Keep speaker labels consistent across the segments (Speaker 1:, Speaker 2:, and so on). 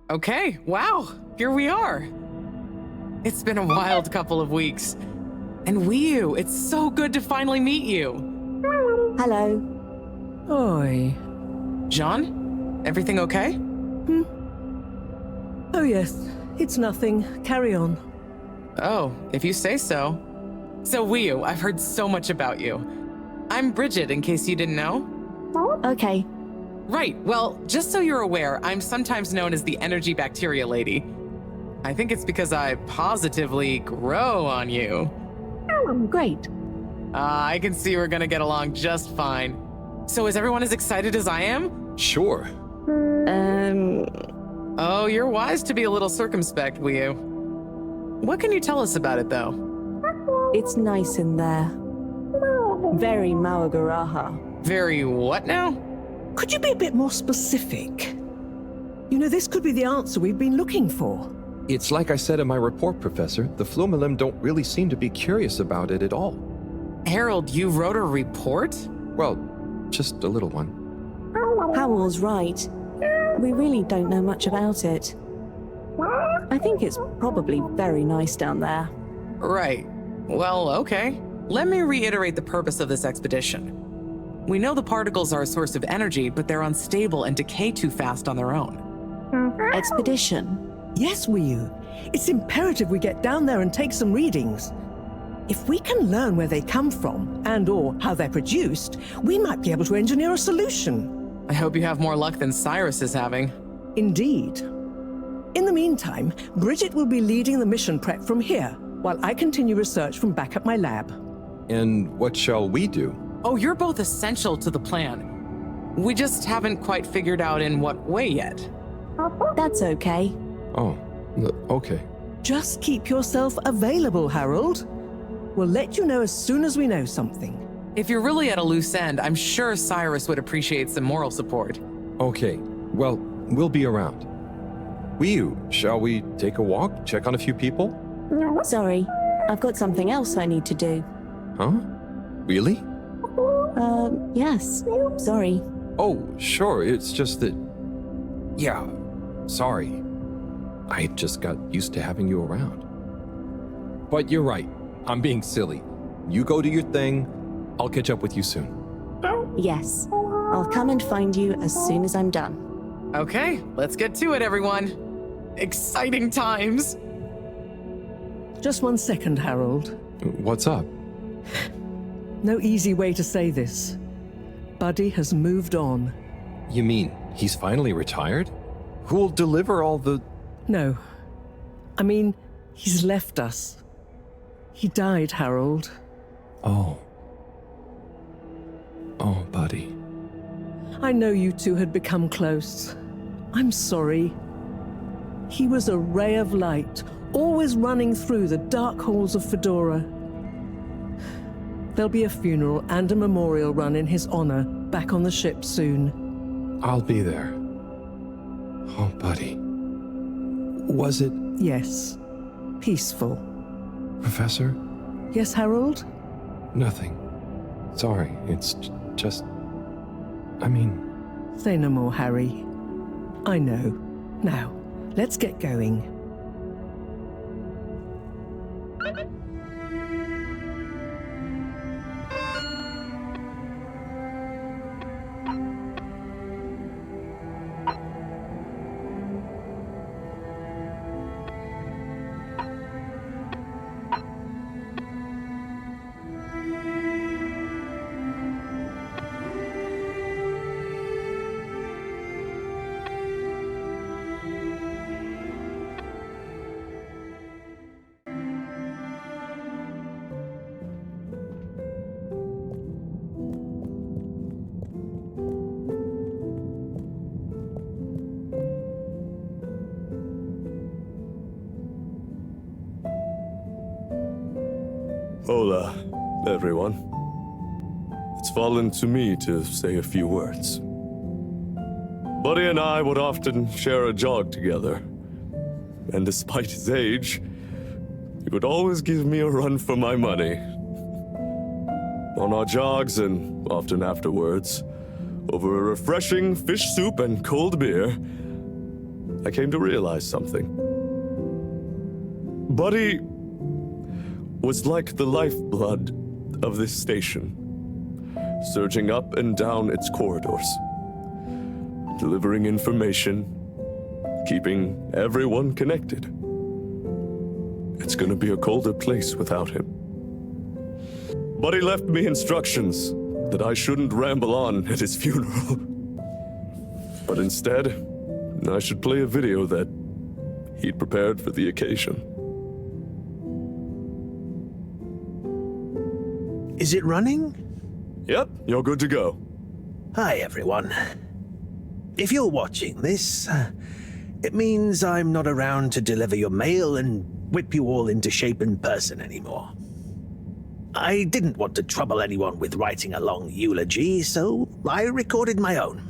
Speaker 1: Okay, wow, here we are. It's been a wild couple of weeks. And Wiyu, it's so good to finally meet you.
Speaker 2: Hello.
Speaker 3: Oi.
Speaker 1: John, everything okay?
Speaker 3: Oh yes, it's nothing. Carry on.
Speaker 1: Oh, if you say so. So Wiyu, I've heard so much about you. I'm Bridget, in case you didn't know.
Speaker 2: Okay.
Speaker 1: Right, well, just so you're aware, I'm sometimes known as the energy bacteria lady. I think it's because I positively grow on you.
Speaker 2: Great.
Speaker 1: I can see we're gonna get along just fine. So is everyone as excited as I am?
Speaker 4: Sure.
Speaker 1: Oh, you're wise to be a little circumspect, Wiyu. What can you tell us about it, though?
Speaker 2: It's nice in there. Very Mawagaraha.
Speaker 1: Very what now?
Speaker 3: Could you be a bit more specific? You know, this could be the answer we've been looking for.
Speaker 4: It's like I said in my report, Professor. The Flumilim don't really seem to be curious about it at all.
Speaker 1: Harold, you wrote a report?
Speaker 4: Well, just a little one.
Speaker 2: Howell's right. We really don't know much about it. I think it's probably very nice down there.
Speaker 1: Right. Well, okay. Let me reiterate the purpose of this expedition. We know the particles are a source of energy, but they're unstable and decay too fast on their own.
Speaker 2: Expedition?
Speaker 3: Yes, Wiyu. It's imperative we get down there and take some readings. If we can learn where they come from and/or how they're produced, we might be able to engineer a solution.
Speaker 1: I hope you have more luck than Cyrus is having.
Speaker 3: Indeed. In the meantime, Bridget will be leading the mission prep from here, while I continue research from back at my lab.
Speaker 4: And what shall we do?
Speaker 1: Oh, you're both essential to the plan. We just haven't quite figured out in what way yet.
Speaker 2: That's okay.
Speaker 4: Oh, okay.
Speaker 3: Just keep yourself available, Harold. We'll let you know as soon as we know something.
Speaker 1: If you're really at a loose end, I'm sure Cyrus would appreciate some moral support.
Speaker 4: Okay, well, we'll be around. Wiyu, shall we take a walk, check on a few people?
Speaker 2: Sorry, I've got something else I need to do.
Speaker 4: Huh? Really?
Speaker 2: Yes. Sorry.
Speaker 4: Oh, sure, it's just that... Yeah, sorry. I just got used to having you around. But you're right, I'm being silly. You go do your thing, I'll catch up with you soon.
Speaker 2: Yes. I'll come and find you as soon as I'm done.
Speaker 1: Okay, let's get to it, everyone. Exciting times.
Speaker 3: Just 1 second, Harold.
Speaker 4: What's up?
Speaker 3: No easy way to say this. Buddy has moved on.
Speaker 4: You mean he's finally retired? Who'll deliver all the...
Speaker 3: No. I mean, he's left us. He died, Harold.
Speaker 4: Oh. Oh, buddy.
Speaker 3: I know you two had become close. I'm sorry. He was a ray of light, always running through the dark halls of Fedora. There'll be a funeral and a memorial run in his honor back on the ship soon.
Speaker 4: I'll be there. Oh, buddy. Was it...
Speaker 3: Yes. Peaceful.
Speaker 4: Professor?
Speaker 3: Yes, Harold?
Speaker 4: Nothing. Sorry, it's just... I mean...
Speaker 3: Say no more, Harry. I know. Now, let's get going.
Speaker 5: Hola, everyone. It's fallen to me to say a few words. Buddy and I would often share a jog together. And despite his age, he would always give me a run for my money. On our jogs, and often afterwards, over a refreshing fish soup and cold beer, I came to realize something. Buddy was like the lifeblood of this station, surging up and down its corridors, delivering information, keeping everyone connected. It's gonna be a colder place without him. Buddy left me instructions that I shouldn't ramble on at his funeral. But instead, I should play a video that he'd prepared for the occasion.
Speaker 6: Is it running?
Speaker 5: Yep, you're good to go.
Speaker 6: Hi, everyone. If you're watching this, it means I'm not around to deliver your mail and whip you all into shape in person anymore. I didn't want to trouble anyone with writing a long eulogy, so I recorded my own.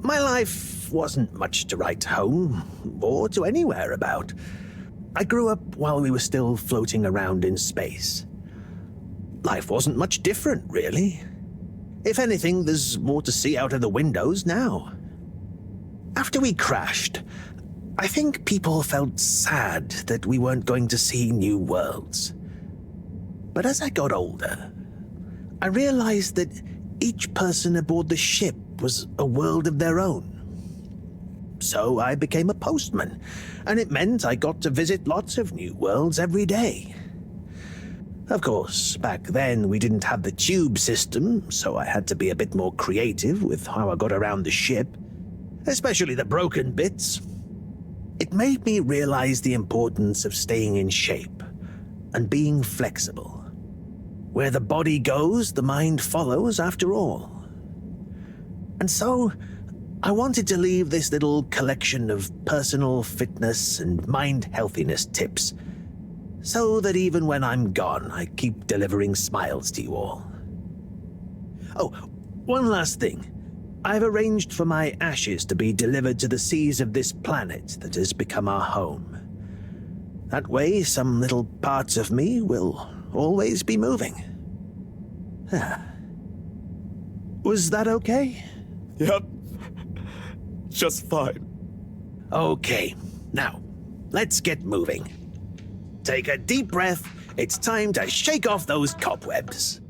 Speaker 6: My life wasn't much to write home, or to anywhere about. I grew up while we were still floating around in space. Life wasn't much different, really. If anything, there's more to see out of the windows now. After we crashed, I think people felt sad that we weren't going to see new worlds. But as I got older, I realized that each person aboard the ship was a world of their own. So I became a postman, and it meant I got to visit lots of new worlds every day. Of course, back then we didn't have the tube system, so I had to be a bit more creative with how I got around the ship, especially the broken bits. It made me realize the importance of staying in shape and being flexible. Where the body goes, the mind follows after all. And so, I wanted to leave this little collection of personal fitness and mind healthiness tips, so that even when I'm gone, I keep delivering smiles to you all. Oh, one last thing. I've arranged for my ashes to be delivered to the seas of this planet that has become our home. That way, some little parts of me will always be moving. Was that okay?
Speaker 5: Yep, just fine.
Speaker 6: Okay, now, let's get moving. Take a deep breath. It's time to shake off those cobwebs.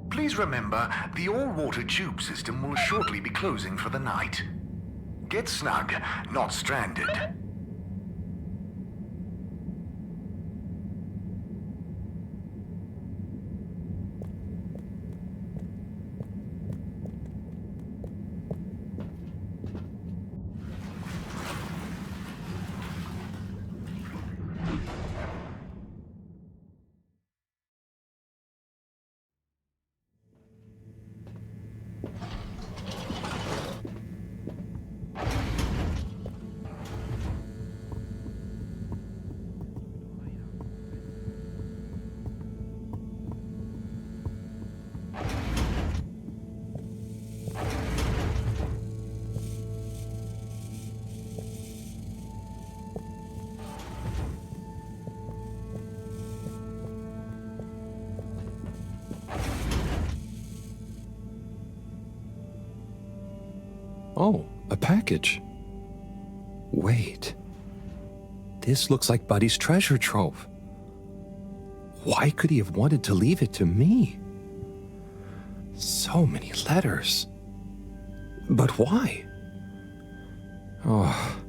Speaker 7: Please remember, the all-water tube system will shortly be closing for the night. Get snug, not stranded.
Speaker 4: Oh, a package. Wait. This looks like Buddy's treasure trove. Why could he have wanted to leave it to me? So many letters. But why? Oh,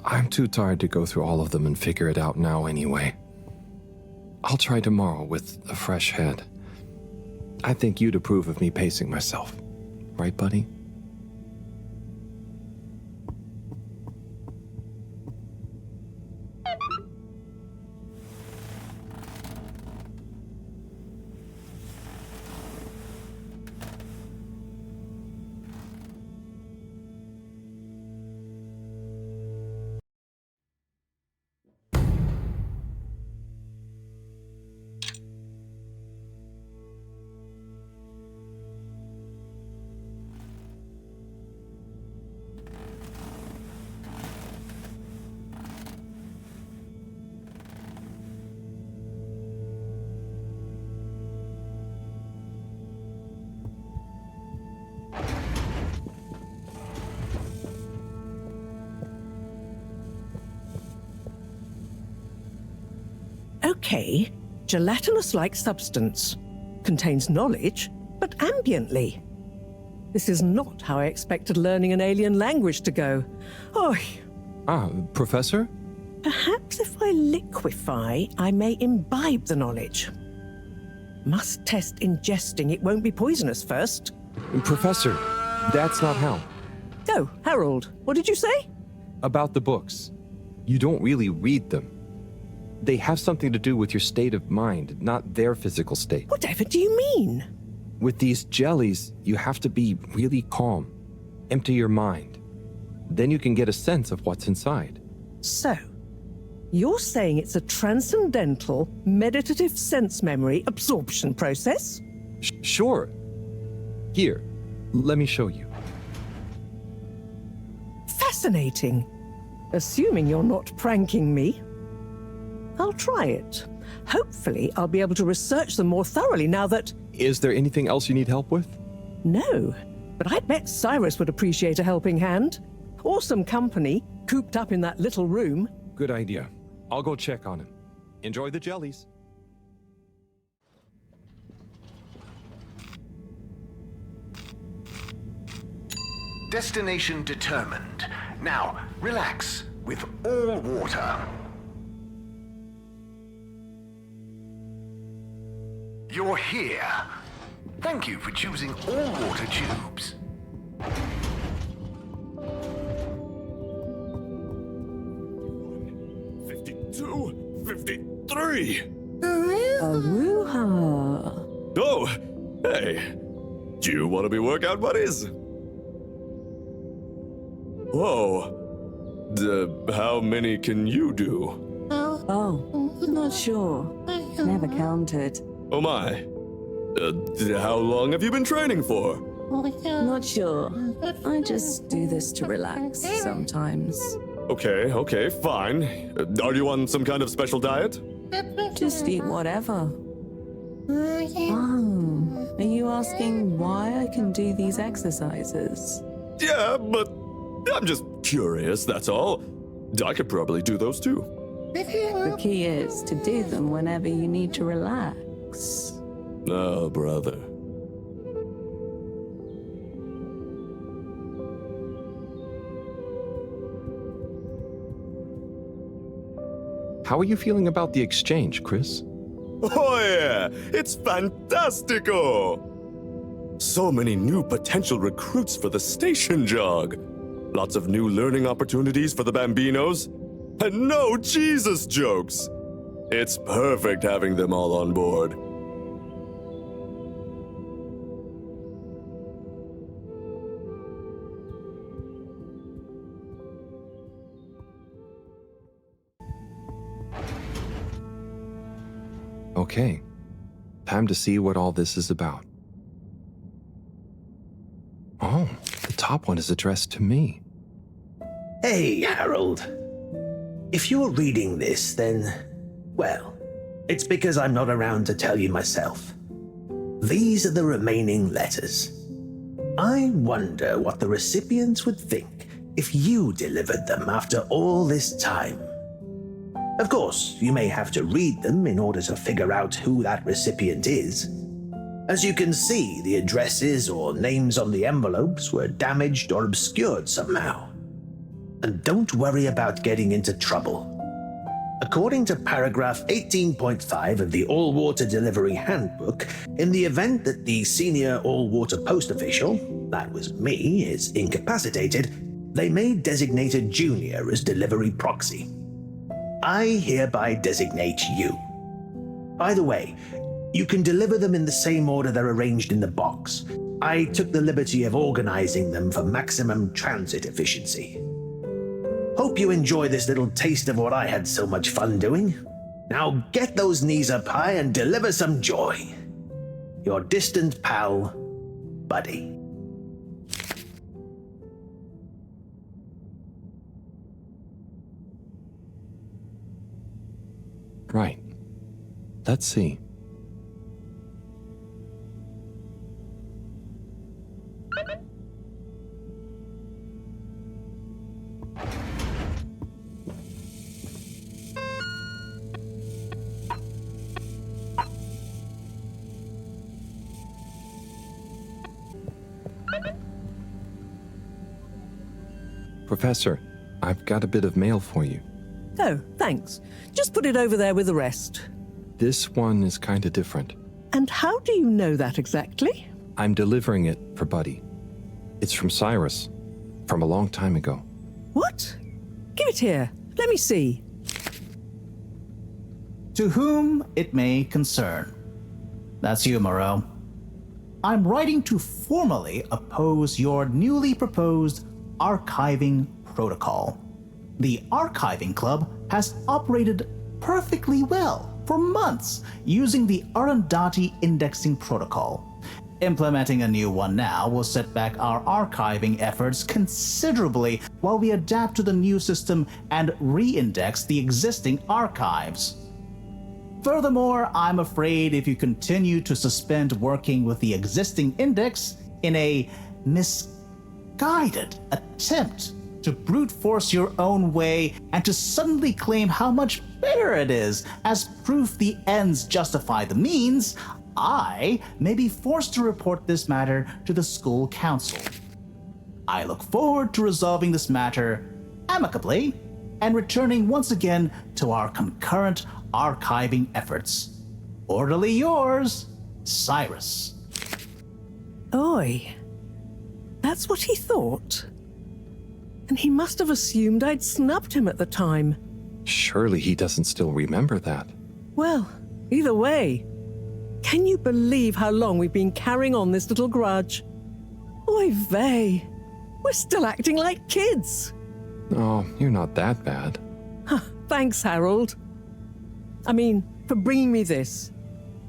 Speaker 4: I'm too tired to go through all of them and figure it out now anyway. I'll try tomorrow with a fresh head. I think you'd approve of me pacing myself. Right, buddy?
Speaker 3: Okay, gelatinous-like substance. Contains knowledge, but ambiently. This is not how I expected learning an alien language to go. Oh,
Speaker 4: Professor?
Speaker 3: perhaps if I liquefy, I may imbibe the knowledge. Must test ingesting it won't be poisonous first.
Speaker 4: Professor, that's not how.
Speaker 3: Oh, Harold, what did you say?
Speaker 4: About the books. You don't really read them. They have something to do with your state of mind, not their physical state.
Speaker 3: Whatever do you mean?
Speaker 4: With these jellies, you have to be really calm. Empty your mind. Then you can get a sense of what's inside.
Speaker 3: So, you're saying it's a transcendental, meditative sense memory absorption process?
Speaker 4: Sure. Here, let me show you.
Speaker 3: Fascinating. Assuming you're not pranking me. I'll try it. Hopefully, I'll be able to research them more thoroughly now that...
Speaker 4: Is there anything else you need help with?
Speaker 3: No, but I bet Cyrus would appreciate a helping hand. Or some company, cooped up in that little room.
Speaker 4: Good idea. I'll go check on him. Enjoy the jellies.
Speaker 7: Destination determined. Now, relax with all water. You're here. Thank you for choosing all water tubes.
Speaker 2: Awooha.
Speaker 5: Oh, hey. Do you want to be workout buddies? Whoa. How many can you do?
Speaker 2: Oh, not sure. Never counted.
Speaker 5: Oh my. How long have you been training for?
Speaker 2: Not sure. I just do this to relax sometimes.
Speaker 5: Okay, fine. Are you on some kind of special diet?
Speaker 2: Just eat whatever. Oh, are you asking why I can do these exercises?
Speaker 5: Yeah, but I'm just curious, that's all. I could probably do those too.
Speaker 2: The key is to do them whenever you need to relax.
Speaker 5: Oh, brother.
Speaker 4: How are you feeling about the exchange, Chris?
Speaker 5: Oh yeah, it's fantastico! So many new potential recruits for the station jog. Lots of new learning opportunities for the Bambinos. And no Jesus jokes. It's perfect having them all on board.
Speaker 4: Okay. Time to see what all this is about. Oh, the top one is addressed to me.
Speaker 6: Hey, Harold. If you're reading this, then, well, it's because I'm not around to tell you myself. These are the remaining letters. I wonder what the recipients would think if you delivered them after all this time. Of course, you may have to read them in order to figure out who that recipient is. As you can see, the addresses or names on the envelopes were damaged or obscured somehow. And don't worry about getting into trouble. According to paragraph 18.5 of the All-Water Delivery Handbook, in the event that the senior all-water post official, that was me, is incapacitated, they may designate a junior as delivery proxy. I hereby designate you. By the way, you can deliver them in the same order they're arranged in the box. I took the liberty of organizing them for maximum transit efficiency. Hope you enjoy this little taste of what I had so much fun doing. Now get those knees up high and deliver some joy. Your distant pal, Buddy.
Speaker 4: Right. Let's see. Professor, I've got a bit of mail for you.
Speaker 3: Oh, thanks. Just put it over there with the rest.
Speaker 4: This one is kind of different.
Speaker 3: And how do you know that exactly?
Speaker 4: I'm delivering it for Buddy. It's from Cyrus, from a long time ago.
Speaker 3: What? Give it here. Let me see.
Speaker 8: To whom it may concern. That's you, Moreau. I'm writing to formally oppose your newly proposed archiving protocol. The Archiving Club has operated perfectly well for months using the Arundhati indexing protocol. Implementing a new one now will set back our archiving efforts considerably while we adapt to the new system and re-index the existing archives. Furthermore, I'm afraid if you continue to suspend working with the existing index in a misguided attempt to brute force your own way and to suddenly claim how much better it is as proof the ends justify the means, I may be forced to report this matter to the school council. I look forward to resolving this matter amicably and returning once again to our concurrent archiving efforts. Orderly yours, Cyrus.
Speaker 3: Oi. That's what he thought? And he must have assumed I'd snubbed him at the time.
Speaker 4: Surely he doesn't still remember that.
Speaker 3: Well, either way, can you believe how long we've been carrying on this little grudge? Oy vey, we're still acting like kids.
Speaker 4: Oh, you're not that bad.
Speaker 3: Thanks, Harold. I mean, for bringing me this.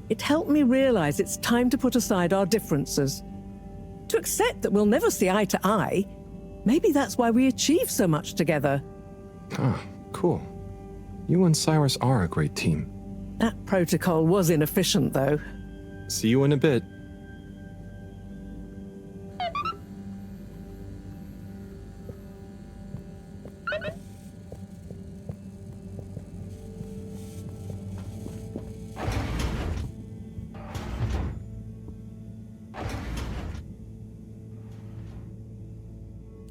Speaker 3: It helped me realize it's time to put aside our differences. To accept that we'll never see eye to eye. Maybe that's why we achieve so much together.
Speaker 4: Ah, cool. You and Cyrus are a great team.
Speaker 3: That protocol was inefficient, though.
Speaker 4: See you in a bit.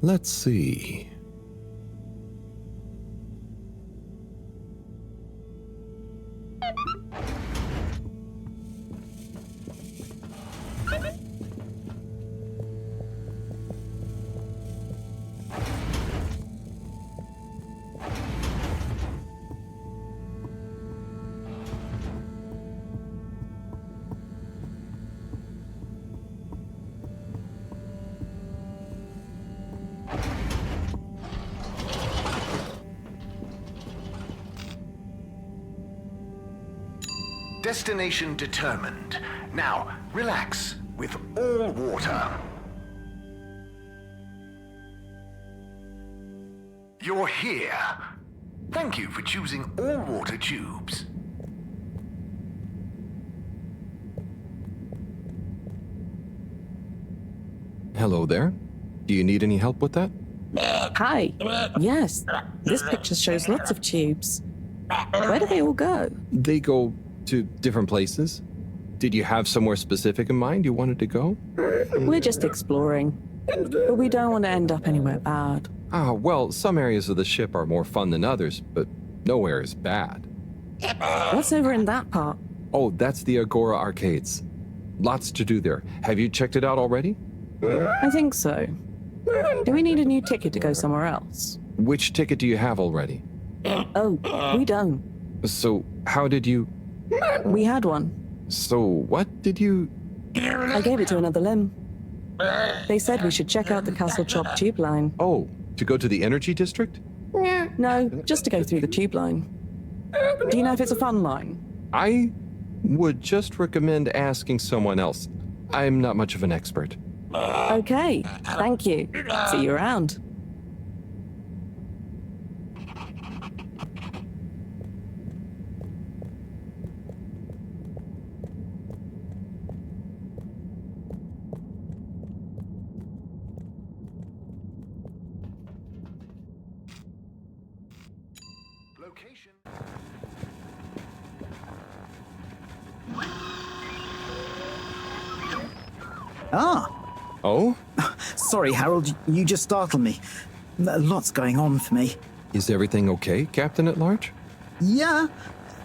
Speaker 4: Let's see.
Speaker 7: Destination determined. Now, relax with all water. You're here. Thank you for choosing all water tubes.
Speaker 4: Hello there. Do you need any help with that?
Speaker 2: Hi. Yes, this picture shows lots of tubes. Where do they all go?
Speaker 4: They go to different places. Did you have somewhere specific in mind you wanted to go?
Speaker 2: We're just exploring. But we don't want to end up anywhere bad.
Speaker 4: Ah, well, some areas of the ship are more fun than others, but nowhere is bad.
Speaker 2: What's over in that part?
Speaker 4: Oh, that's the Agora Arcades. Lots to do there. Have you checked it out already?
Speaker 2: I think so. Do we need a new ticket to go somewhere else?
Speaker 4: Which ticket do you have already?
Speaker 2: Oh, we don't.
Speaker 4: So, how did you...
Speaker 2: We had one.
Speaker 4: So, what did you...
Speaker 2: I gave it to another limb. They said we should check out the Castle Chop tube line.
Speaker 4: Oh, to go to the Energy District?
Speaker 2: No, just to go through the tube line. Do you know if it's a fun line?
Speaker 4: I would just recommend asking someone else. I'm not much of an expert.
Speaker 2: Okay, thank you. See you around.
Speaker 7: Location.
Speaker 9: Ah,
Speaker 4: Oh?
Speaker 9: sorry, Harold, you just startled me. Lots going on for me.
Speaker 4: Is everything okay, Captain at Large?
Speaker 9: Yeah,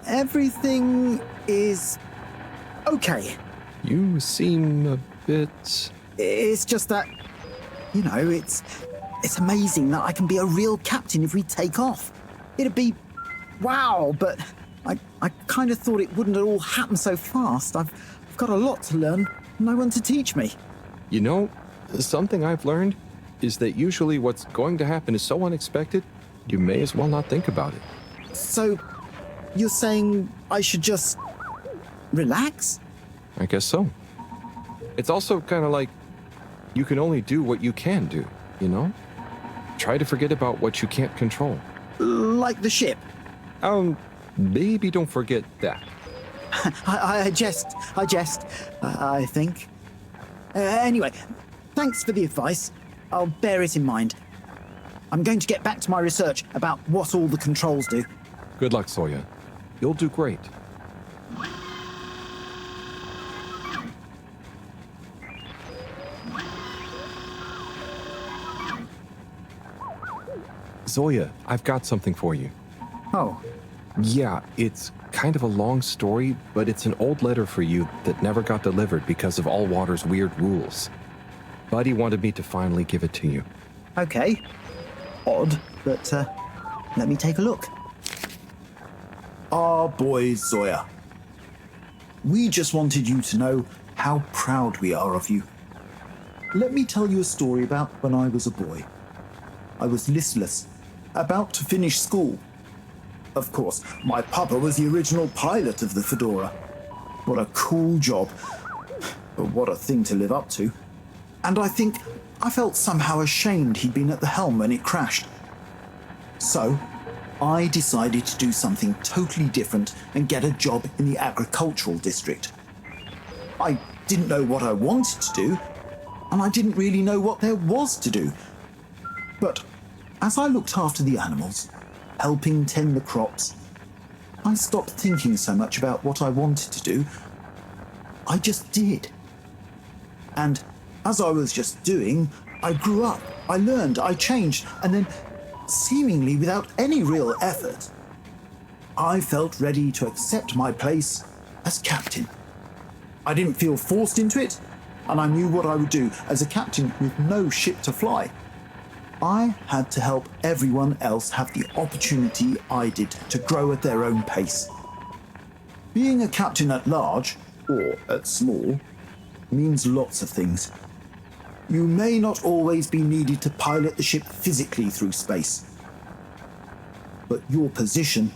Speaker 9: everything is okay.
Speaker 4: You seem a bit...
Speaker 9: It's just that, you know, it's amazing that I can be a real captain if we take off. It'd be wow, but I kind of thought it wouldn't all happen so fast. I've got a lot to learn, no one to teach me.
Speaker 4: You know, something I've learned is that usually what's going to happen is so unexpected, you may as well not think about it.
Speaker 9: So, you're saying I should just relax?
Speaker 4: I guess so. It's also kind of like you can only do what you can do, you know? Try to forget about what you can't control.
Speaker 9: Like the ship?
Speaker 4: Maybe don't forget that.
Speaker 9: I jest, I think. Anyway, thanks for the advice. I'll bear it in mind. I'm going to get back to my research about what all the controls do.
Speaker 4: Good luck, Sawyer. You'll do great. Zoya, I've got something for you.
Speaker 9: Oh,
Speaker 4: Yeah, it's kind of a long story, but it's an old letter for you that never got delivered because of Allwater's weird rules. Buddy wanted me to finally give it to you.
Speaker 9: okay. Odd, but let me take a look.
Speaker 10: Our boy Zoya. We just wanted you to know how proud we are of you. Let me tell you a story about when I was a boy. I was listless, about to finish school. Of course, my papa was the original pilot of the Fedora. What a cool job. But what a thing to live up to. And I think I felt somehow ashamed he'd been at the helm when it crashed. So, I decided to do something totally different and get a job in the agricultural district. I didn't know what I wanted to do, and I didn't really know what there was to do. But as I looked after the animals, helping tend the crops, I stopped thinking so much about what I wanted to do. I just did. And as I was just doing, I grew up, I learned, I changed, and then, seemingly without any real effort, I felt ready to accept my place as captain. I didn't feel forced into it, and I knew what I would do as a captain with no ship to fly. I had to help everyone else have the opportunity I did to grow at their own pace. Being a captain at large, or at small, means lots of things. You may not always be needed to pilot the ship physically through space, but your position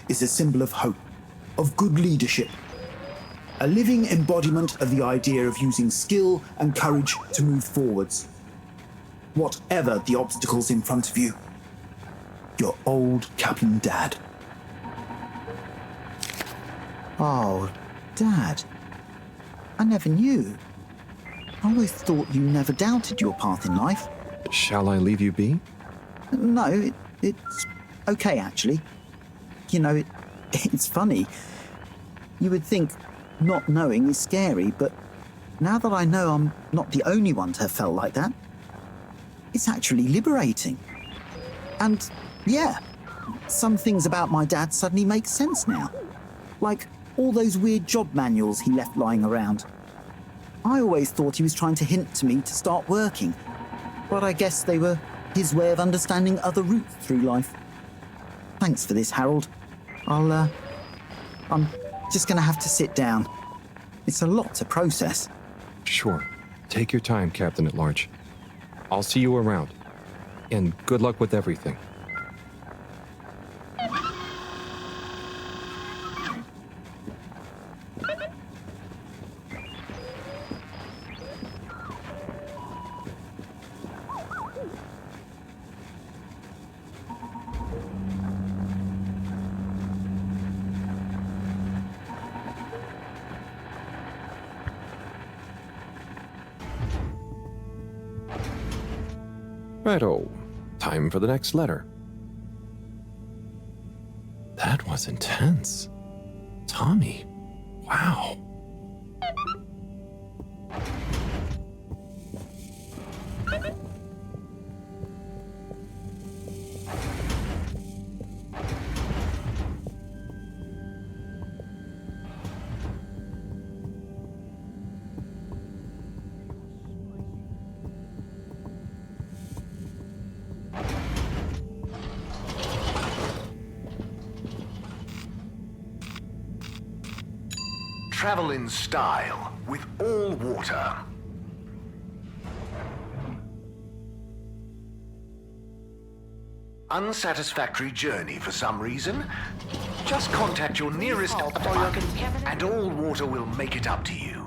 Speaker 10: is a symbol of hope, of good leadership, a living embodiment of the idea of using skill and courage to move forwards. Whatever the obstacles in front of you, your old Captain Dad.
Speaker 9: Oh, Dad. I never knew. I always thought you never doubted your path in life.
Speaker 4: Shall I leave you be?
Speaker 9: No, it's okay, actually. You know, it's funny. You would think not knowing is scary, but now that I know I'm not the only one to have felt like that, it's actually liberating. And, yeah, some things about my dad suddenly make sense now. Like all those weird job manuals he left lying around. I always thought he was trying to hint to me to start working, but I guess they were his way of understanding other routes through life. Thanks for this, Harold. I'm just gonna have to sit down. It's a lot to process.
Speaker 4: Sure. Take your time, Captain at Large. I'll see you around. And good luck with everything. Righto. Time for the next letter. That was intense. Tommy. Wow.
Speaker 7: Travel in style with all water. Unsatisfactory journey for some reason? Just contact your nearest Octopus and all water will make it up to you.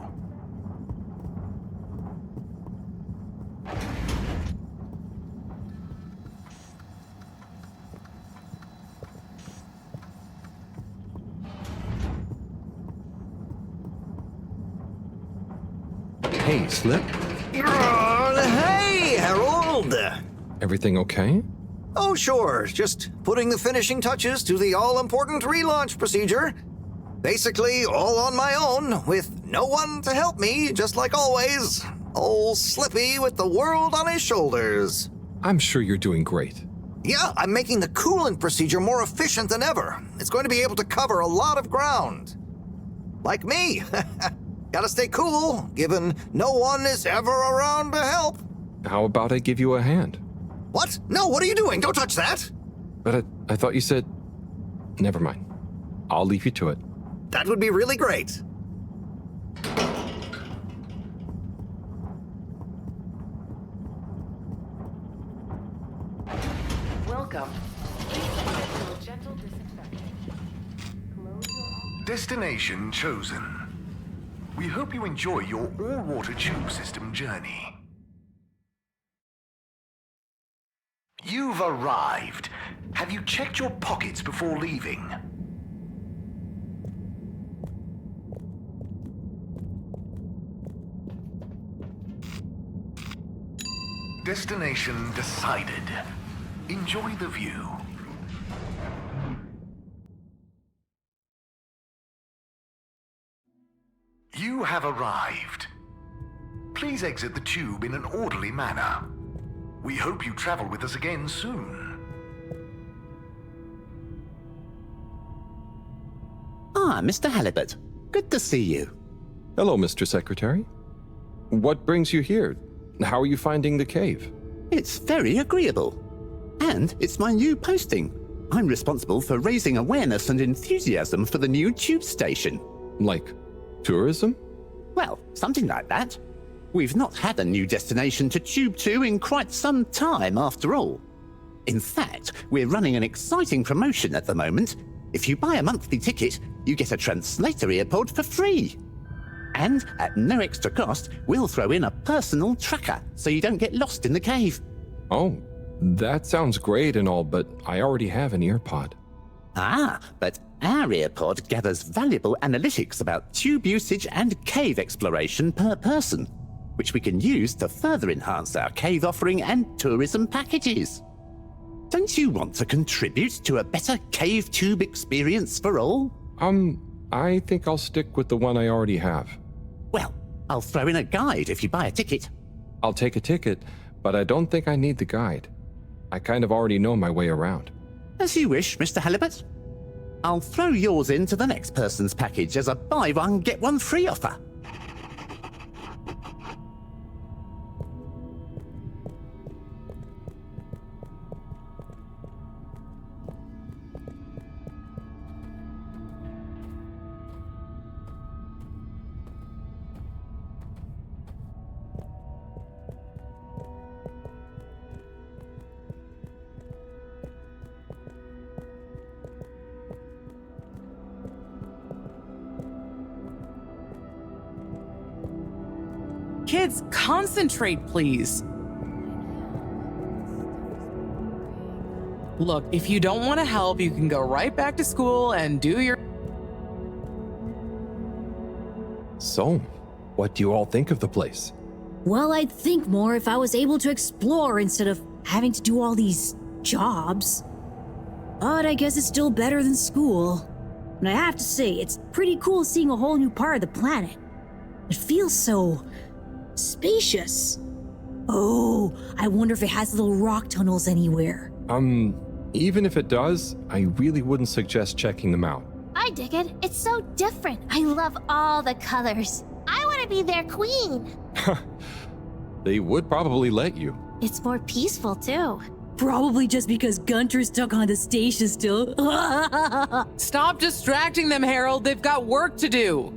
Speaker 4: Hey, Slip.
Speaker 11: Hey, Harold!
Speaker 4: Everything okay?
Speaker 11: Oh, sure. Just putting the finishing touches to the all-important relaunch procedure. Basically, all on my own, with no one to help me, just like always. Old Slippy with the world on his shoulders.
Speaker 4: I'm sure you're doing great.
Speaker 11: Yeah, I'm making the coolant procedure more efficient than ever. It's going to be able to cover a lot of ground. Like me. Gotta stay cool, given no one is ever around to help.
Speaker 4: How about I give you a hand?
Speaker 11: What? No, what are you doing? Don't touch that!
Speaker 4: But I thought you said... Never mind. I'll leave you to it.
Speaker 11: That would be really great.
Speaker 12: Welcome. Gentle disinfection.
Speaker 7: Destination chosen. We hope you enjoy your all-water tube system journey. You've arrived. Have you checked your pockets before leaving? Destination decided. Enjoy the view. You have arrived. Please exit the tube in an orderly manner. We hope you travel with us again soon.
Speaker 13: Ah, Mr. Halibut. Good to see you.
Speaker 4: Hello, Mr. Secretary. What brings you here? How are you finding the cave?
Speaker 13: It's very agreeable. And it's my new posting. I'm responsible for raising awareness and enthusiasm for the new tube station.
Speaker 4: Like tourism?
Speaker 13: Well, something like that. We've not had a new destination to tube to in quite some time, after all. In fact, we're running an exciting promotion at the moment. If you buy a monthly ticket, you get a translator earpod for free. And at no extra cost, we'll throw in a personal tracker so you don't get lost in the cave.
Speaker 4: Oh, that sounds great and all, but I already have an earpod.
Speaker 13: Ah, but our earpod gathers valuable analytics about tube usage and cave exploration per person, which we can use to further enhance our cave offering and tourism packages. Don't you want to contribute to a better cave tube experience for all?
Speaker 4: I think I'll stick with the one I already have.
Speaker 13: Well, I'll throw in a guide if you buy a ticket.
Speaker 4: I'll take a ticket, but I don't think I need the guide. I kind of already know my way around.
Speaker 13: As you wish, Mr. Halibut. I'll throw yours into the next person's package as a buy one, get one free offer.
Speaker 1: Kids, concentrate, please. Look, if you don't want to help, you can go right back to school and do your...
Speaker 4: So, what do you all think of the place?
Speaker 14: Well, I'd think more if I was able to explore instead of having to do all these jobs. But I guess it's still better than school. And I have to say, it's pretty cool seeing a whole new part of the planet. It feels so... spacious. Oh, I wonder if it has little rock tunnels anywhere.
Speaker 4: Even if it does, I really wouldn't suggest checking them out.
Speaker 15: I dig it. It's so different. I love all the colors. I want to be their queen.
Speaker 4: They would probably let you.
Speaker 15: It's more peaceful, too.
Speaker 14: Probably just because Gunter's stuck on the station still.
Speaker 1: Stop distracting them, Harold. They've got work to do.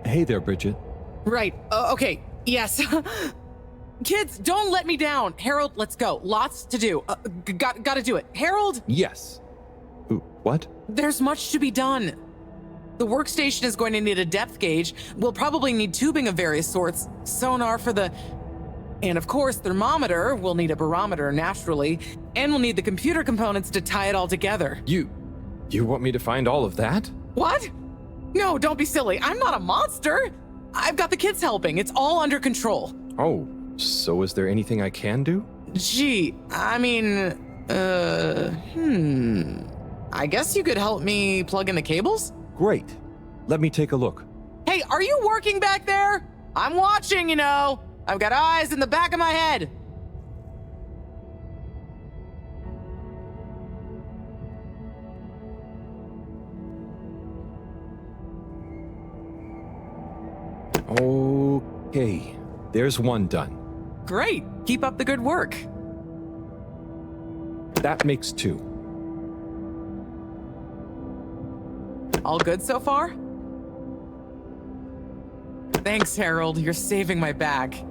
Speaker 4: Hey there, Bridget.
Speaker 1: Right. Okay. Yes. Kids, don't let me down. Harold, let's go. Lots to do. Gotta do it. Harold?
Speaker 4: Yes. Ooh, what?
Speaker 1: There's much to be done. The workstation is going to need a depth gauge. We'll probably need tubing of various sorts. Sonar for the... And of course, thermometer. We'll need a barometer, naturally. And we'll need the computer components to tie it all together.
Speaker 4: You want me to find all of that?
Speaker 1: What? No, don't be silly. I'm not a monster. I've got the kids helping. It's all under control.
Speaker 4: Oh, so is there anything I can do?
Speaker 1: Gee, I mean, I guess you could help me plug in the cables?
Speaker 4: Great. Let me take a look.
Speaker 1: Hey, are you working back there? I'm watching, you know. I've got eyes in the back of my head.
Speaker 4: Okay, there's one done.
Speaker 1: Great. Keep up the good work.
Speaker 4: That makes 2.
Speaker 1: All good so far? Thanks, Harold. You're saving my bag.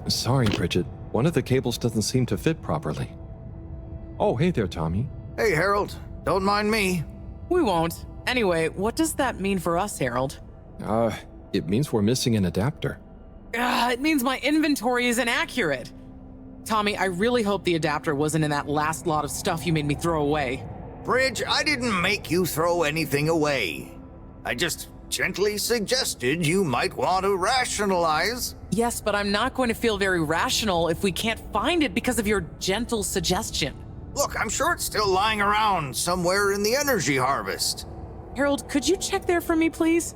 Speaker 4: Sorry, Bridget. One of the cables doesn't seem to fit properly. Oh, hey there, Tommy.
Speaker 11: Hey, Harold. Don't mind me.
Speaker 1: We won't. Anyway, what does that mean for us, Harold?
Speaker 4: It means we're missing an adapter.
Speaker 1: It means my inventory is inaccurate. Tommy, I really hope the adapter wasn't in that last lot of stuff you made me throw away.
Speaker 11: Bridge, I didn't make you throw anything away. I just gently suggested you might want to rationalize.
Speaker 1: Yes, but I'm not going to feel very rational if we can't find it because of your gentle suggestion.
Speaker 11: Look, I'm sure it's still lying around somewhere in the energy harvest.
Speaker 1: Harold, could you check there for me, please?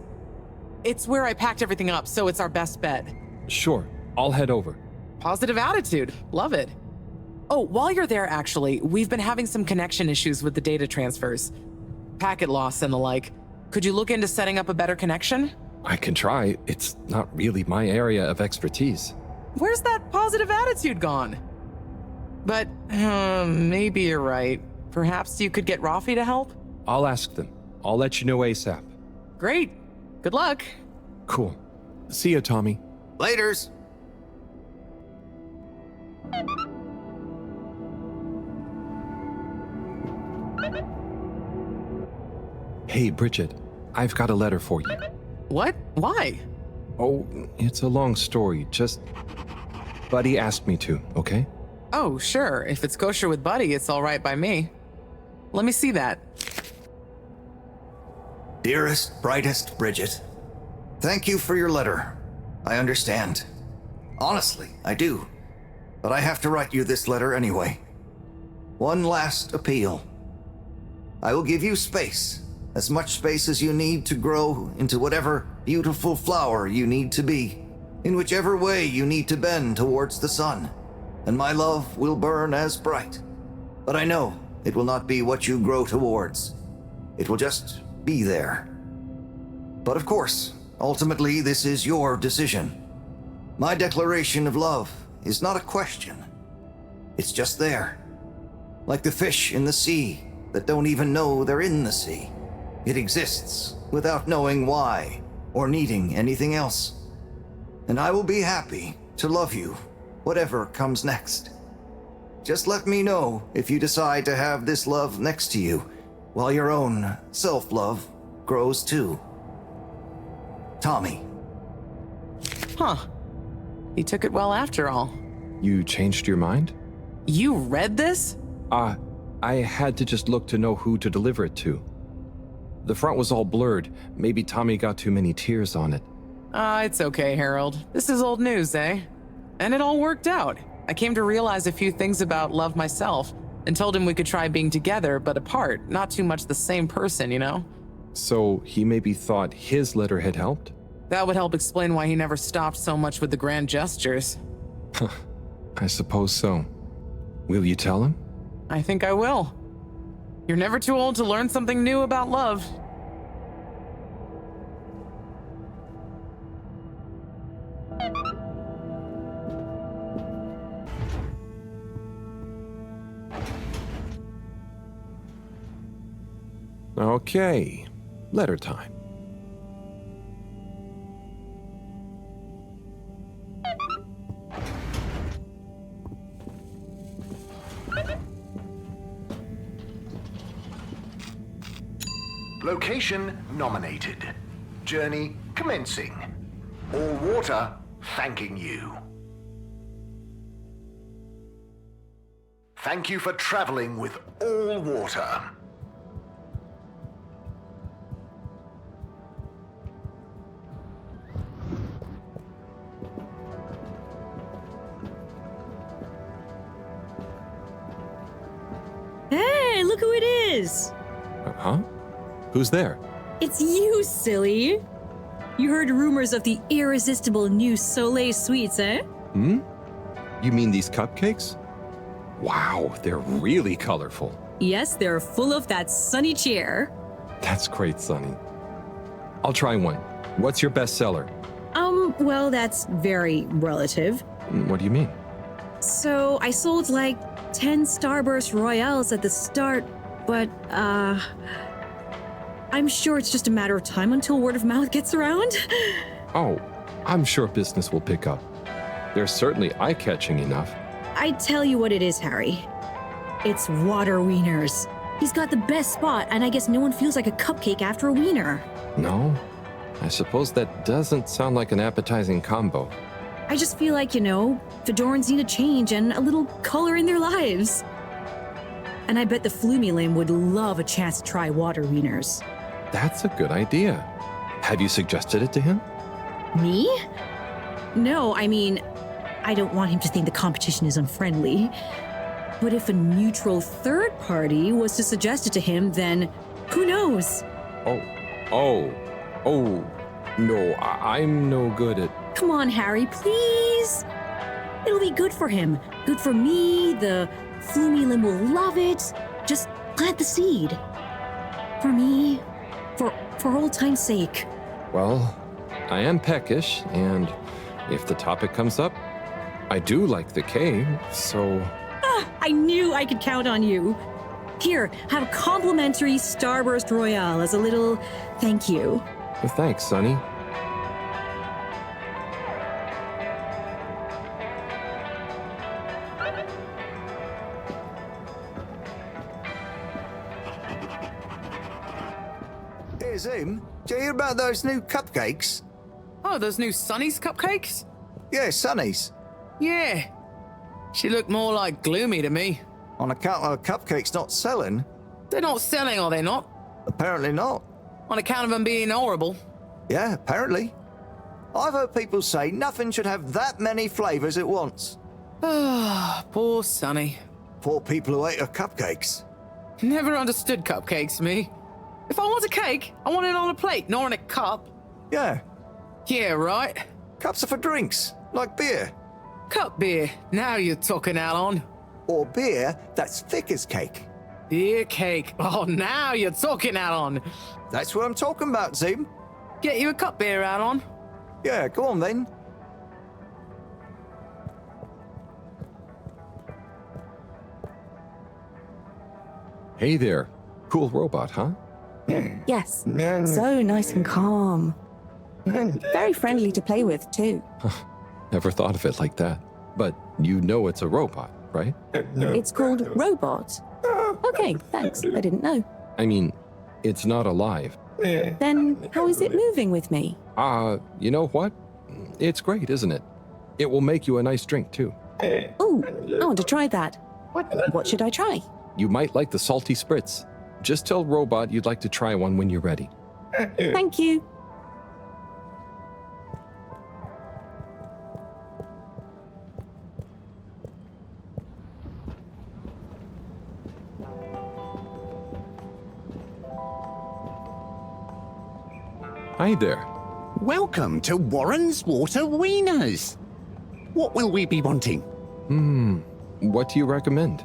Speaker 1: It's where I packed everything up, so it's our best bet.
Speaker 4: Sure, I'll head over.
Speaker 1: Positive attitude. Love it. Oh, while you're there, actually, we've been having some connection issues with the data transfers. Packet loss and the like. Could you look into setting up a better connection?
Speaker 4: I can try. It's not really my area of expertise.
Speaker 1: Where's that positive attitude gone? But, maybe you're right. Perhaps you could get Rafi to help?
Speaker 4: I'll ask them. I'll let you know ASAP.
Speaker 1: Great. Good luck.
Speaker 4: Cool. See ya, Tommy.
Speaker 11: Laters.
Speaker 4: Hey, Bridget, I've got a letter for you.
Speaker 1: What? Why?
Speaker 4: Oh, it's a long story. Just. Buddy asked me to, okay?
Speaker 1: Oh, sure. If it's kosher with Buddy, it's all right by me. Let me see that.
Speaker 11: Dearest, brightest Bridget, thank you for your letter. I understand. Honestly, I do. But I have to write you this letter anyway. One last appeal. I will give you space, as much space as you need to grow into whatever beautiful flower you need to be, in whichever way you need to bend towards the sun, and my love will burn as bright. But I know it will not be what you grow towards. It will just be there. But of course, ultimately this is your decision. My declaration of love is not a question. It's just there. Like the fish in the sea that don't even know they're in the sea. It exists without knowing why or needing anything else. And I will be happy to love you, whatever comes next. Just let me know if you decide to have this love next to you, while your own self-love grows too. Tommy.
Speaker 1: Huh. He took it well after all.
Speaker 4: You changed your mind?
Speaker 1: You read this?
Speaker 4: I had to just look to know who to deliver it to. The front was all blurred. Maybe Tommy got too many tears on it.
Speaker 1: It's okay, Harold. This is old news, eh? And it all worked out. I came to realize a few things about love myself, and told him we could try being together, but apart, not too much the same person, you know?
Speaker 4: So he maybe thought his letter had helped?
Speaker 1: That would help explain why he never stopped so much with the grand gestures.
Speaker 4: I suppose so. Will you tell him?
Speaker 1: I think I will. You're never too old to learn something new about love.
Speaker 4: Okay, letter time.
Speaker 7: Location nominated. Journey commencing. All water thanking you. Thank you for traveling with all water.
Speaker 14: Hey, look who it is!
Speaker 4: Huh? Who's there?
Speaker 14: It's you, silly! You heard rumors of the irresistible new Soleil sweets, eh?
Speaker 4: Hmm? You mean these cupcakes? Wow, they're really colorful.
Speaker 14: Yes, they're full of that sunny cheer.
Speaker 4: That's great, Sonny. I'll try one. What's your bestseller?
Speaker 14: Well, that's very relative.
Speaker 4: What do you mean?
Speaker 14: So, I sold like 10 Starburst Royales at the start, but, I'm sure it's just a matter of time until word of mouth gets around.
Speaker 4: Oh, I'm sure business will pick up. They're certainly eye-catching enough.
Speaker 14: I tell you what it is, Harry. It's water wieners. He's got the best spot, and I guess no one feels like a cupcake after a wiener.
Speaker 4: No? I suppose that doesn't sound like an appetizing combo.
Speaker 14: I just feel like, Fedorans need a change and a little color in their lives. And I bet the Flumilim would love a chance to try water wieners.
Speaker 4: That's a good idea. Have you suggested it to him?
Speaker 14: Me? No, I mean, I don't want him to think the competition is unfriendly. But if a neutral third party was to suggest it to him, then who knows?
Speaker 4: No, I'm no good at...
Speaker 14: Come on, Harry, please. It'll be good for him. Good for me. The Flumilim will love it. Just plant the seed. For me. For old time's sake.
Speaker 4: Well, I am peckish, and if the topic comes up, I do like the cake, so...
Speaker 14: I knew I could count on you. Here, have a complimentary Starburst Royale as a little thank you.
Speaker 4: Well, thanks, Sonny.
Speaker 11: Hey, Zoom, did you hear about those new cupcakes?
Speaker 1: Oh, those new Sunny's cupcakes?
Speaker 11: Yeah, Sunny's.
Speaker 1: Yeah. She looked more like gloomy to me.
Speaker 11: On account of cupcakes not selling?
Speaker 1: They're not selling, are they not?
Speaker 11: Apparently not.
Speaker 1: On account of them being horrible?
Speaker 11: Yeah, apparently. I've heard people say nothing should have that many flavours at once.
Speaker 1: Ah, poor Sunny.
Speaker 11: Poor people who ate her cupcakes.
Speaker 1: Never understood cupcakes, me. If I want a cake, I want it on a plate, not in a cup.
Speaker 11: Yeah.
Speaker 1: Yeah, right.
Speaker 11: Cups are for drinks, like beer.
Speaker 1: Cup beer. Now you're talking, Alon.
Speaker 11: Or beer that's thick as cake.
Speaker 1: Beer cake. Oh, now you're talking, Alon.
Speaker 11: That's what I'm talking about, Zoom.
Speaker 1: Get you a cup beer, Alon.
Speaker 11: Yeah, go on then.
Speaker 4: Hey there. Cool robot, huh?
Speaker 2: Yes, so nice and calm. Very friendly to play with, too.
Speaker 4: Never thought of it like that. But you know it's a robot, right?
Speaker 2: It's called Robot. Okay, thanks. I didn't know.
Speaker 4: I mean, it's not alive.
Speaker 2: Then how is it moving with me?
Speaker 4: You know what? It's great, isn't it? It will make you a nice drink, too.
Speaker 2: Oh, I want to try that. What should I try?
Speaker 4: You might like the salty spritz. Just tell Robot you'd like to try one when you're ready.
Speaker 2: Thank you.
Speaker 4: Hi there.
Speaker 13: Welcome to Warren's Water Wieners. What will we be wanting?
Speaker 4: What do you recommend?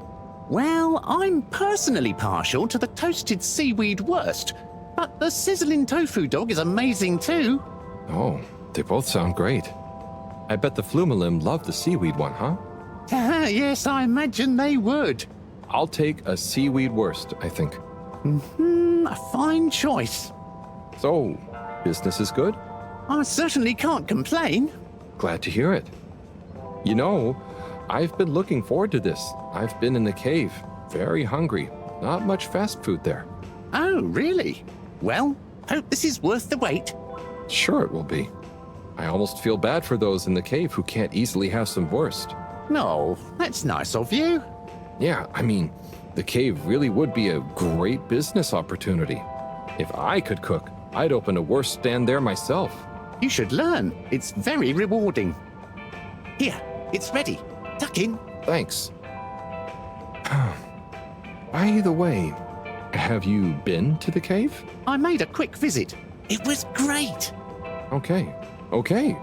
Speaker 13: Well, I'm personally partial to the toasted seaweed wurst, but the sizzling tofu dog is amazing too.
Speaker 4: Oh, they both sound great. I bet the Flumalim love the seaweed one, huh?
Speaker 13: Yes, I imagine they would.
Speaker 4: I'll take a seaweed wurst, I think.
Speaker 13: A fine choice.
Speaker 4: So, business is good?
Speaker 13: I certainly can't complain.
Speaker 4: Glad to hear it. You know, I've been looking forward to this. I've been in the cave, very hungry. Not much fast food there.
Speaker 13: Oh, really? Well, hope this is worth the wait.
Speaker 4: Sure it will be. I almost feel bad for those in the cave who can't easily have some wurst.
Speaker 13: No, that's nice of you.
Speaker 4: Yeah, I mean, the cave really would be a great business opportunity. If I could cook, I'd open a wurst stand there myself.
Speaker 13: You should learn. It's very rewarding. Here, it's ready. Tuck in.
Speaker 4: Thanks. By the way, have you been to the cave?
Speaker 13: I made a quick visit. It was great.
Speaker 4: Okay.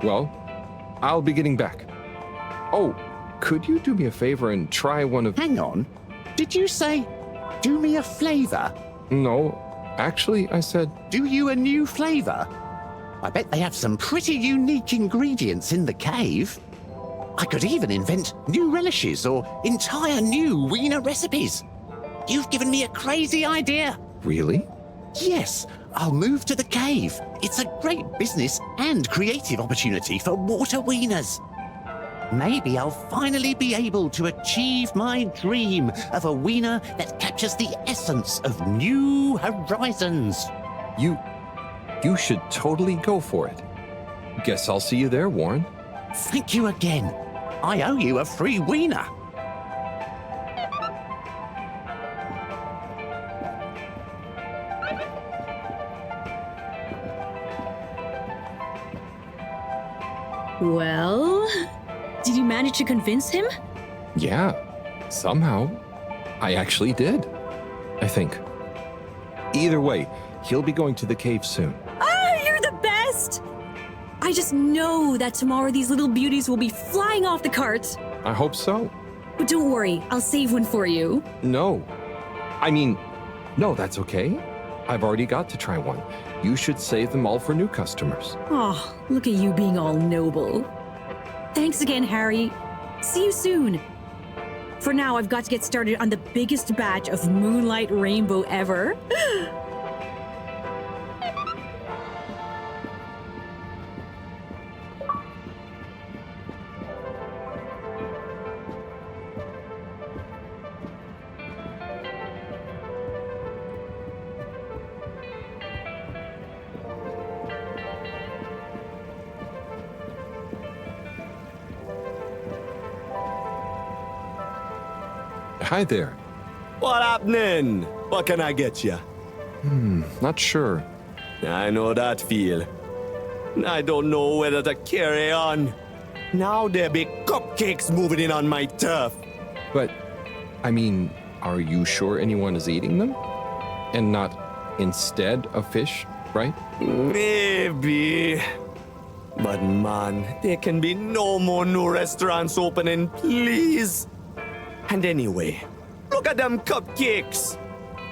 Speaker 4: Well, I'll be getting back. Oh, could you do me a favor and try one of...
Speaker 13: Hang on. Did you say, do me a flavor?
Speaker 4: No, actually, I said...
Speaker 13: Do you a new flavor? I bet they have some pretty unique ingredients in the cave. I could even invent new relishes or entire new wiener recipes. You've given me a crazy idea.
Speaker 4: Really?
Speaker 13: Yes, I'll move to the cave. It's a great business and creative opportunity for water wieners. Maybe I'll finally be able to achieve my dream of a wiener that captures the essence of new horizons.
Speaker 4: You should totally go for it. Guess I'll see you there, Warren.
Speaker 13: Thank you again. I owe you a free wiener.
Speaker 14: Well, did you manage to convince him?
Speaker 4: Yeah, somehow. I actually did. I think. Either way, he'll be going to the cave soon.
Speaker 14: Oh, you're the best! I just know that tomorrow these little beauties will be flying off the cart.
Speaker 4: I hope so.
Speaker 14: But don't worry, I'll save one for you.
Speaker 4: No. I mean, no, that's okay. I've already got to try one. You should save them all for new customers.
Speaker 14: Oh, look at you being all noble. Thanks again, Harry. See you soon. For now, I've got to get started on the biggest batch of Moonlight Rainbow ever.
Speaker 4: Hi there.
Speaker 5: What happening? What can I get you?
Speaker 4: Not sure.
Speaker 5: I know that feel. I don't know whether to carry on. Now there be cupcakes moving in on my turf.
Speaker 4: But, I mean, are you sure anyone is eating them? And not instead of fish, right?
Speaker 5: Maybe. But man, there can be no more new restaurants opening, please. And anyway, look at them cupcakes.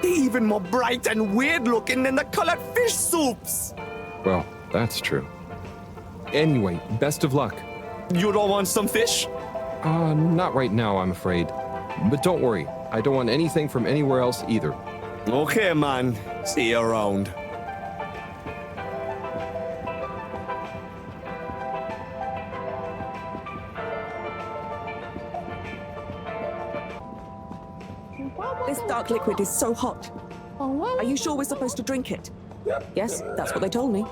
Speaker 5: They're even more bright and weird looking than the colored fish soups.
Speaker 4: Well, that's true. Anyway, best of luck.
Speaker 5: You don't want some fish?
Speaker 4: Not right now, I'm afraid. But don't worry, I don't want anything from anywhere else either.
Speaker 5: Okay, man. See you around.
Speaker 2: This dark liquid is so hot. Are you sure we're supposed to drink it? Yes, that's what they told me.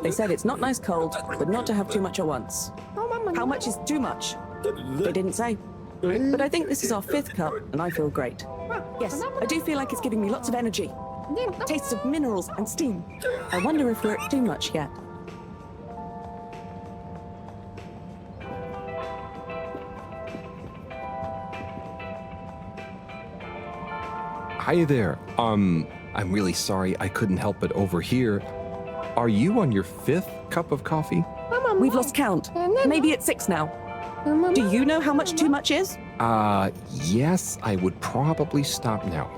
Speaker 2: They said it's not nice cold, but not to have too much at once. How much is too much? They didn't say. But I think this is our 5th cup, and I feel great. Yes, I do feel like it's giving me lots of energy. Tastes of minerals and steam. I wonder if we're at too much yet.
Speaker 4: Hi there. I'm really sorry I couldn't help but overhear. Are you on your 5th cup of coffee?
Speaker 2: We've lost count. Maybe it's 6 now. Do you know how much too much is?
Speaker 4: Yes, I would probably stop now.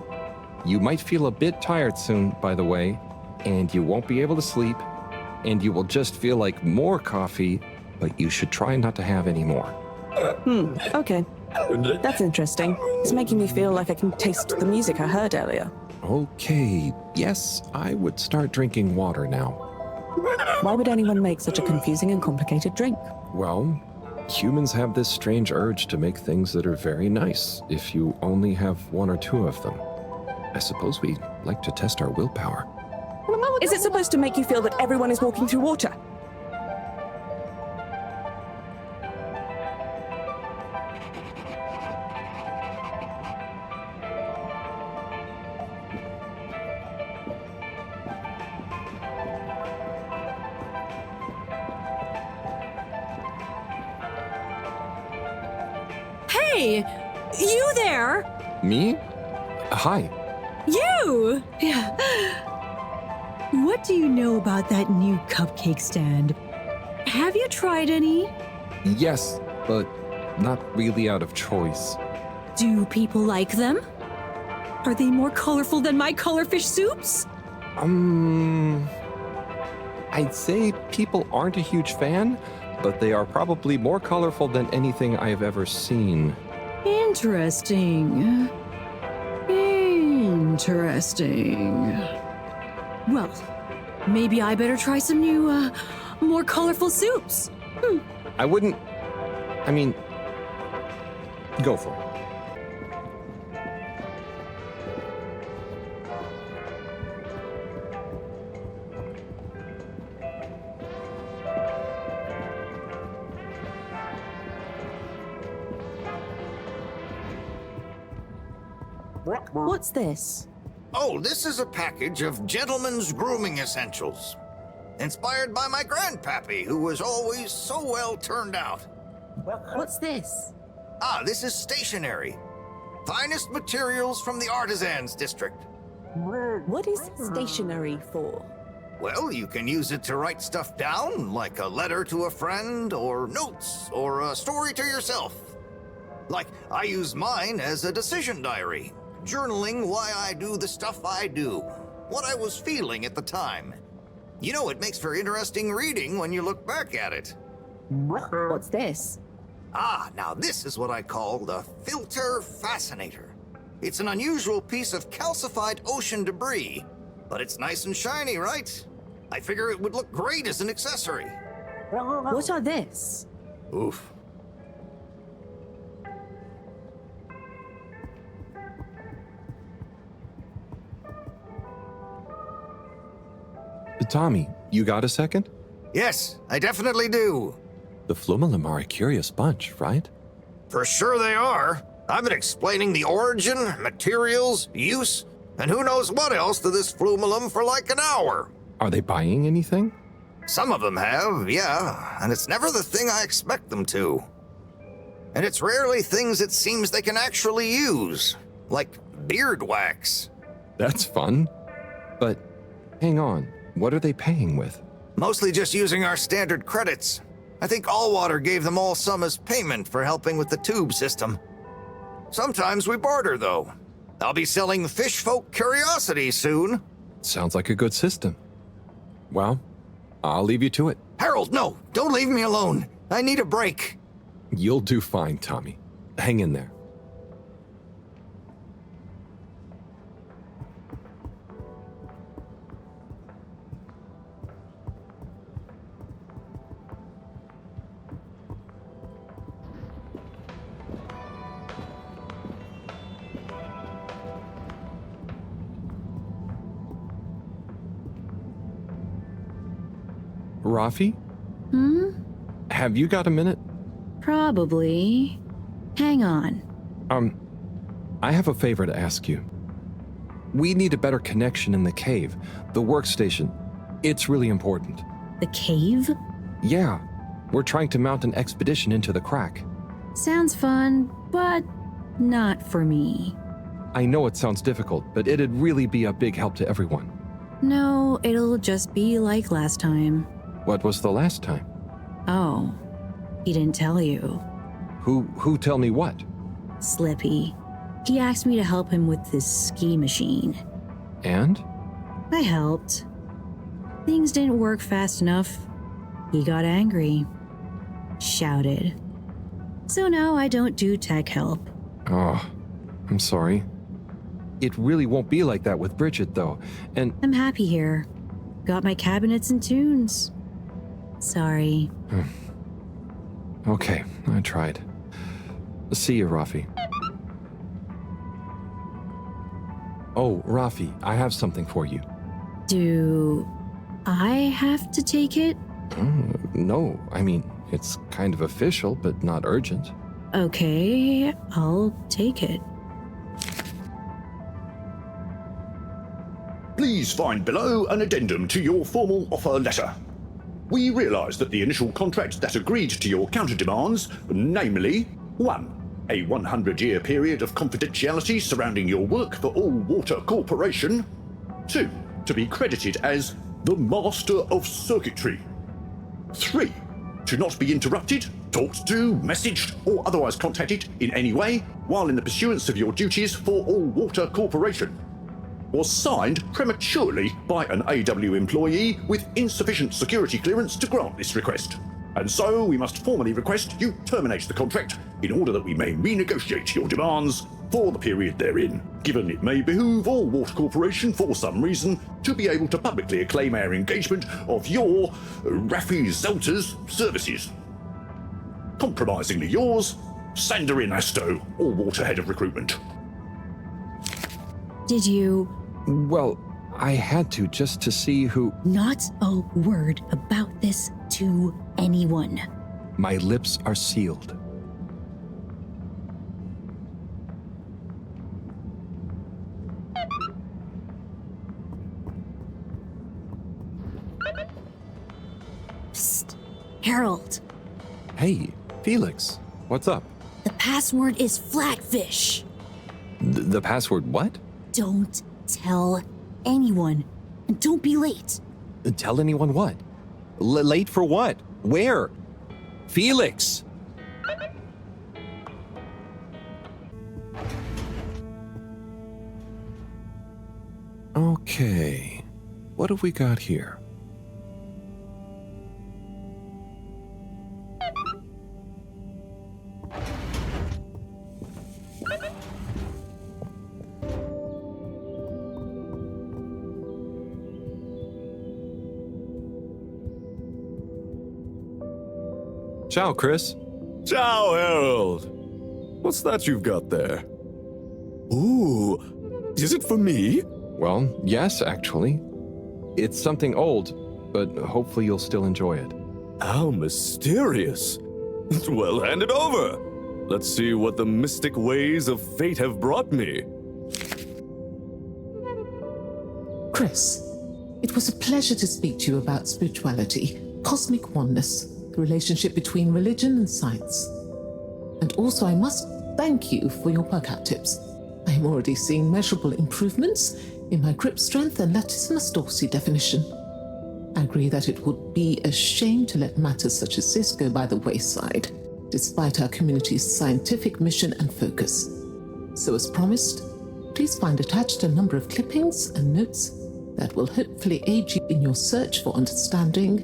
Speaker 4: You might feel a bit tired soon, by the way, and you won't be able to sleep, and you will just feel like more coffee, but you should try not to have any more.
Speaker 2: Okay. That's interesting. It's making me feel like I can taste the music I heard earlier.
Speaker 4: Okay, yes, I would start drinking water now.
Speaker 2: Why would anyone make such a confusing and complicated drink?
Speaker 4: Well, humans have this strange urge to make things that are very nice if you only have 1 or 2 of them. I suppose we like to test our willpower.
Speaker 2: Is it supposed to make you feel that everyone is walking through water?
Speaker 14: Hey, you there?
Speaker 4: Me? Hi.
Speaker 16: You! Yeah. What do you know about that new cupcake stand? Have you tried any?
Speaker 4: Yes, but not really out of choice.
Speaker 16: Do people like them? Are they more colorful than my colorfish soups?
Speaker 4: I'd say people aren't a huge fan, but they are probably more colorful than anything I've ever seen.
Speaker 16: Interesting. Interesting. Well, maybe I better try some new, more colorful soups.
Speaker 4: I wouldn't... I mean... Go for it.
Speaker 2: What's this?
Speaker 11: Oh, this is a package of gentlemen's grooming essentials. Inspired by my grandpappy, who was always so well turned out.
Speaker 2: What's this?
Speaker 11: Ah, this is stationery. Finest materials from the artisans district.
Speaker 2: What is stationery for?
Speaker 11: Well, you can use it to write stuff down, like a letter to a friend, or notes, or a story to yourself. Like, I use mine as a decision diary, journaling why I do the stuff I do, what I was feeling at the time. You know, it makes for interesting reading when you look back at it.
Speaker 2: What's this?
Speaker 11: Ah, now this is what I call the Filter Fascinator. It's an unusual piece of calcified ocean debris, but it's nice and shiny, right? I figure it would look great as an accessory.
Speaker 2: What are this?
Speaker 11: Oof.
Speaker 4: Tommy, you got a second?
Speaker 11: Yes, I definitely do.
Speaker 4: The Flumelum are a curious bunch, right?
Speaker 11: For sure they are. I've been explaining the origin, materials, use, and who knows what else to this flumalum for like an hour.
Speaker 4: Are they buying anything?
Speaker 11: Some of them have, yeah, and it's never the thing I expect them to. And it's rarely things it seems they can actually use, like beard wax.
Speaker 4: That's fun. But hang on, what are they paying with?
Speaker 11: Mostly just using our standard credits. I think Allwater gave them all some as payment for helping with the tube system. Sometimes we barter, though. I'll be selling fishfolk curiosities soon.
Speaker 4: Sounds like a good system. Well, I'll leave you to it.
Speaker 11: Harold, no! Don't leave me alone! I need a break.
Speaker 4: You'll do fine, Tommy. Hang in there. Rafi? Have you got a minute?
Speaker 14: Probably. Hang on.
Speaker 4: I have a favor to ask you. We need a better connection in the cave, the workstation. It's really important.
Speaker 14: The cave?
Speaker 4: Yeah. We're trying to mount an expedition into the crack.
Speaker 14: Sounds fun, but not for me.
Speaker 4: I know it sounds difficult, but it'd really be a big help to everyone.
Speaker 14: No, it'll just be like last time.
Speaker 4: What was the last time?
Speaker 14: Oh, he didn't tell you.
Speaker 4: Who tell me what?
Speaker 14: Slippy. He asked me to help him with this ski machine.
Speaker 4: And?
Speaker 14: I helped. Things didn't work fast enough. He got angry. Shouted. So now I don't do tech help.
Speaker 4: Oh, I'm sorry. It really won't be like that with Bridget, though, and...
Speaker 14: I'm happy here. Got my cabinets and tunes. Sorry.
Speaker 4: Okay, I tried. See you, Rafi. Oh, Rafi, I have something for you.
Speaker 14: Do I have to take it?
Speaker 4: No, I mean, it's kind of official, but not urgent.
Speaker 14: Okay, I'll take it.
Speaker 17: Please find below an addendum to your formal offer letter. We realise that the initial contract that agreed to your counter-demands, namely 1. A 100-year period of confidentiality surrounding your work for All Water Corporation. 2. To be credited as the Master of Circuitry. 3. To not be interrupted, talked to, messaged, or otherwise contacted in any way while in the pursuance of your duties for All Water Corporation. Was signed prematurely by an AW employee with insufficient security clearance to grant this request. And so we must formally request you terminate the contract in order that we may renegotiate your demands for the period therein, given it may behoove All Water Corporation for some reason to be able to publicly acclaim our engagement of your Rafi Zelter's services. Compromisingly yours, Sandorin Asto, All Water Head of Recruitment.
Speaker 14: Did you...
Speaker 4: Well, I had to just to see who...
Speaker 14: Not a word about this to anyone.
Speaker 4: My lips are sealed.
Speaker 14: Psst. Harold.
Speaker 4: Hey, Felix. What's up?
Speaker 14: The password is Flatfish.
Speaker 4: The password what?
Speaker 14: Don't tell anyone. And don't be late.
Speaker 4: Tell anyone what? Late for what? Where? Felix! Okay. What have we got here? Ciao, Chris.
Speaker 5: Ciao, Harold. What's that you've got there? Ooh, is it for me?
Speaker 4: Well, yes, actually. It's something old, but hopefully you'll still enjoy it.
Speaker 5: How mysterious. Well, hand it over. let's see what the mystic ways of fate have brought me.
Speaker 18: Chris, it was a pleasure to speak to you about spirituality, cosmic oneness, the relationship between religion and science. And also, I must thank you for your workout tips. I am already seeing measurable improvements in my grip strength and latissimus dorsi definition. I agree that it would be a shame to let matters such as this go by the wayside, despite our community's scientific mission and focus. So as promised, please find attached a number of clippings and notes that will hopefully aid you in your search for understanding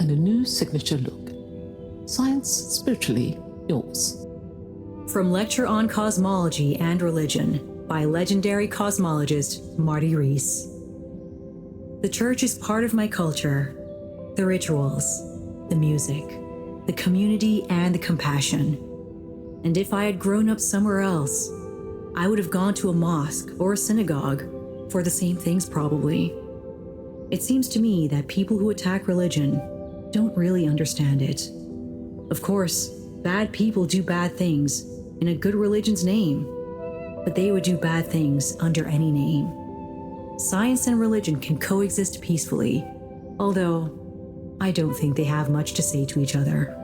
Speaker 18: and a new signature look. Science, spiritually yours.
Speaker 16: From Lecture on Cosmology and Religion by legendary cosmologist Marty Rees. The church is part of my culture, the rituals, the music, the community, and the compassion. And if I had grown up somewhere else, I would have gone to a mosque or a synagogue for the same things probably. It seems to me that people who attack religion don't really understand it. Of course, bad people do bad things in a good religion's name, but they would do bad things under any name. Science and religion can coexist peacefully, although I don't think they have much to say to each other.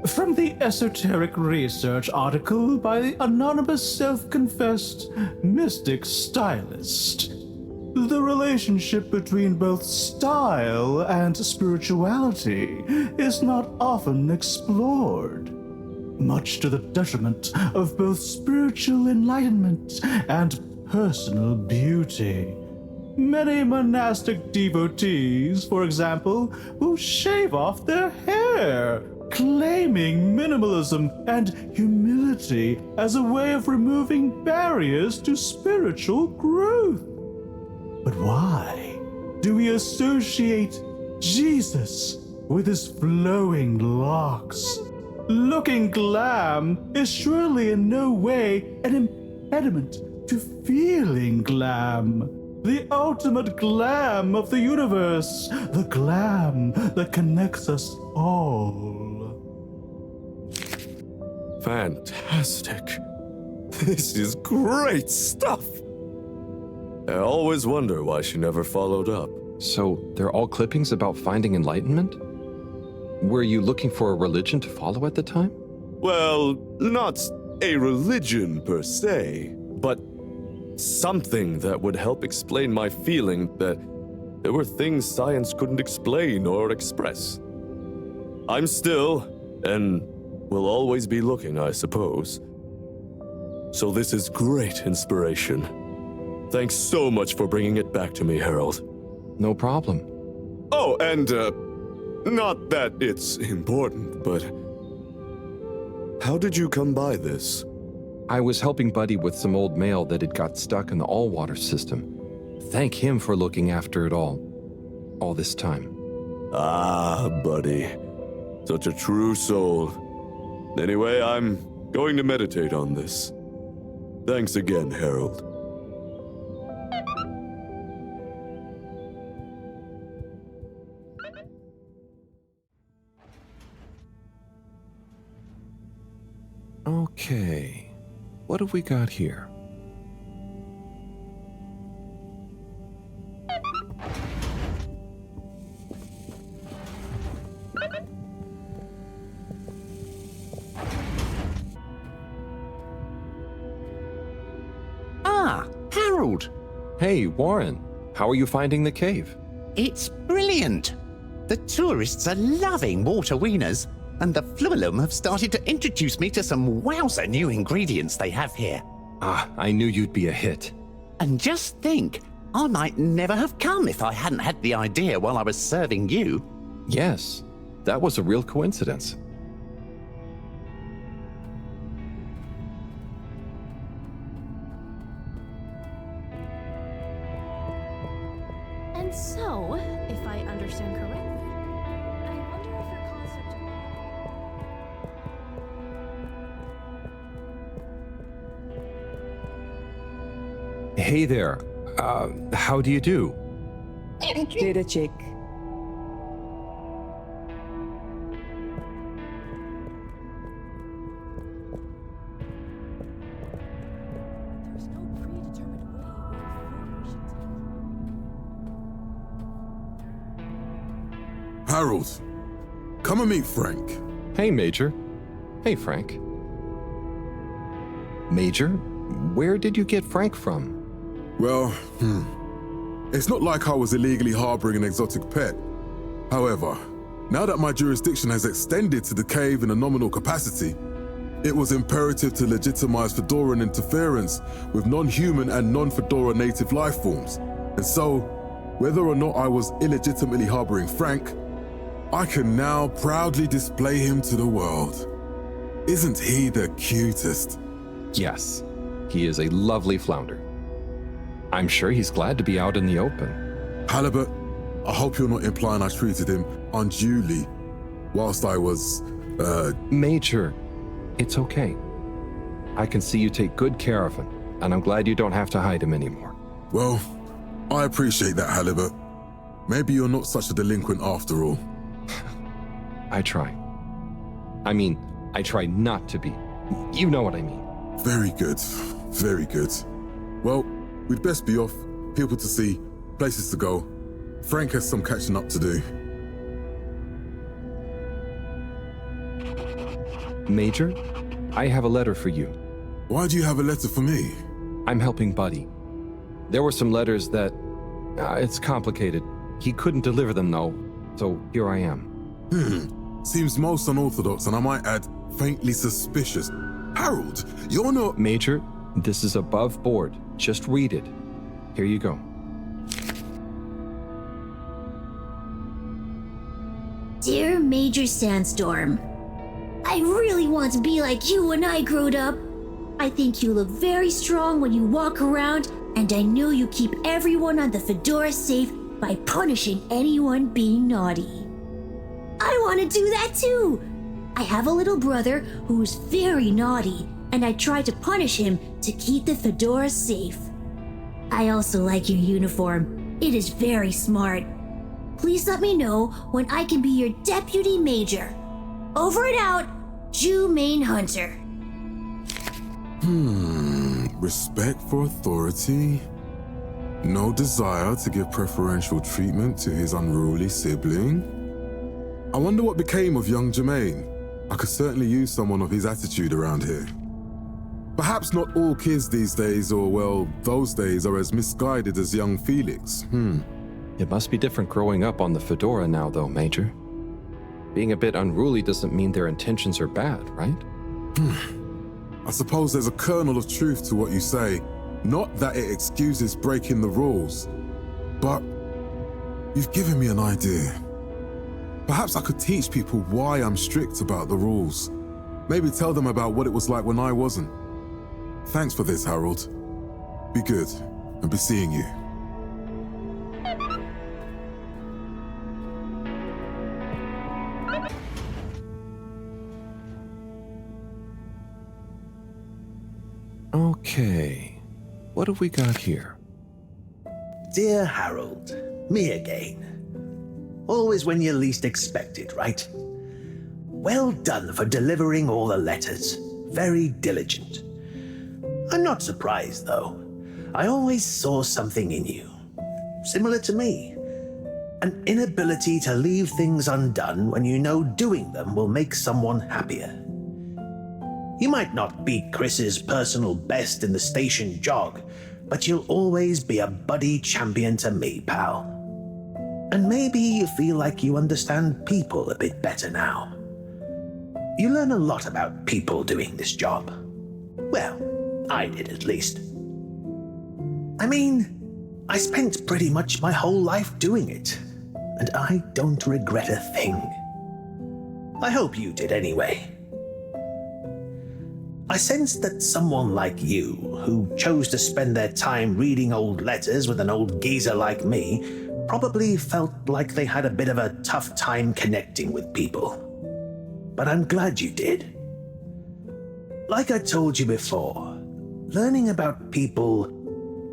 Speaker 8: From the esoteric research article by the anonymous self-confessed mystic stylist, the relationship between both style and spirituality is not often explored, much to the detriment of both spiritual enlightenment and personal beauty. Many monastic devotees, for example, will shave off their hair, claiming minimalism and humility as a way of removing barriers to spiritual growth. But why do we associate Jesus with his flowing locks? Looking glam is surely in no way an impediment to feeling glam. The ultimate glam of the universe, the glam that connects us all.
Speaker 5: Fantastic. This is great stuff. I always wonder why she never followed up.
Speaker 4: So they're all clippings about finding enlightenment? Were you looking for a religion to follow at the time?
Speaker 5: Well, not a religion per se, but something that would help explain my feeling that there were things science couldn't explain or express. I'm still, and will always be looking, I suppose. So this is great inspiration. Thanks so much for bringing it back to me, Harold.
Speaker 4: No problem.
Speaker 5: Oh, and, not that it's important, but how did you come by this?
Speaker 4: I was helping Buddy with some old mail that had got stuck in the all-water system. Thank him for looking after it all this time.
Speaker 5: Ah, Buddy. Such a true soul. Anyway, I'm going to meditate on this. Thanks again, Harold.
Speaker 4: Okay, what have we got here?
Speaker 13: Ah, Harold!
Speaker 4: Hey, Warren, how are you finding the cave?
Speaker 13: It's brilliant! The tourists are loving water wieners, and the Fluilum have started to introduce me to some wowzer new ingredients they have here.
Speaker 4: Ah, I knew you'd be a hit.
Speaker 13: And just think, I might never have come if I hadn't had the idea while I was serving you.
Speaker 4: Yes, that was a real coincidence.
Speaker 15: And so, if I understand correctly, I wonder if your concept of...
Speaker 4: Hey there, how do you do?
Speaker 2: Did a chick.
Speaker 19: Harold, come and meet Frank.
Speaker 4: Hey, Major. Hey, Frank. Major, where did you get Frank from?
Speaker 19: Well, it's not like I was illegally harboring an exotic pet. However, now that my jurisdiction has extended to the cave in a nominal capacity, it was imperative to legitimize Fedoran interference with non-human and non-Fedora native life forms. And so, whether or not I was illegitimately harboring Frank, I can now proudly display him to the world. Isn't he the cutest?
Speaker 4: Yes, he is a lovely flounder. I'm sure he's glad to be out in the open.
Speaker 19: Halibut, I hope you're not implying I treated him unduly whilst I was,
Speaker 4: Major, it's okay. I can see you take good care of him, and I'm glad you don't have to hide him anymore.
Speaker 19: Well, I appreciate that, Halibut. Maybe you're not such a delinquent after all.
Speaker 4: I try. I mean, I try not to be. You know what I mean.
Speaker 19: Very good. Very good. Well, we'd best be off. People to see, places to go. Frank has some catching up to do.
Speaker 4: Major, I have a letter for you.
Speaker 19: Why do you have a letter for me?
Speaker 4: I'm helping Buddy. There were some letters that... it's complicated. He couldn't deliver them, though, so here I am.
Speaker 19: Seems most unorthodox, and I might add, faintly suspicious. Harold, you're not...
Speaker 4: Major, this is above board. Just read it. Here you go.
Speaker 14: Dear Major Sandstorm, I really want to be like you when I growed up. I think you look very strong when you walk around, and I know you keep everyone on the Fedora safe by punishing anyone being naughty. I want to do that too. I have a little brother who's very naughty, and I try to punish him to keep the Fedora safe. I also like your uniform. It is very smart. Please let me know when I can be your deputy major. Over and out, Jew Main Hunter.
Speaker 19: Respect for authority. No desire to give preferential treatment to his unruly sibling. I wonder what became of young Jermaine. I could certainly use someone of his attitude around here. Perhaps not all kids these days, or well, those days, are as misguided as young Felix.
Speaker 4: It must be different growing up on the Fedora now, though, Major. Being a bit unruly doesn't mean their intentions are bad, right?
Speaker 19: I suppose there's a kernel of truth to what you say. Not that it excuses breaking the rules, but you've given me an idea. Perhaps I could teach people why I'm strict about the rules. Maybe tell them about what it was like when I wasn't. Thanks for this, Harold. Be good, and be seeing you.
Speaker 4: Okay, what have we got here?
Speaker 6: Dear Harold, me again. Always when you least expect it, right? Well done for delivering all the letters. Very diligent. I'm not surprised, though. I always saw something in you. Similar to me. An inability to leave things undone when you know doing them will make someone happier. You might not be Chris's personal best in the station jog, but you'll always be a buddy champion to me, pal. And maybe you feel like you understand people a bit better now. You learn a lot about people doing this job. Well, I did at least. I mean, I spent pretty much my whole life doing it, and I don't regret a thing. I hope you did anyway. I sensed that someone like you, who chose to spend their time reading old letters with an old geezer like me, probably felt like they had a bit of a tough time connecting with people. But I'm glad you did. Like I told you before, learning about people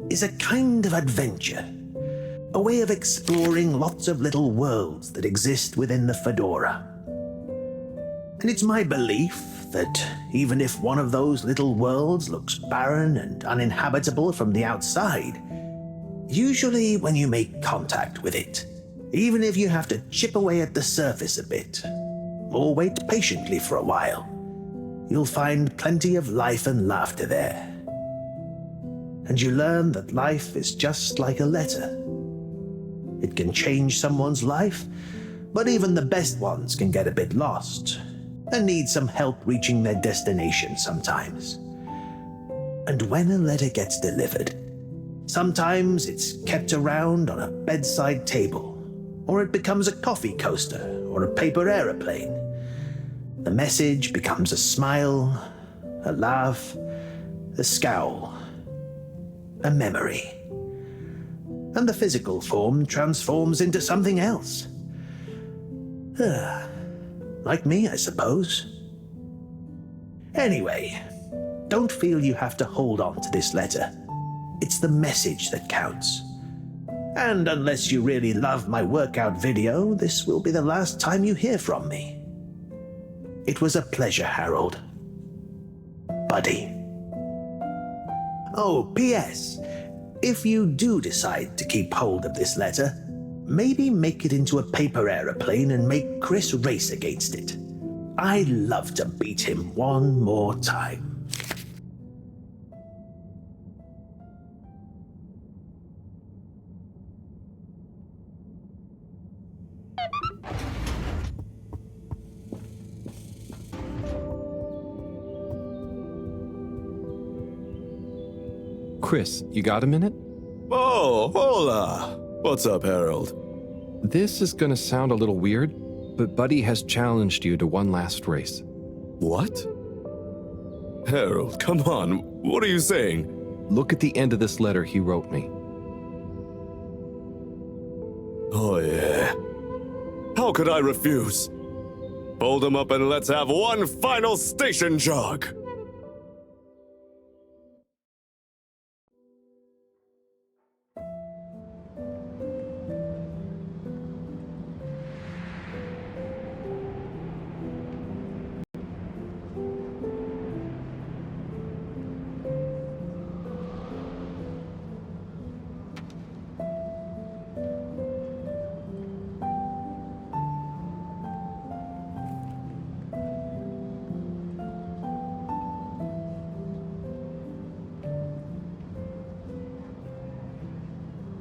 Speaker 6: is a kind of adventure, a way of exploring lots of little worlds that exist within the Fedora. And it's my belief that even if one of those little worlds looks barren and uninhabitable from the outside, usually when you make contact with it, Even if you have to chip away at the surface a bit, or wait patiently for a while, you'll find plenty of life and laughter there. And you learn that life is just like a letter. It can change someone's life, but even the best ones can get a bit lost and need some help reaching their destination sometimes. And when a letter gets delivered, sometimes it's kept around on a bedside table, or it becomes a coffee coaster or a paper aeroplane. The message becomes a smile, a laugh, a scowl, a memory. And the physical form transforms into something else. Like me, I suppose. Anyway, don't feel you have to hold on to this letter. It's the message that counts. And unless you really love my workout video, this will be the last time you hear from me. It was a pleasure, Harold. Buddy. Oh, P.S. If you do decide to keep hold of this letter, maybe make it into a paper aeroplane and make Chris race against it. I'd love to beat him one more time.
Speaker 4: Chris, you got a minute?
Speaker 5: Oh, hola! What's up, Harold?
Speaker 4: This is gonna sound a little weird, but Buddy has challenged you to one last race.
Speaker 5: What? Harold, come on. What are you saying?
Speaker 4: Look at the end of this letter he wrote me.
Speaker 5: Oh, yeah. How could I refuse? Fold them up and let's have one final station jog.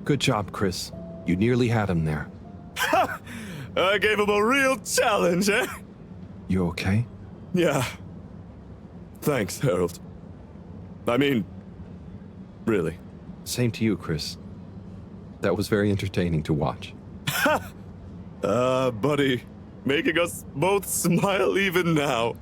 Speaker 4: Good job, Chris. You nearly had him there.
Speaker 5: I gave him a real challenge, eh?
Speaker 4: You okay?
Speaker 5: Yeah. Thanks, Harold. I mean, really.
Speaker 4: Same to you, Chris. That was very entertaining to watch.
Speaker 5: Buddy, making us both smile even now.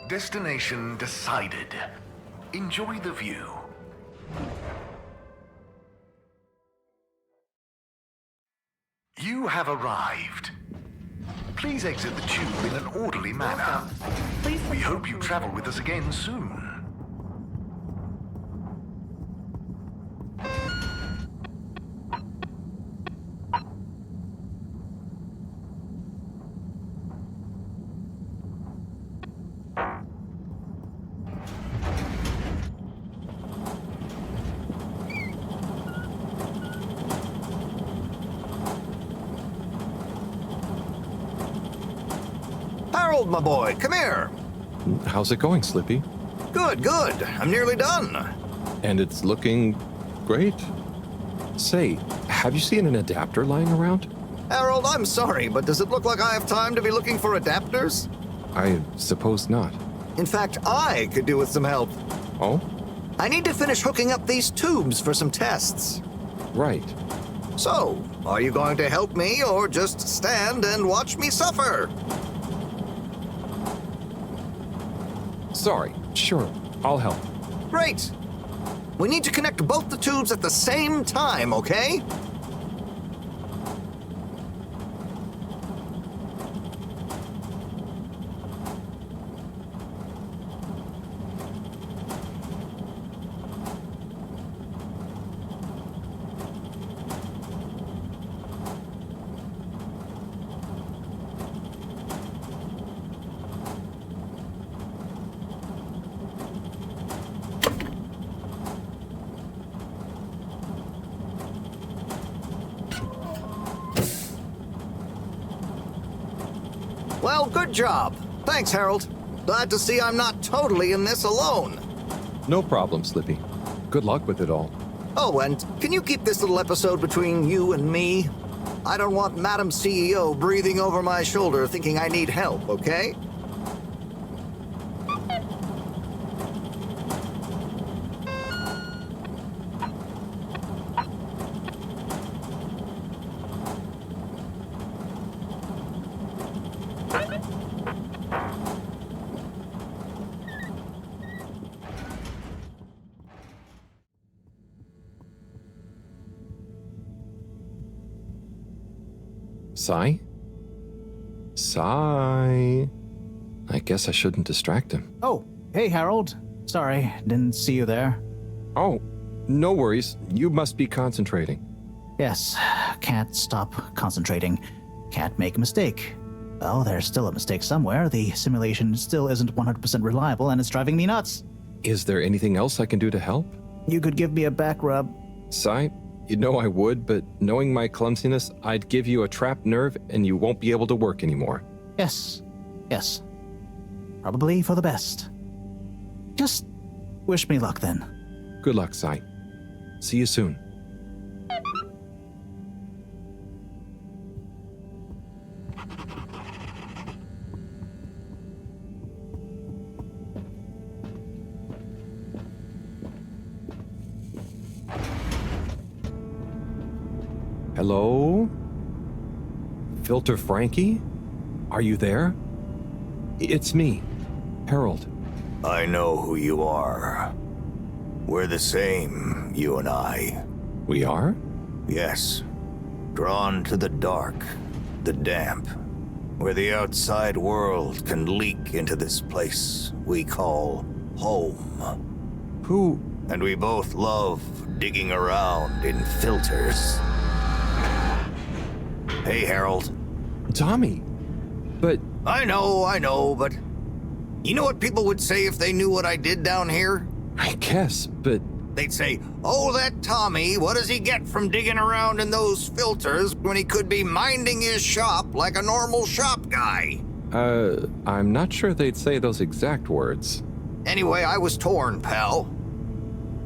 Speaker 7: Destination decided. Enjoy the view. You have arrived. Please exit the tube in an orderly manner. We hope you travel with us again soon.
Speaker 11: Harold, my boy, come here.
Speaker 4: How's it going, Slippy?
Speaker 11: Good, good. I'm nearly done.
Speaker 4: And it's looking great. Say, have you seen an adapter lying around?
Speaker 11: Harold, I'm sorry, but does it look like I have time to be looking for adapters?
Speaker 4: I suppose not.
Speaker 11: In fact, I could do with some help.
Speaker 4: Oh?
Speaker 11: I need to finish hooking up these tubes for some tests.
Speaker 4: Right.
Speaker 11: So, are you going to help me or just stand and watch me suffer?
Speaker 4: Sorry. Sure, I'll help.
Speaker 11: Great! We need to connect both the tubes at the same time, okay? Well, good job. Thanks, Harold. Glad to see I'm not totally in this alone.
Speaker 4: No problem, Slippy. Good luck with it all.
Speaker 11: Oh, and can you keep this little episode between you and me? I don't want Madam CEO breathing over my shoulder thinking I need help, okay?
Speaker 4: Sai? Sai? I guess I shouldn't distract him.
Speaker 8: Oh, hey, Harold. Sorry, didn't see you there.
Speaker 4: Oh, no worries. You must be concentrating.
Speaker 8: Yes, can't stop concentrating. Can't make a mistake. Well, there's still a mistake somewhere. The simulation still isn't 100% reliable, and it's driving me nuts.
Speaker 4: Is there anything else I can do to help?
Speaker 8: You could give me a back rub.
Speaker 4: Sai, you know I would, but knowing my clumsiness, I'd give you a trapped nerve and you won't be able to work anymore.
Speaker 8: Yes. Probably for the best. Just wish me luck then.
Speaker 4: Good luck, Sai. See you soon. Hello? Filter Frankie? Are you there? It's me, Harold.
Speaker 11: I know who you are. We're the same, you and I.
Speaker 4: We are?
Speaker 11: Yes. Drawn to the dark, the damp, where the outside world can leak into this place we call home.
Speaker 4: Who?
Speaker 11: And we both love digging around in filters. Hey, Harold.
Speaker 4: Tommy, but...
Speaker 11: I know, but... You know what people would say if they knew what I did down here?
Speaker 4: I guess, but...
Speaker 11: They'd say, oh, that Tommy, what does he get from digging around in those filters when he could be minding his shop like a normal shop guy?
Speaker 4: I'm not sure they'd say those exact words.
Speaker 11: Anyway, I was torn, pal.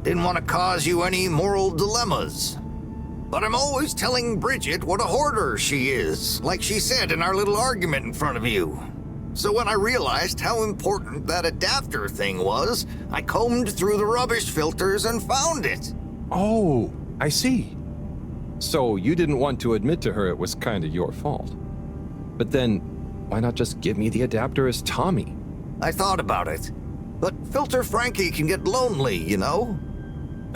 Speaker 11: Didn't want to cause you any moral dilemmas. But I'm always telling Bridget what a hoarder she is, like she said in our little argument in front of you. So when I realized how important that adapter thing was, I combed through the rubbish filters and found it.
Speaker 4: Oh, I see. So you didn't want to admit to her it was kind of your fault. But then, why not just give me the adapter as Tommy?
Speaker 11: I thought about it. But Filter Frankie can get lonely, you know?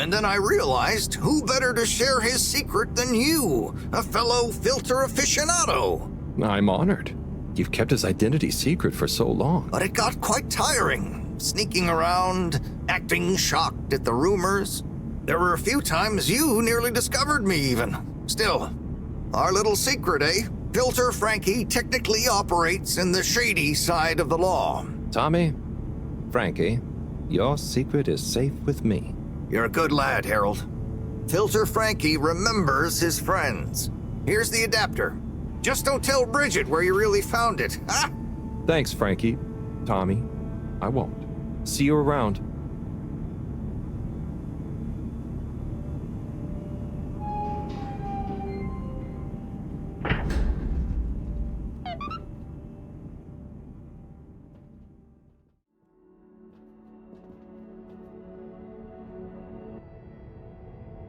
Speaker 11: And then I realized who better to share his secret than you, a fellow filter aficionado.
Speaker 4: I'm honored. You've kept his identity secret for so long.
Speaker 11: But it got quite tiring, sneaking around, acting shocked at the rumors. There were a few times you nearly discovered me even. Still, our little secret, eh? Filter Frankie technically operates in the shady side of the law.
Speaker 4: Tommy, Frankie, your secret is safe with me.
Speaker 11: You're a good lad, Harold. Filter Frankie remembers his friends. Here's the adapter. Just don't tell Bridget where you really found it, huh?
Speaker 4: Thanks, Frankie. Tommy, I won't. See you around.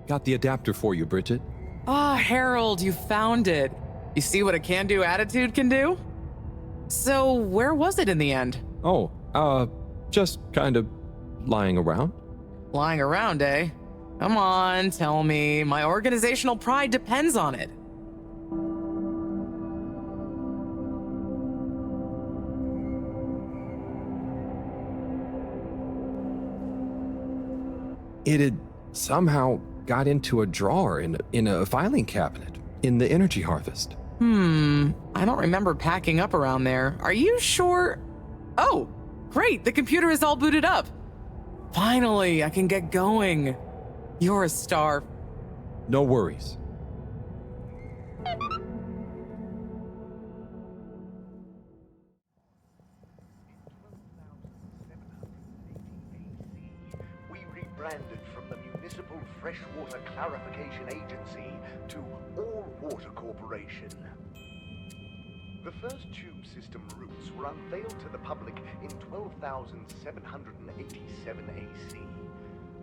Speaker 4: Got the adapter for you, Bridget.
Speaker 1: Ah, Harold, you found it. You see what a can-do attitude can do? So, where was it in the end?
Speaker 4: Oh, Just kind of lying around.
Speaker 1: Lying around, eh? Come on, tell me. My organizational pride depends on it.
Speaker 4: It had somehow got into a drawer in a filing cabinet in the energy harvest.
Speaker 1: I don't remember packing up around there. Are you sure? Oh, great, the computer is all booted up. Finally, I can get going. You're a star.
Speaker 4: No worries.
Speaker 7: We rebranded from the Municipal Freshwater Clarification Agency to All Water Corporation. The first tube system routes were unveiled to the public in 12,787 AC,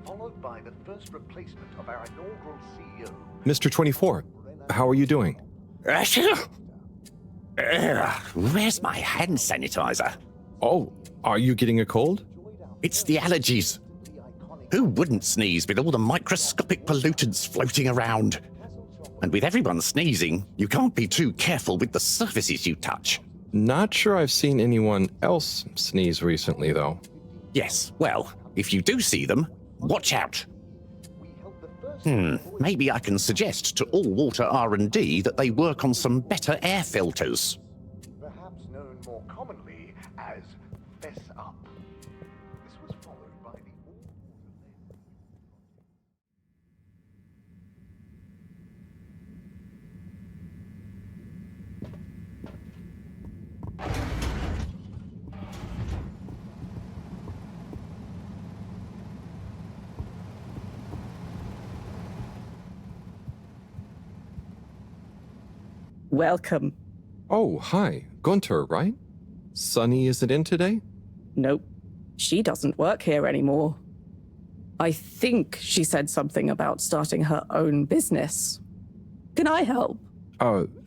Speaker 7: followed by the first replacement of our inaugural CEO.
Speaker 4: Mr. 24, how are you doing?
Speaker 13: Where's my hand sanitizer?
Speaker 4: Oh, are you getting a cold?
Speaker 13: It's the allergies. Who wouldn't sneeze with all the microscopic pollutants floating around? And with everyone sneezing, you can't be too careful with the surfaces you touch.
Speaker 4: Not sure I've seen anyone else sneeze recently, though.
Speaker 13: Yes, well, if you do see them, watch out. Maybe I can suggest to All Water R&D that they work on some better air filters.
Speaker 7: Perhaps known more commonly as Fess Up. This was followed by the
Speaker 2: Welcome.
Speaker 4: Oh, hi. Gunter, right? Sunny isn't in today?
Speaker 2: Nope. She doesn't work here anymore. I think she said something about starting her own business. Can I help?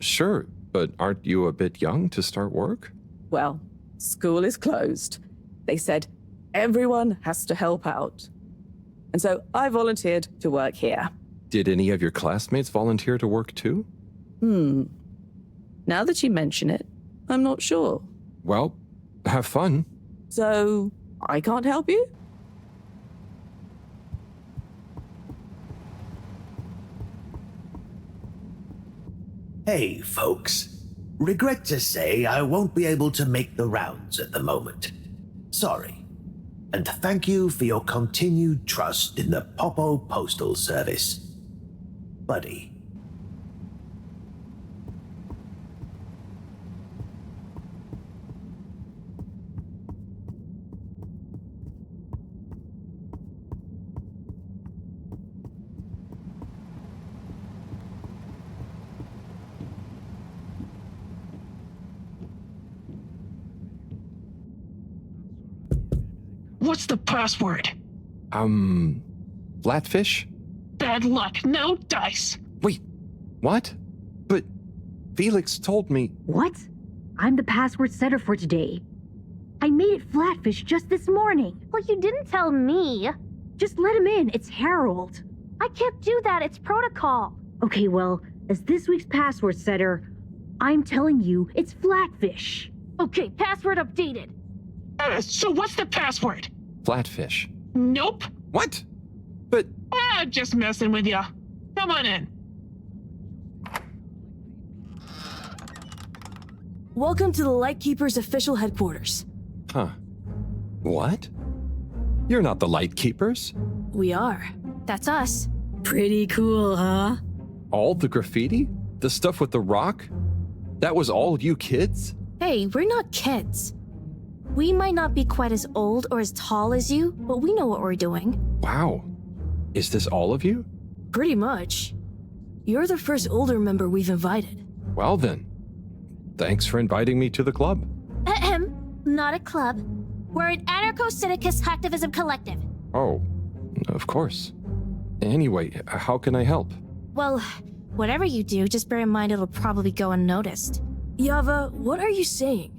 Speaker 4: Sure, but aren't you a bit young to start work?
Speaker 2: Well, school is closed. They said everyone has to help out. And so I volunteered to work here.
Speaker 4: Did any of your classmates volunteer to work too?
Speaker 2: Now that you mention it, I'm not sure.
Speaker 4: Well, have fun.
Speaker 2: So, I can't help you?
Speaker 6: Hey, folks. Regret to say I won't be able to make the rounds at the moment. Sorry. And thank you for your continued trust in the Popo Postal Service. Buddy.
Speaker 20: What's the password?
Speaker 4: Flatfish?
Speaker 20: Bad luck, no dice.
Speaker 4: Wait, what? But Felix told me...
Speaker 14: What? I'm the password setter for today. I made it Flatfish just this morning.
Speaker 15: Well, you didn't tell me.
Speaker 14: Just let him in, it's Harold.
Speaker 15: I can't do that, it's protocol.
Speaker 14: Okay, well, as this week's password setter, I'm telling you, it's Flatfish.
Speaker 15: Okay, password updated.
Speaker 20: So what's the password?
Speaker 4: Flatfish.
Speaker 20: Nope.
Speaker 4: What? But...
Speaker 20: just messing with ya. Come on in.
Speaker 2: Welcome to the Lightkeeper's official headquarters.
Speaker 4: Huh. What? You're not the Lightkeepers?
Speaker 2: We are.
Speaker 15: That's us.
Speaker 14: Pretty cool, huh?
Speaker 4: All the graffiti? The stuff with the rock? That was all you kids?
Speaker 15: Hey, we're not kids. We might not be quite as old or as tall as you, but we know what we're doing.
Speaker 4: Wow. Is this all of you?
Speaker 2: Pretty much. You're the first older member we've invited.
Speaker 4: Well then. Thanks for inviting me to the club.
Speaker 15: Ahem. Not a club. We're an anarcho-syndicist hacktivism collective.
Speaker 4: Oh, of course. Anyway, how can I help?
Speaker 15: Well, whatever you do, just bear in mind it'll probably go unnoticed.
Speaker 2: Yava, what are you saying?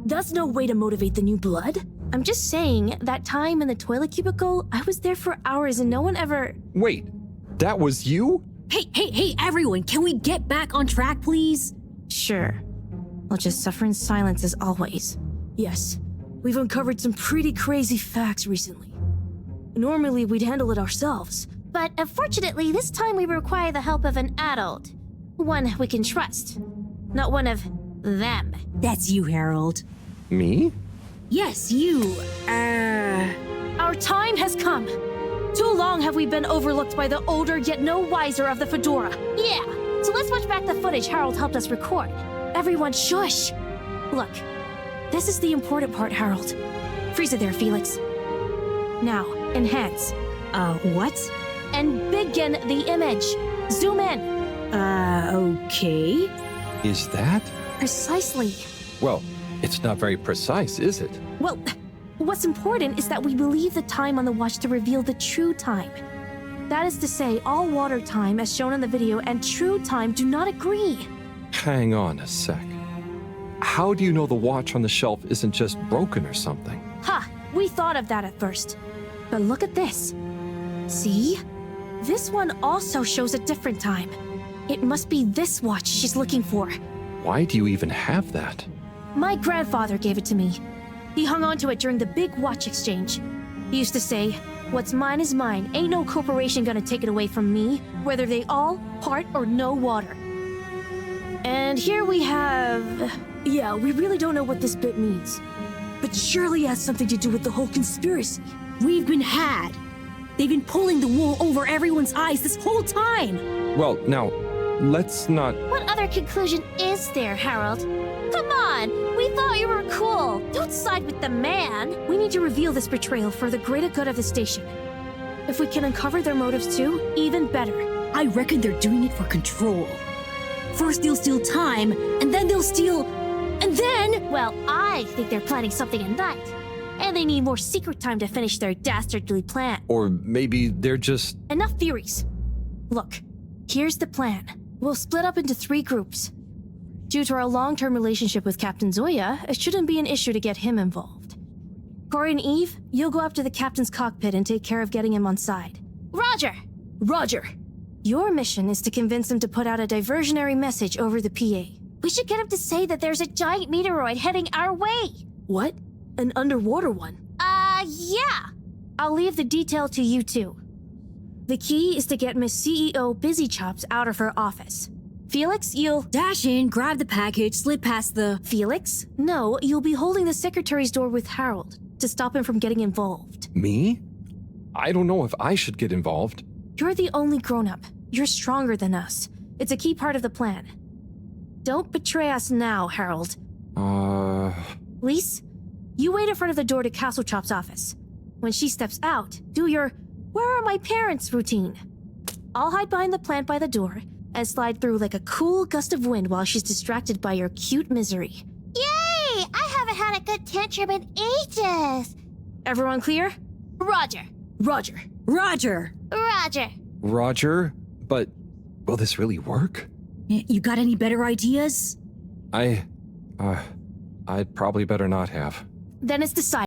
Speaker 2: That's no way to motivate the new blood?
Speaker 15: I'm just saying, that time in the toilet cubicle, I was there for hours and no one ever...
Speaker 4: Wait, that was you?
Speaker 14: Hey, everyone, can we get back on track, please?
Speaker 15: Sure. I'll just suffer in silence as always. Yes, we've uncovered some pretty crazy facts recently. Normally, we'd handle it ourselves.
Speaker 21: But unfortunately, this time we require the help of an adult. One we can trust. Not one of them.
Speaker 14: That's you, Harold.
Speaker 4: Me?
Speaker 14: Yes, you.
Speaker 15: Our time has come. Too long have we been overlooked by the older yet no wiser of the Fedora.
Speaker 21: Yeah, so let's watch back the footage Harold helped us record.
Speaker 15: Everyone shush. Look, this is the important part, Harold. Freeze it there, Felix. Now, enhance.
Speaker 14: What?
Speaker 15: And begin the image. Zoom in.
Speaker 14: Okay.
Speaker 4: Is that?
Speaker 15: Precisely.
Speaker 4: Well, it's not very precise, is it?
Speaker 15: Well, what's important is that we believe the time on the watch to reveal the true time. That is to say, all water time, as shown in the video, and true time do not agree.
Speaker 4: Hang on a sec. How do you know the watch on the shelf isn't just broken or something?
Speaker 15: Ha! We thought of that at first. But look at this. See? This one also shows a different time. It must be this watch she's looking for.
Speaker 4: Why do you even have that?
Speaker 15: My grandfather gave it to me. He hung on to it during the big watch exchange. He used to say, "What's mine is mine. Ain't no corporation gonna take it away from me, whether they all, part, or no water." And here we have... Yeah, we really don't know what this bit means. But surely it has something to do with the whole conspiracy.
Speaker 14: We've been had. They've been pulling the wool over everyone's eyes this whole time.
Speaker 4: Well, now, let's not...
Speaker 21: What other conclusion is there, Harold? Come on, we thought you were cool. Don't side with the man.
Speaker 15: We need to reveal this betrayal for the greater good of the station. If we can uncover their motives too, even better.
Speaker 14: I reckon they're doing it for control. First they'll steal time, and then they'll steal... And then...
Speaker 21: Well, I think they're planning something at night. And they need more secret time to finish their dastardly plan.
Speaker 4: Or maybe they're just...
Speaker 15: Enough theories. Look, here's the plan. We'll split up into 3 groups. Due to our long-term relationship with Captain Zoya, it shouldn't be an issue to get him involved. Corey and Eve, you'll go up to the captain's cockpit and take care of getting him on side.
Speaker 21: Roger!
Speaker 15: Roger! Your mission is to convince him to put out a diversionary message over the PA.
Speaker 21: We should get him to say that there's a giant meteoroid heading our way.
Speaker 15: What? An underwater one?
Speaker 21: Yeah.
Speaker 15: I'll leave the detail to you two. The key is to get Miss CEO Busy Chops out of her office. Felix, you'll...
Speaker 14: Dash in, grab the package, slip past the...
Speaker 15: Felix? No, you'll be holding the secretary's door with Harold to stop him from getting involved.
Speaker 4: Me? I don't know if I should get involved.
Speaker 15: You're the only grown-up. You're stronger than us. It's a key part of the plan. Don't betray us now, Harold. Lise, you wait in front of the door to Castle Chop's office. When she steps out, do your "Where are my parents?" routine. I'll hide behind the plant by the door and slide through like a cool gust of wind while she's distracted by your cute misery.
Speaker 21: Yay! I haven't had a good tantrum in ages.
Speaker 15: Everyone clear?
Speaker 21: Roger.
Speaker 15: Roger.
Speaker 14: Roger.
Speaker 21: Roger.
Speaker 4: Roger? But will this really work?
Speaker 14: You got any better ideas?
Speaker 4: I'd probably better not have.
Speaker 15: Then it's decided.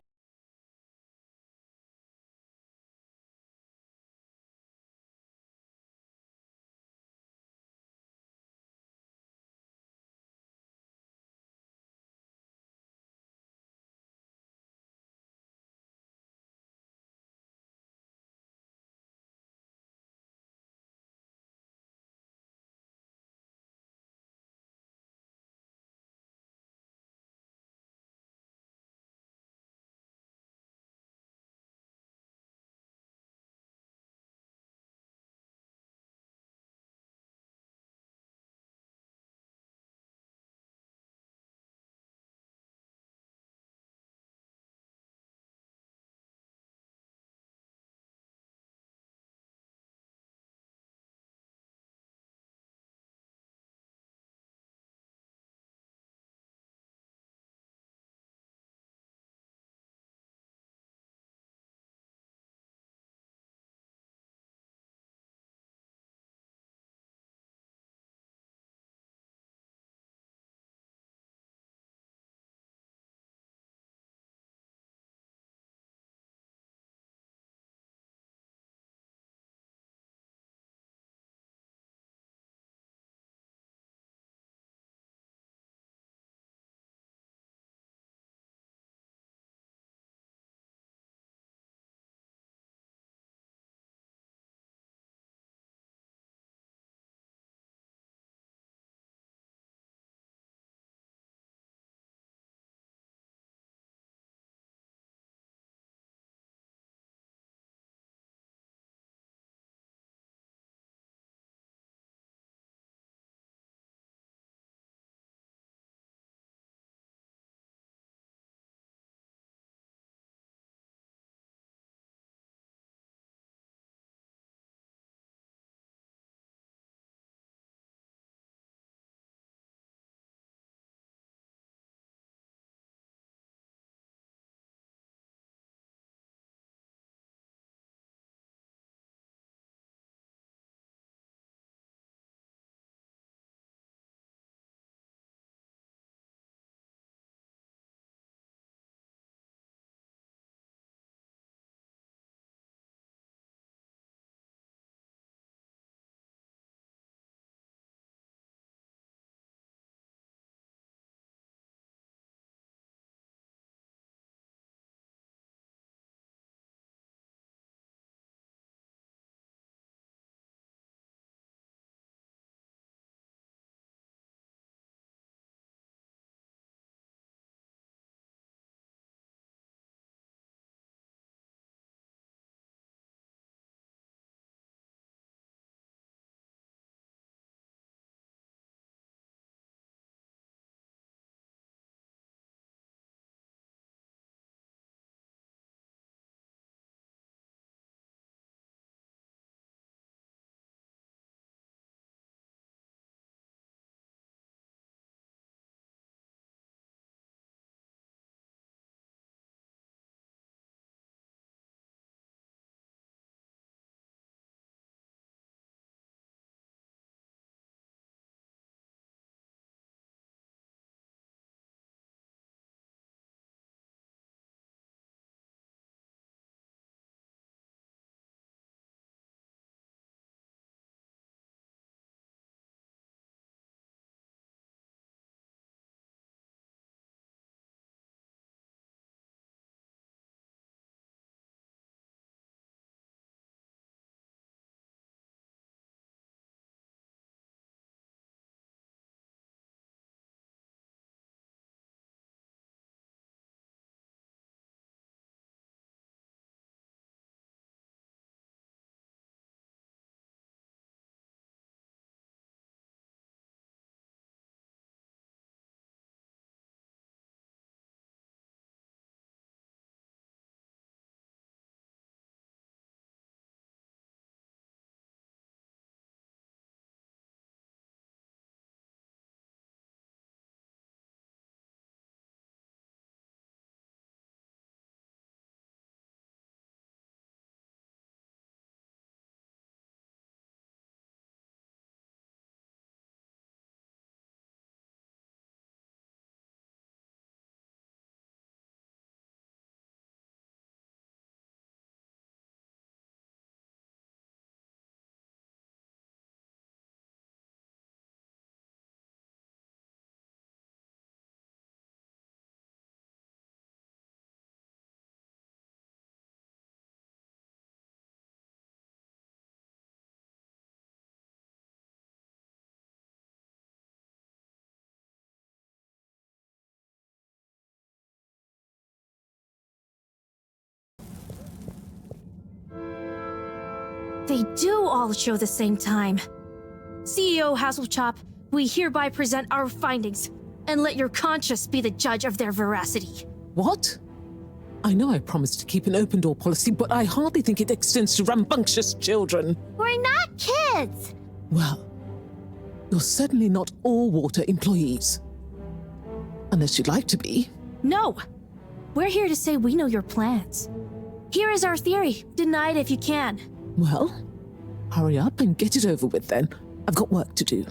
Speaker 15: They do all show the same time. CEO Hasselchop, we hereby present our findings, and let your conscience be the judge of their veracity.
Speaker 3: What? I know I promised to keep an open door policy, but I hardly think it extends to rambunctious children.
Speaker 21: We're not kids!
Speaker 3: Well, you're certainly not all water employees. Unless you'd like to be.
Speaker 15: No! We're here to say we know your plans. Here is our theory. Deny it if you can.
Speaker 3: Well, hurry up and get it over with then. I've got work to do.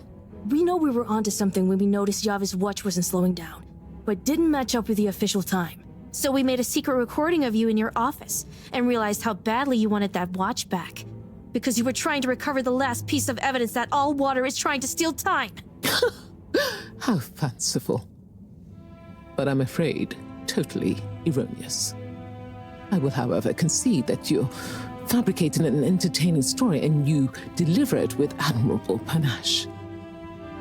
Speaker 15: We know we were onto something when we noticed Yava's watch wasn't slowing down, but didn't match up with the official time. So we made a secret recording of you in your office and realized how badly you wanted that watch back. Because you were trying to recover the last piece of evidence that all water is trying to steal time.
Speaker 3: How fanciful. But I'm afraid totally erroneous. I will, however, concede that you fabricated an entertaining story and you deliver it with admirable panache.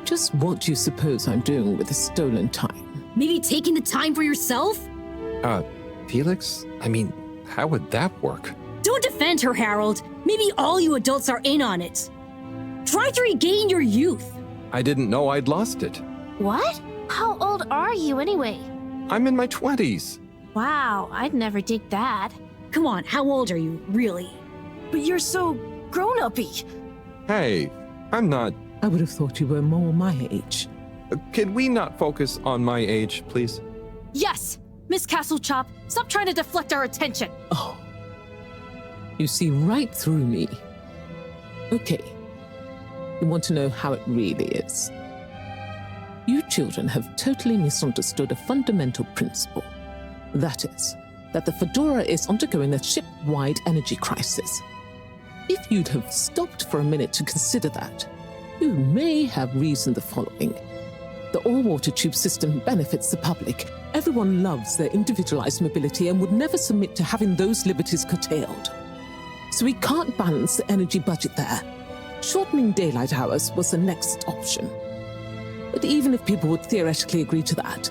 Speaker 3: Just what do you suppose I'm doing with the stolen time?
Speaker 14: Maybe taking the time for yourself?
Speaker 4: Felix? I mean, how would that work?
Speaker 14: Don't defend her, Harold. Maybe all you adults are in on it. Try to regain your youth.
Speaker 4: I didn't know I'd lost it.
Speaker 21: What? How old are you anyway?
Speaker 4: I'm in my 20s.
Speaker 21: Wow, I'd never dig that.
Speaker 14: Come on, how old are you, really?
Speaker 15: But you're so grown-uppy.
Speaker 4: Hey, I'm not...
Speaker 3: I would have thought you were more my age.
Speaker 4: Could we not focus on my age, please?
Speaker 15: Yes! Miss Castlechop, stop trying to deflect our attention.
Speaker 3: Oh. You see right through me. Okay. You want to know how it really is. You children have totally misunderstood a fundamental principle. That is, that the Fedora is undergoing a ship-wide energy crisis. If you'd have stopped for a minute to consider that, you may have reasoned the following. The all-water tube system benefits the public. Everyone loves their individualized mobility and would never submit to having those liberties curtailed. So we can't balance the energy budget there. Shortening daylight hours was the next option. But even if people would theoretically agree to that,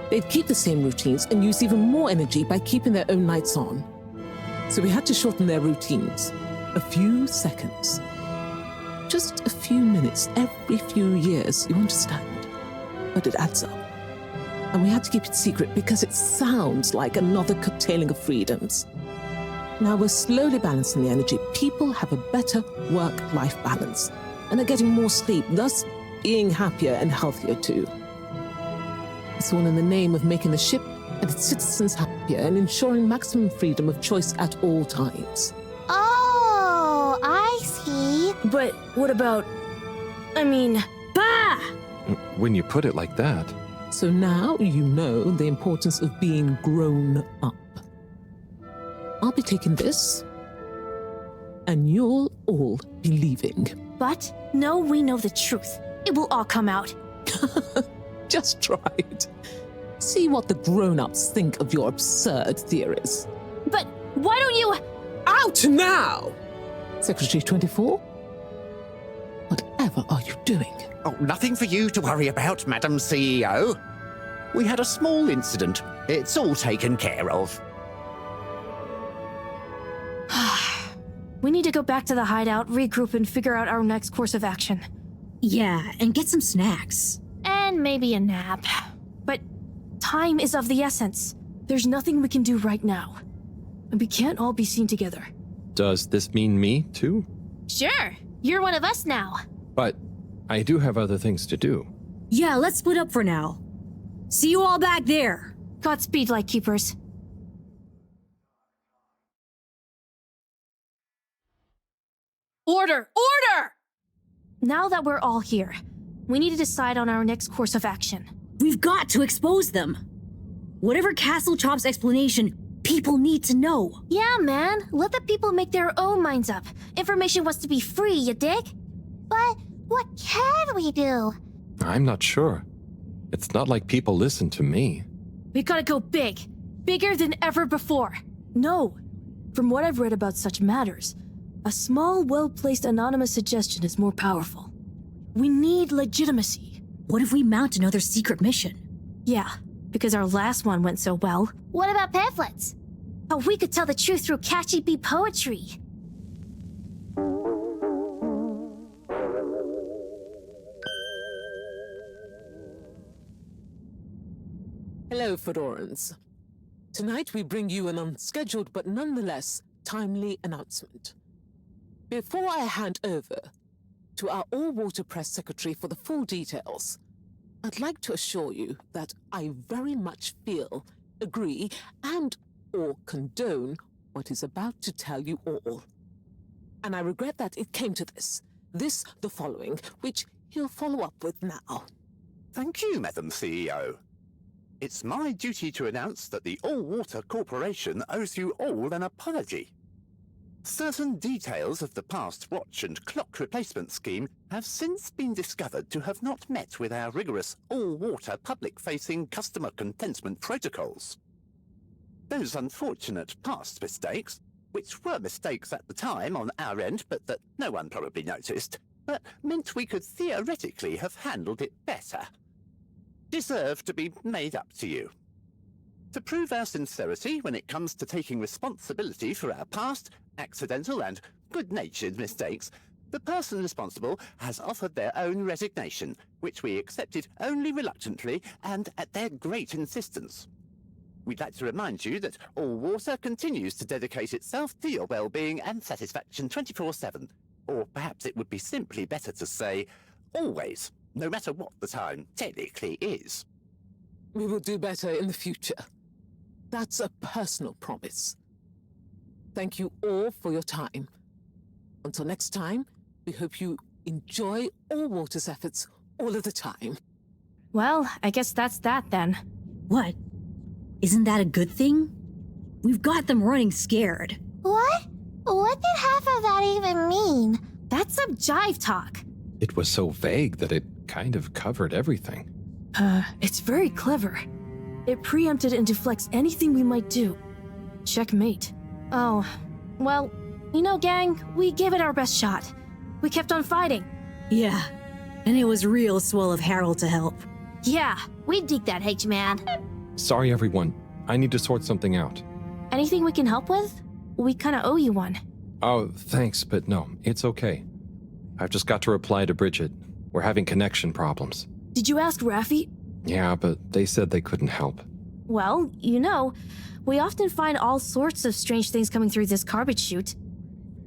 Speaker 3: they'd keep the same routines and use even more energy by keeping their own lights on. So we had to shorten their routines. A few seconds. Just a few minutes every few years, you understand? But it adds up. And we had to keep it secret because it sounds like another curtailing of freedoms. Now we're slowly balancing the energy. People have a better work-life balance and are getting more sleep, thus being happier and healthier too. It's all in the name of making the ship and its citizens happier and ensuring maximum freedom of choice at all times.
Speaker 21: Oh, I see.
Speaker 15: But what about...
Speaker 14: Bah!
Speaker 4: When you put it like that.
Speaker 3: So now you know the importance of being grown up. I'll be taking this, and you'll all be leaving.
Speaker 15: But no, we know the truth. It will all come out.
Speaker 3: Just try it. See what the grown-ups think of your absurd theories.
Speaker 15: But why don't you...
Speaker 3: Out now! Secretary 24? Whatever are you doing?
Speaker 13: Oh, nothing for you to worry about, Madam CEO. We had a small incident. It's all taken care of.
Speaker 15: We need to go back to the hideout, regroup, and figure out our next course of action.
Speaker 14: Yeah, and get some snacks.
Speaker 15: And maybe a nap. But time is of the essence. There's nothing we can do right now. And we can't all be seen together.
Speaker 4: Does this mean me, too?
Speaker 21: Sure, you're one of us now.
Speaker 4: But I do have other things to do.
Speaker 14: Yeah, let's split up for now. See you all back there.
Speaker 15: Godspeed, Lightkeepers. Order! Order! Now that we're all here, we need to decide on our next course of action.
Speaker 14: We've got to expose them. Whatever Castlechop's explanation, people need to know.
Speaker 21: Yeah, man. Let the people make their own minds up. Information wants to be free, you dig? But what can we do?
Speaker 4: I'm not sure. It's not like people listen to me.
Speaker 15: We gotta go big. Bigger than ever before. No. From what I've read about such matters, a small, well-placed anonymous suggestion is more powerful. We need legitimacy.
Speaker 14: What if we mount another secret mission?
Speaker 15: Yeah, because our last one went so well.
Speaker 21: What about pamphlets? Oh, we could tell the truth through catchy bee poetry.
Speaker 18: Hello, Fedorans. Tonight we bring you an unscheduled but nonetheless timely announcement. Before I hand over to our all-water press secretary for the full details, I'd like to assure you that I very much feel, agree, and/or condone what is about to tell you all. And I regret that it came to this, the following, which he'll follow up with now.
Speaker 13: Thank you, Madam CEO. It's my duty to announce that the All-Water Corporation owes you all an apology. Certain details of the past watch and clock replacement scheme have since been discovered to have not met with our rigorous all-water public-facing customer contentment protocols. Those unfortunate past mistakes, which were mistakes at the time on our end but that no one probably noticed, but meant we could theoretically have handled it better, deserve to be made up to you. To prove our sincerity when it comes to taking responsibility for our past, accidental and good-natured mistakes, the person responsible has offered their own resignation, which we accepted only reluctantly and at their great insistence. We'd like to remind you that All Water continues to dedicate itself to your well-being and satisfaction 24/7. Or perhaps it would be simply better to say, always, no matter what the time technically is.
Speaker 18: We will do better in the future. That's a personal promise. Thank you all for your time. Until next time, we hope you enjoy All Water's efforts all of the time.
Speaker 15: Well, I guess that's that then.
Speaker 14: What? Isn't that a good thing? We've got them running scared.
Speaker 21: What? What did half of that even mean?
Speaker 15: That's some jive talk.
Speaker 4: It was so vague that it kind of covered everything.
Speaker 15: It's very clever. It preempted and deflects anything we might do. Checkmate.
Speaker 21: Oh, well, you know, gang, we gave it our best shot. We kept on fighting.
Speaker 14: Yeah, and it was real swell of Harold to help.
Speaker 21: Yeah, we dig that, H-Man.
Speaker 4: Sorry, everyone. I need to sort something out.
Speaker 21: Anything we can help with? We kinda owe you one.
Speaker 4: Oh, thanks, but no, it's okay. I've just got to reply to Bridget. We're having connection problems.
Speaker 15: Did you ask Raffi?
Speaker 4: Yeah, but they said they couldn't help.
Speaker 21: Well, you know, we often find all sorts of strange things coming through this garbage chute.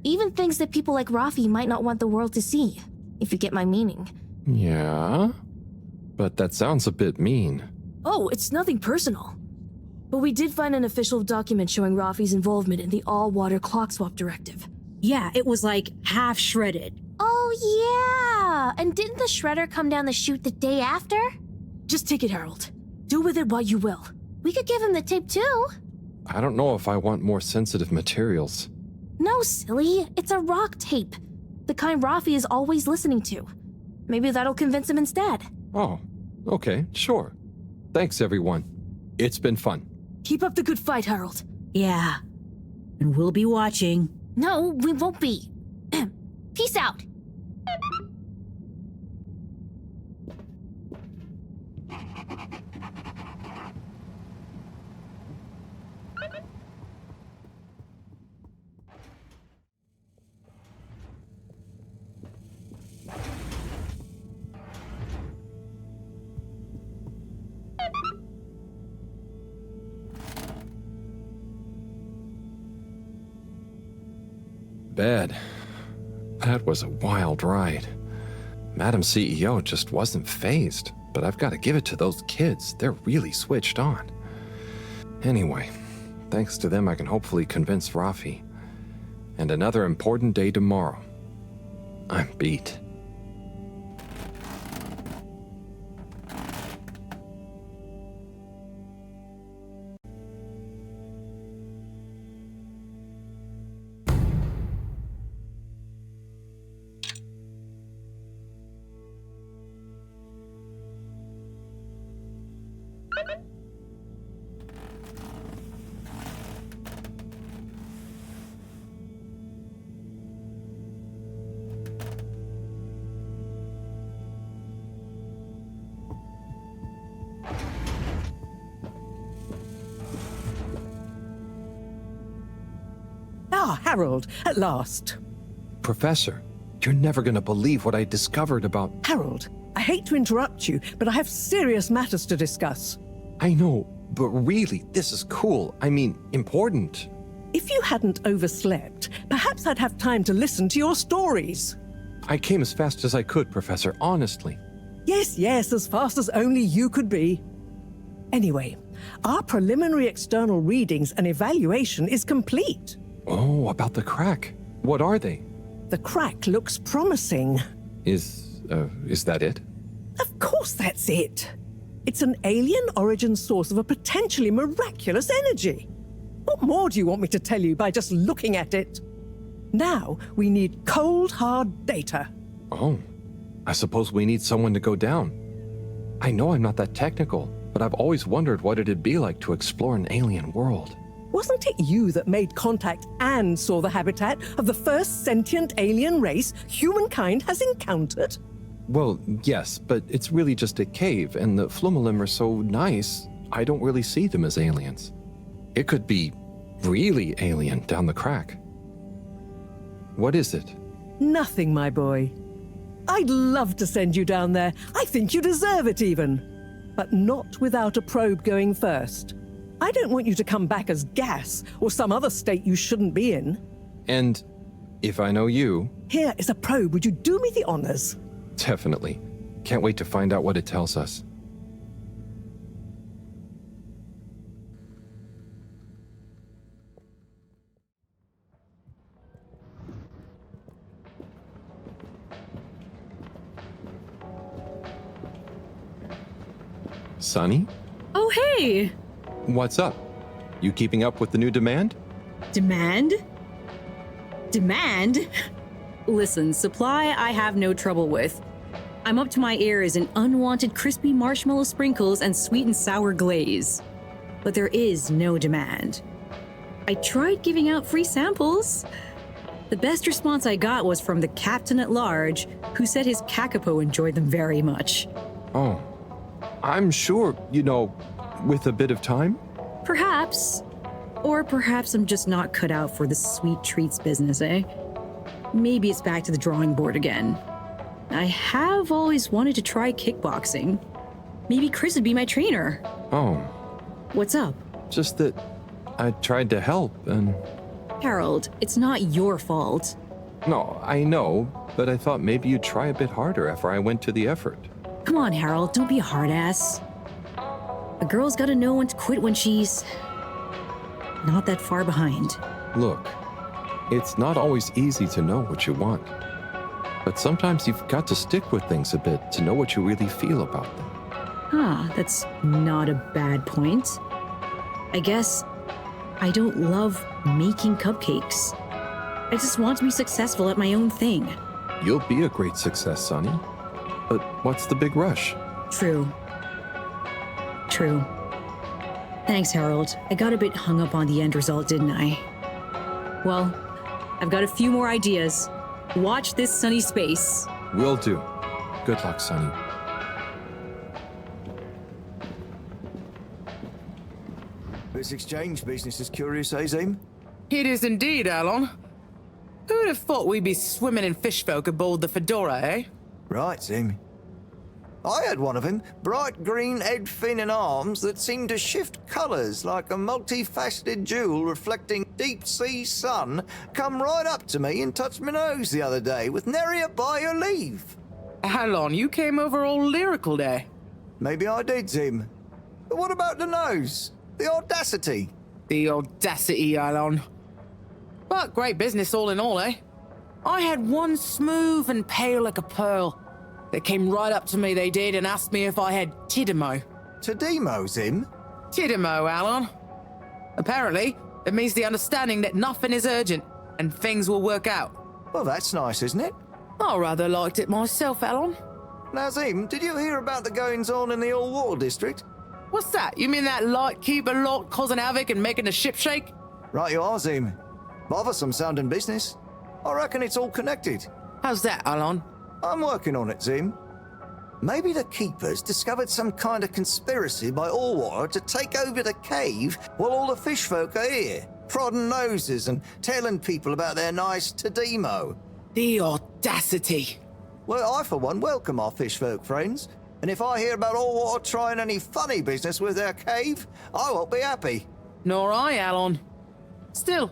Speaker 21: Even things that people like Raffi might not want the world to see, if you get my meaning.
Speaker 4: Yeah? But that sounds a bit mean.
Speaker 15: Oh, it's nothing personal. But we did find an official document showing Raffi's involvement in the all-water clock swap directive.
Speaker 14: Yeah, it was like half shredded.
Speaker 21: Oh, yeah! And didn't the shredder come down the chute the day after?
Speaker 15: Just take it, Harold. Do with it what you will.
Speaker 21: We could give him the tape too.
Speaker 4: I don't know if I want more sensitive materials.
Speaker 21: No, silly. It's a rock tape. The kind Raffi is always listening to. Maybe that'll convince him instead.
Speaker 4: Oh, okay, sure. Thanks, everyone. It's been fun.
Speaker 15: Keep up the good fight, Harold.
Speaker 14: Yeah. And we'll be watching.
Speaker 21: No, we won't be. Peace out.
Speaker 4: Bad. That was a wild ride. Madam CEO just wasn't fazed, but I've got to give it to those kids. They're really switched on. Anyway, thanks to them I can hopefully convince Raffi. And another important day tomorrow. I'm beat.
Speaker 10: Ah, Harold, at last.
Speaker 4: Professor, you're never going to believe what I discovered about...
Speaker 10: Harold, I hate to interrupt you, but I have serious matters to discuss.
Speaker 4: I know, but really, this is cool. I mean, important.
Speaker 10: If you hadn't overslept, perhaps I'd have time to listen to your stories.
Speaker 4: I came as fast as I could, Professor, honestly.
Speaker 10: Yes, as fast as only you could be. Anyway, our preliminary external readings and evaluation is complete.
Speaker 4: Oh, about the crack. What are they?
Speaker 10: The crack looks promising.
Speaker 4: Is that it?
Speaker 10: Of course that's it. It's an alien origin source of a potentially miraculous energy. What more do you want me to tell you by just looking at it? Now, we need cold, hard data.
Speaker 4: Oh, I suppose we need someone to go down. I know I'm not that technical, but I've always wondered what it'd be like to explore an alien world.
Speaker 10: Wasn't it you that made contact and saw the habitat of the first sentient alien race humankind has encountered?
Speaker 4: Well, yes, but it's really just a cave, and the Flumalim are so nice, I don't really see them as aliens. It could be really alien down the crack. What is it?
Speaker 10: Nothing, my boy. I'd love to send you down there. I think you deserve it even. But not without a probe going first. I don't want you to come back as gas or some other state you shouldn't be in.
Speaker 4: And if I know you...
Speaker 10: Here is a probe. Would you do me the honors?
Speaker 4: Definitely. Can't wait to find out what it tells us. Sunny?
Speaker 16: Oh, hey!
Speaker 4: What's up? You keeping up with the new demand?
Speaker 16: Demand? Demand? Listen, supply I have no trouble with. I'm up to my ears in unwanted crispy marshmallow sprinkles and sweet and sour glaze. But there is no demand. I tried giving out free samples. The best response I got was from the captain at large, who said his kakapo enjoyed them very much.
Speaker 4: Oh, I'm sure, with a bit of time?
Speaker 16: Perhaps. Or perhaps I'm just not cut out for the sweet treats business, eh? Maybe it's back to the drawing board again. I have always wanted to try kickboxing. Maybe Chris would be my trainer.
Speaker 4: Oh.
Speaker 16: What's up?
Speaker 4: Just that I tried to help and...
Speaker 16: Harold, it's not your fault.
Speaker 4: No, I know, but I thought maybe you'd try a bit harder after I went to the effort.
Speaker 16: Come on, Harold, don't be a hard ass. A girl's gotta know when to quit when she's... not that far behind.
Speaker 4: Look, it's not always easy to know what you want. But sometimes you've got to stick with things a bit to know what you really feel about them.
Speaker 16: Huh, that's not a bad point. I guess I don't love making cupcakes. I just want to be successful at my own thing.
Speaker 4: You'll be a great success, Sonny. But what's the big rush?
Speaker 16: True. Thanks, Harold. I got a bit hung up on the end result, didn't I? Well, I've got a few more ideas. Watch this sunny space.
Speaker 4: Will do. Good luck, Sonny.
Speaker 11: This exchange business is curious, Azim.
Speaker 1: It is indeed, Alon. Who'd have thought we'd be swimming in fish folk aboard the Fedora, eh?
Speaker 11: Right, Zim. I had one of them, bright green head, fin and arms that seemed to shift colours like a multifaceted jewel reflecting deep-sea sun, come right up to me and touch my nose the other day with nary a by your leave.
Speaker 1: Alon, you came over all lyrical there.
Speaker 11: Maybe I did, Zim. But what about the nose? The audacity?
Speaker 1: The audacity, Alon. But great business all in all, eh? I had one smooth and pale like a pearl. They came right up to me, they did, and asked me if I had Tidimo.
Speaker 11: Tidimo, Zim?
Speaker 1: Tidimo, Alon. Apparently, it means the understanding that nothing is urgent, and things will work out.
Speaker 11: Well, that's nice, isn't it?
Speaker 1: I rather liked it myself, Alon.
Speaker 11: Now, Zim, did you hear about the goings-on in the all-water district?
Speaker 1: What's that? You mean that lightkeeper lot causing havoc and making the ship shake?
Speaker 11: Right you are, Zim. Bothersome sounding business. I reckon it's all connected.
Speaker 1: How's that, Alon?
Speaker 11: I'm working on it, Zim. Maybe the Keepers discovered some kind of conspiracy by Allwater to take over the cave while all the fish folk are here, prodding noses and telling people about their nice Tidimo.
Speaker 1: The audacity.
Speaker 11: Well, I, for one, welcome our fish folk friends. And if I hear about Allwater trying any funny business with their cave, I won't be happy.
Speaker 1: Nor I, Alon. Still,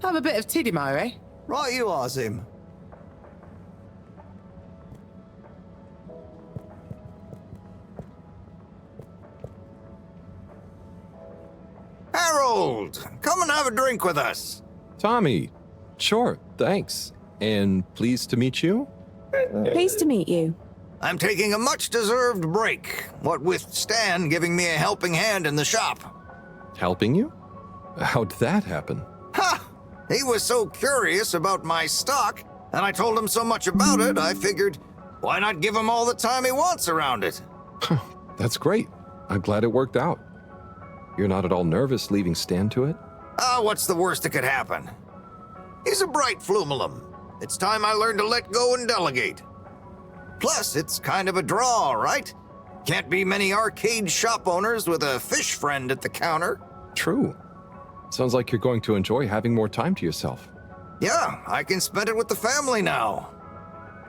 Speaker 1: have a bit of Tidimo, eh?
Speaker 11: Right you are, Zim. Harold, come and have a drink with us.
Speaker 4: Tommy, sure, thanks. And pleased to meet you?
Speaker 2: Pleased to meet you.
Speaker 11: I'm taking a much-deserved break, what with Stan giving me a helping hand in the shop.
Speaker 4: Helping you? How'd that happen?
Speaker 11: Ha! He was so curious about my stock, and I told him so much about it, I figured, why not give him all the time he wants around it?
Speaker 4: That's great. I'm glad it worked out. You're not at all nervous leaving Stan to it?
Speaker 11: What's the worst that could happen? He's a bright flumelum. It's time I learned to let go and delegate. Plus, it's kind of a draw, right? Can't be many arcade shop owners with a fish friend at the counter.
Speaker 4: True. Sounds like you're going to enjoy having more time to yourself.
Speaker 11: Yeah, I can spend it with the family now.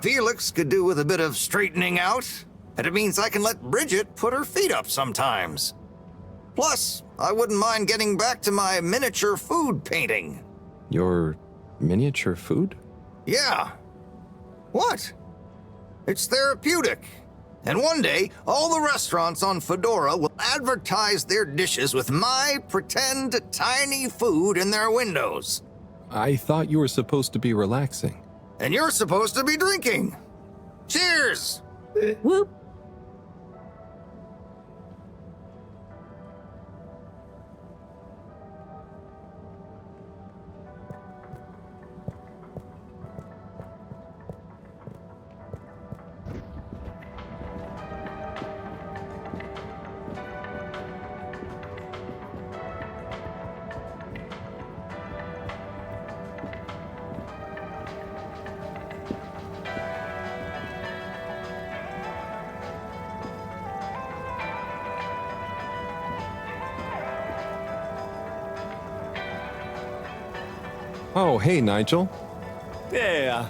Speaker 11: Felix could do with a bit of straightening out, and it means I can let Bridget put her feet up sometimes. Plus, I wouldn't mind getting back to my miniature food painting.
Speaker 4: Your miniature food?
Speaker 11: Yeah. What? It's therapeutic. And one day, all the restaurants on Fedora will advertise their dishes with my pretend tiny food in their windows.
Speaker 4: I thought you were supposed to be relaxing.
Speaker 11: And you're supposed to be drinking. Cheers!
Speaker 2: Whoop.
Speaker 4: Oh, hey, Nigel.
Speaker 5: Yeah.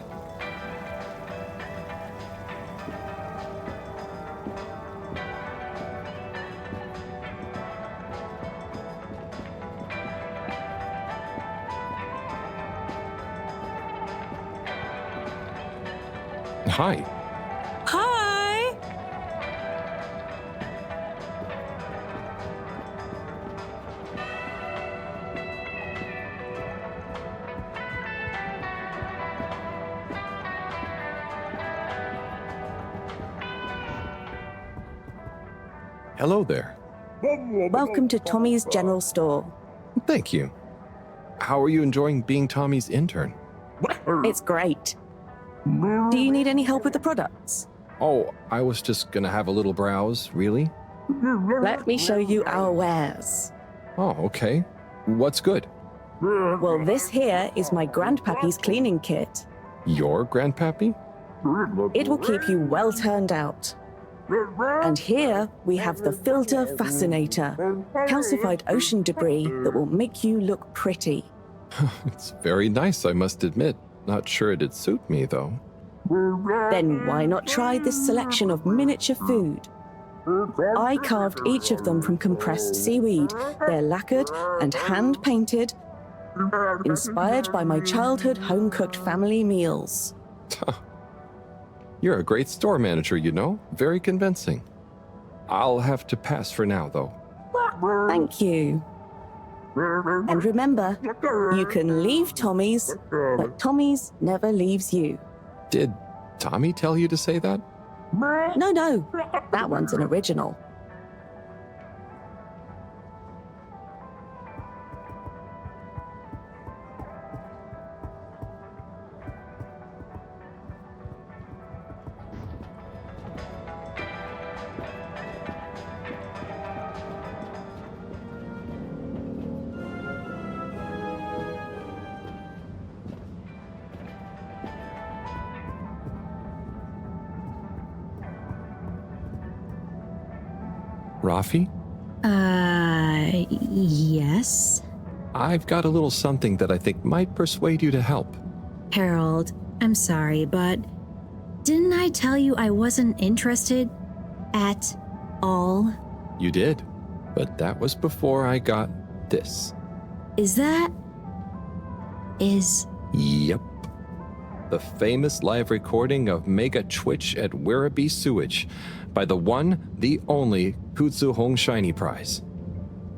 Speaker 4: Hi.
Speaker 10: Hi!
Speaker 4: Hello there.
Speaker 2: Welcome to Tommy's General Store.
Speaker 4: Thank you. How are you enjoying being Tommy's intern?
Speaker 2: It's great. Do you need any help with the products?
Speaker 4: Oh, I was just gonna have a little browse, really?
Speaker 2: Let me show you our wares.
Speaker 4: Oh, okay. What's good?
Speaker 2: Well, this here is my grandpappy's cleaning kit.
Speaker 4: Your grandpappy?
Speaker 2: It will keep you well turned out. And here we have the Filter Fascinator, calcified ocean debris that will make you look pretty.
Speaker 4: It's very nice, I must admit. Not sure it'd suit me, though.
Speaker 2: Then why not try this selection of miniature food? I carved each of them from compressed seaweed. They're lacquered and hand-painted, inspired by my childhood home-cooked family meals.
Speaker 4: You're a great store manager, you know. Very convincing. I'll have to pass for now, though.
Speaker 2: Thank you. And remember, you can leave Tommy's, but Tommy's never leaves you.
Speaker 4: Did Tommy tell you to say that?
Speaker 2: No. That one's an original.
Speaker 4: Rafi?
Speaker 14: Yes?
Speaker 4: I've got a little something that I think might persuade you to help.
Speaker 14: Harold, I'm sorry, but didn't I tell you I wasn't interested? At all?
Speaker 4: You did, but that was before I got this. Yep. The famous live recording of Mega Twitch at Werribee Sewage by the one, the only Kutsu Hong Shiny Prize.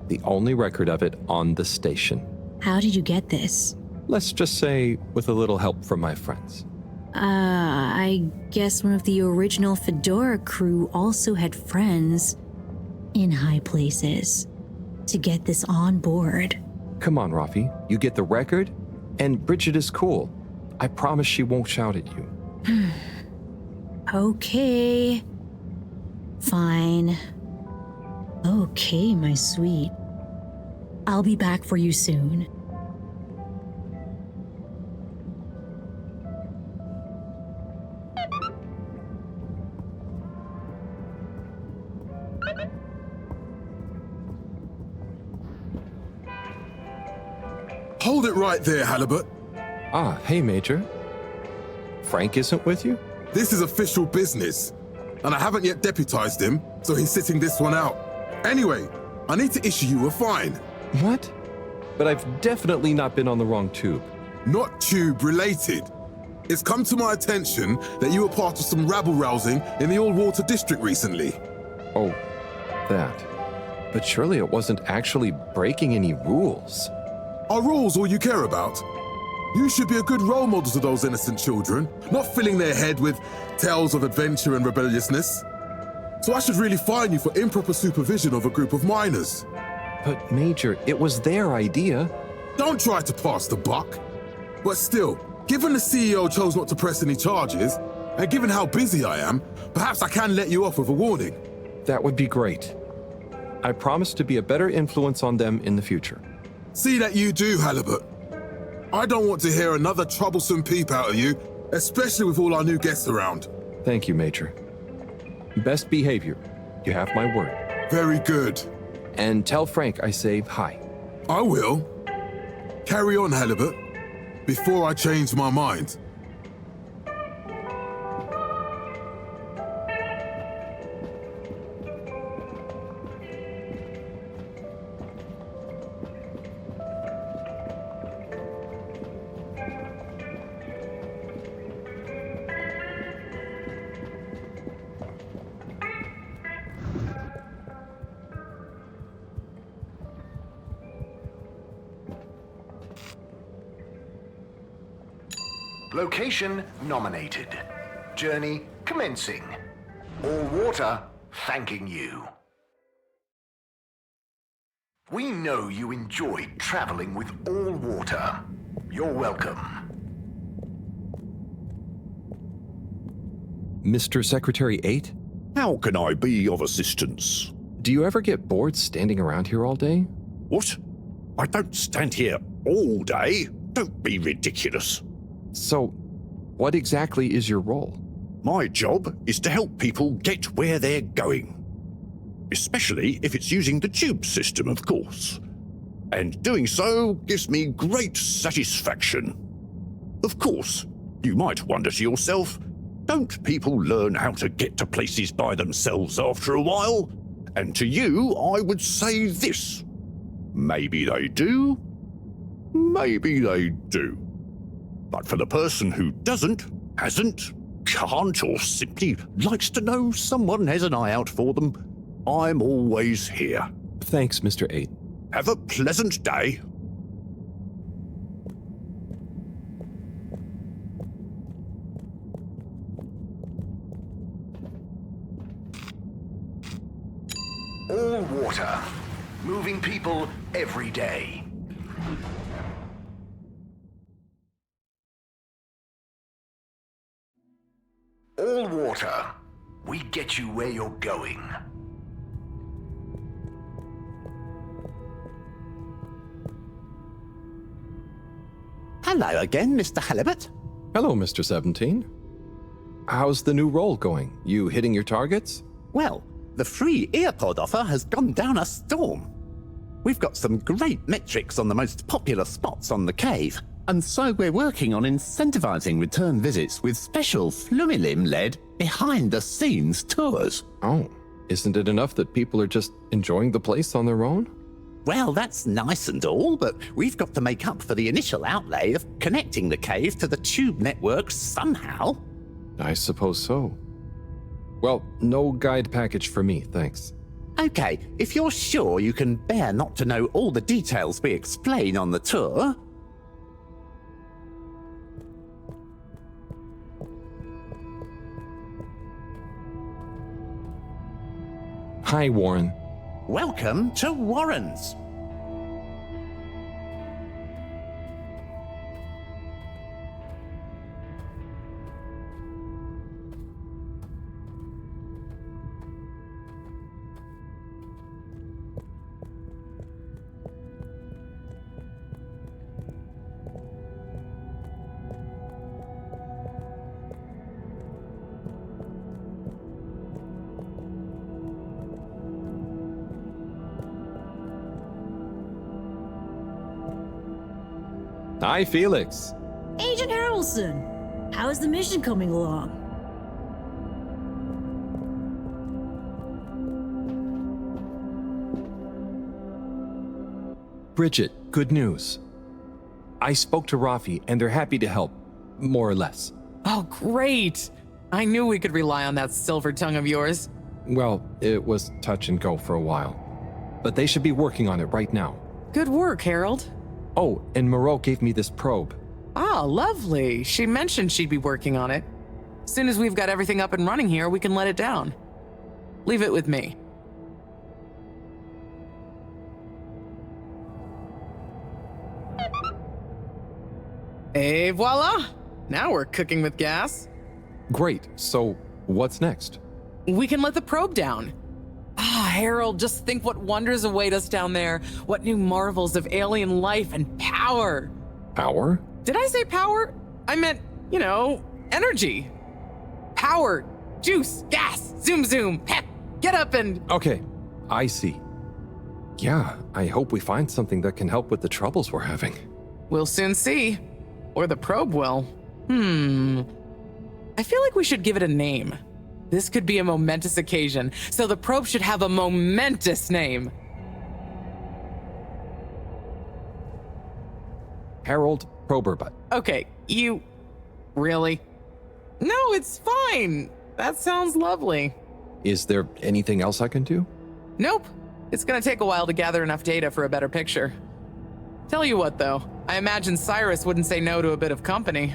Speaker 4: The only record of it on the station.
Speaker 14: How did you get this?
Speaker 4: Let's just say with a little help from my friends.
Speaker 14: I guess one of the original Fedora crew also had friends in high places to get this on board.
Speaker 4: Come on, Rafi, you get the record, and Bridget is cool. I promise she won't shout at you.
Speaker 14: Okay. Fine. Okay, my sweet. I'll be back for you soon.
Speaker 19: Hold it right there, Halibut.
Speaker 4: Ah, hey, Major. Frank isn't with you?
Speaker 19: This is official business, and I haven't yet deputized him, so he's sitting this one out. Anyway, I need to issue you a fine.
Speaker 4: What? But I've definitely not been on the wrong tube.
Speaker 19: Not tube related. It's come to my attention that you were part of some rabble-rousing in the All-Water District recently.
Speaker 4: Oh, that. But surely it wasn't actually breaking any rules.
Speaker 19: Are rules all you care about? You should be a good role model to those innocent children, not filling their head with tales of adventure and rebelliousness. So I should really fine you for improper supervision of a group of minors.
Speaker 4: But Major, it was their idea.
Speaker 19: Don't try to pass the buck. But still, given the CEO chose not to press any charges, and given how busy I am, perhaps I can let you off with a warning.
Speaker 4: That would be great. I promise to be a better influence on them in the future.
Speaker 19: See that you do, Halibut. I don't want to hear another troublesome peep out of you, especially with all our new guests around.
Speaker 4: Thank you, Major. Best behavior. You have my word.
Speaker 19: Very good.
Speaker 4: And tell Frank I say hi.
Speaker 19: I will. Carry on, Halibut, before I change my mind.
Speaker 7: Location nominated. Journey commencing. All Water thanking you. We know you enjoyed traveling with All Water. You're welcome.
Speaker 4: Mr. Secretary 8?
Speaker 17: How can I be of assistance?
Speaker 4: Do you ever get bored standing around here all day?
Speaker 17: What? I don't stand here all day. Don't be ridiculous.
Speaker 4: So, what exactly is your role?
Speaker 17: My job is to help people get where they're going. Especially if it's using the tube system, of course. And doing so gives me great satisfaction. Of course, you might wonder to yourself, don't people learn how to get to places by themselves after a while? And to you, I would say this. Maybe they do. Maybe they do. But for the person who doesn't, hasn't, can't, or simply likes to know someone has an eye out for them, I'm always here.
Speaker 4: Thanks, Mr. 8.
Speaker 17: Have a pleasant day.
Speaker 7: All Water. Moving people every day. All Water. We get you where you're going.
Speaker 13: Hello again, Mr. Halibut.
Speaker 4: Hello, Mr. 17. How's the new role going? You hitting your targets?
Speaker 13: Well, the free earpod offer has gone down a storm. We've got some great metrics on the most popular spots on the cave, and so we're working on incentivizing return visits with special Flumilim-led behind-the-scenes tours.
Speaker 4: Oh, Isn't it enough that people are just enjoying the place on their own?
Speaker 13: Well, that's nice and all, but we've got to make up for the initial outlay of connecting the cave to the tube network somehow.
Speaker 4: I suppose so. Well, no guide package for me, thanks.
Speaker 13: Okay, if you're sure you can bear not to know all the details we explain on the tour.
Speaker 4: Hi, Warren.
Speaker 13: Welcome to Warren's.
Speaker 4: Hi, Felix.
Speaker 14: Agent Harrelson, how is the mission coming along?
Speaker 4: Bridget, good news. I spoke to Rafi, and they're happy to help, more or less.
Speaker 1: Oh, great. I knew we could rely on that silver tongue of yours.
Speaker 4: Well, it was touch and go for a while. But they should be working on it right now.
Speaker 1: Good work, Harold.
Speaker 4: Oh, and Moreau gave me this probe.
Speaker 1: Ah, lovely. She mentioned she'd be working on it. As soon as we've got everything up and running here, we can let it down. Leave it with me. Et voila! Now we're cooking with gas.
Speaker 4: Great, so what's next?
Speaker 1: We can let the probe down. Ah, Harold, just think what wonders await us down there. What new marvels of alien life and power.
Speaker 4: Power?
Speaker 1: Did I say power? I meant, energy. Power, juice, gas, zoom zoom, heck, get up and...
Speaker 4: Okay, I see. Yeah, I hope we find something that can help with the troubles we're having.
Speaker 1: We'll soon see. Or the probe will. I feel like we should give it a name. This could be a momentous occasion, so the probe should have a momentous name.
Speaker 4: Harold Proberbutt.
Speaker 1: Okay, you... Really? No, it's fine. That sounds lovely.
Speaker 4: Is there anything else I can do?
Speaker 1: Nope. It's gonna take a while to gather enough data for a better picture. Tell you what, though. I imagine Cyrus wouldn't say no to a bit of company.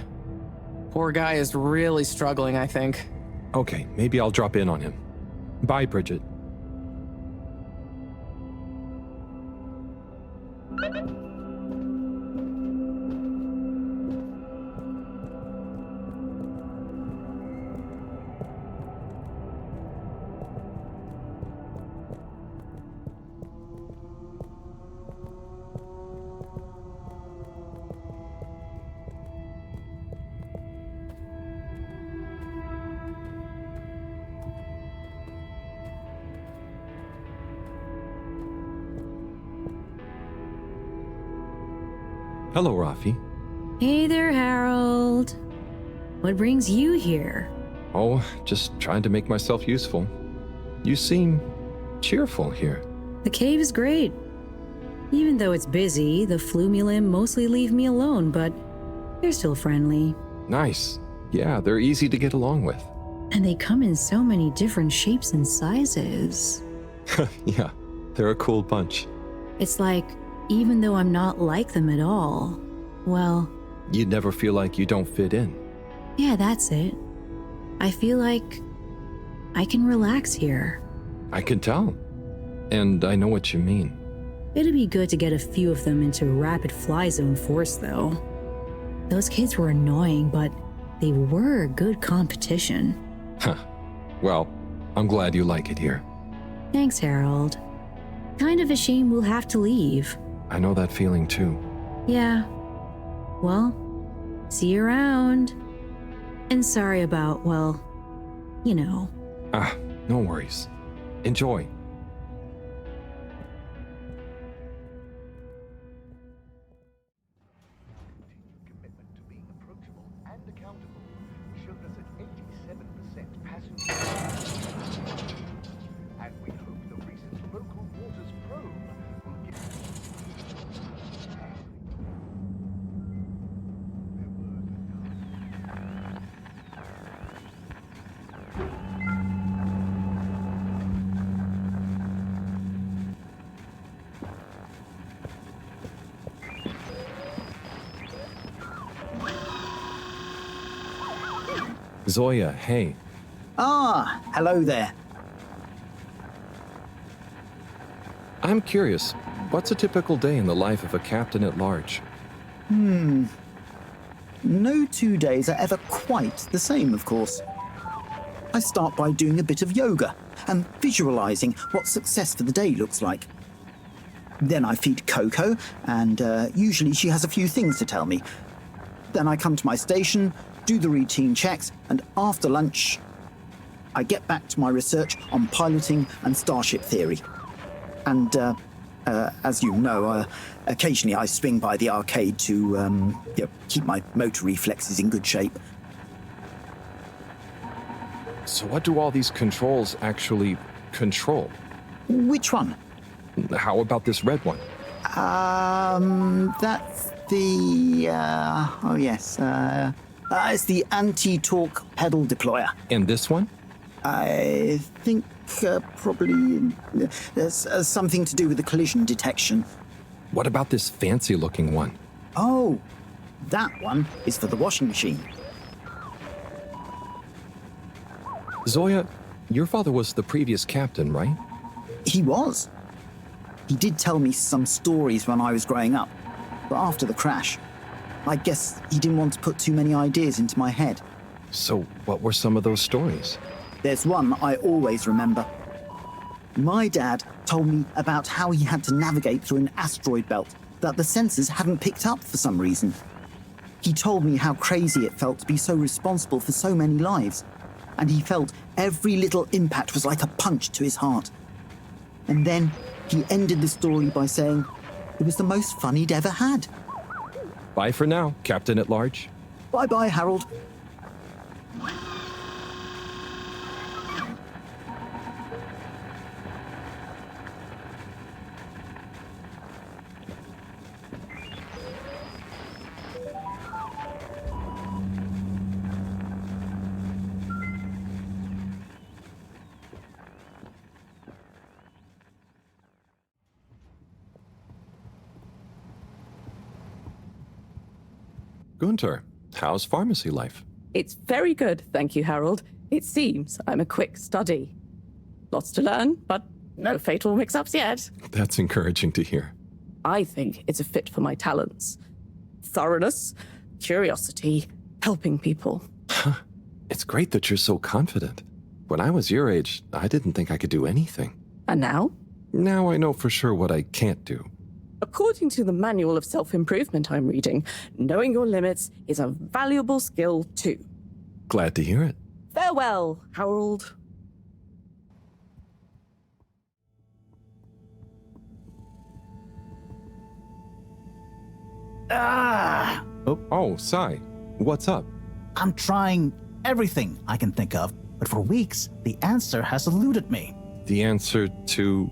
Speaker 1: Poor guy is really struggling, I think.
Speaker 4: Okay, maybe I'll drop in on him. Bye, Bridget. Hello, Rafi.
Speaker 16: Hey there, Harold. What brings you here?
Speaker 4: Oh, just trying to make myself useful. You seem cheerful here.
Speaker 16: The cave is great. Even though it's busy, the Flumulim mostly leave me alone, but they're still friendly.
Speaker 4: Nice. Yeah, they're easy to get along with.
Speaker 16: And they come in so many different shapes and sizes.
Speaker 4: Yeah, they're a cool bunch.
Speaker 16: It's like, even though I'm not like them at all, well...
Speaker 4: You never feel like you don't fit in.
Speaker 16: Yeah, that's it. I feel like I can relax here.
Speaker 4: I can tell. And I know what you mean.
Speaker 16: It'd be good to get a few of them into rapid fly zone force, though. Those kids were annoying, but they were good competition.
Speaker 4: Huh. Well, I'm glad you like it here.
Speaker 16: Thanks, Harold. Kind of a shame we'll have to leave.
Speaker 4: I know that feeling too.
Speaker 16: Yeah. Well, see you around. And sorry about, well,
Speaker 4: Ah, no worries. Enjoy.
Speaker 7: Commitment to being approachable and accountable showed us at 87% passenger and local waters probe will give...
Speaker 4: Zoya, hey.
Speaker 8: Ah, hello there.
Speaker 4: I'm curious, what's a typical day in the life of a captain at large?
Speaker 8: No 2 days are ever quite the same, of course. I start by doing a bit of yoga and visualizing what success for the day looks like. Then I feed Coco, and usually she has a few things to tell me. Then I come to my station, do the routine checks, and after lunch, I get back to my research on piloting and starship theory. And as you know, occasionally I swing by the arcade to keep my motor reflexes in good shape.
Speaker 4: So what do all these controls actually control?
Speaker 8: Which one?
Speaker 4: How about this red one?
Speaker 8: That's the... oh yes, it's the anti-torque pedal deployer.
Speaker 4: And this one?
Speaker 8: I think probably there's something to do with the collision detection.
Speaker 4: What about this fancy-looking one?
Speaker 8: Oh, that one is for the washing machine.
Speaker 4: Zoya, your father was the previous captain, right?
Speaker 8: He was. He did tell me some stories when I was growing up, but after the crash, I guess he didn't want to put too many ideas into my head.
Speaker 4: So what were some of those stories?
Speaker 8: There's one I always remember. My dad told me about how he had to navigate through an asteroid belt that the sensors hadn't picked up for some reason. He told me how crazy it felt to be so responsible for so many lives, and he felt every little impact was like a punch to his heart. And then he ended the story by saying it was the most fun he'd ever had.
Speaker 4: Bye for now, Captain at Large.
Speaker 8: Bye-bye, Harold.
Speaker 4: Gunter, how's pharmacy life?
Speaker 2: It's very good, thank you, Harold. It seems I'm a quick study. Lots to learn, but no fatal mix-ups yet.
Speaker 4: That's encouraging to hear.
Speaker 2: I think it's a fit for my talents. Thoroughness, curiosity, helping people.
Speaker 4: It's great that you're so confident. When I was your age, I didn't think I could do anything.
Speaker 2: And now?
Speaker 4: Now I know for sure what I can't do.
Speaker 2: According to the manual of self-improvement I'm reading, knowing your limits is a valuable skill too.
Speaker 4: Glad to hear it.
Speaker 2: Farewell, Harold.
Speaker 4: Oh, Sai, what's up?
Speaker 8: I'm trying everything I can think of, but for weeks, the answer has eluded me.
Speaker 4: The answer to...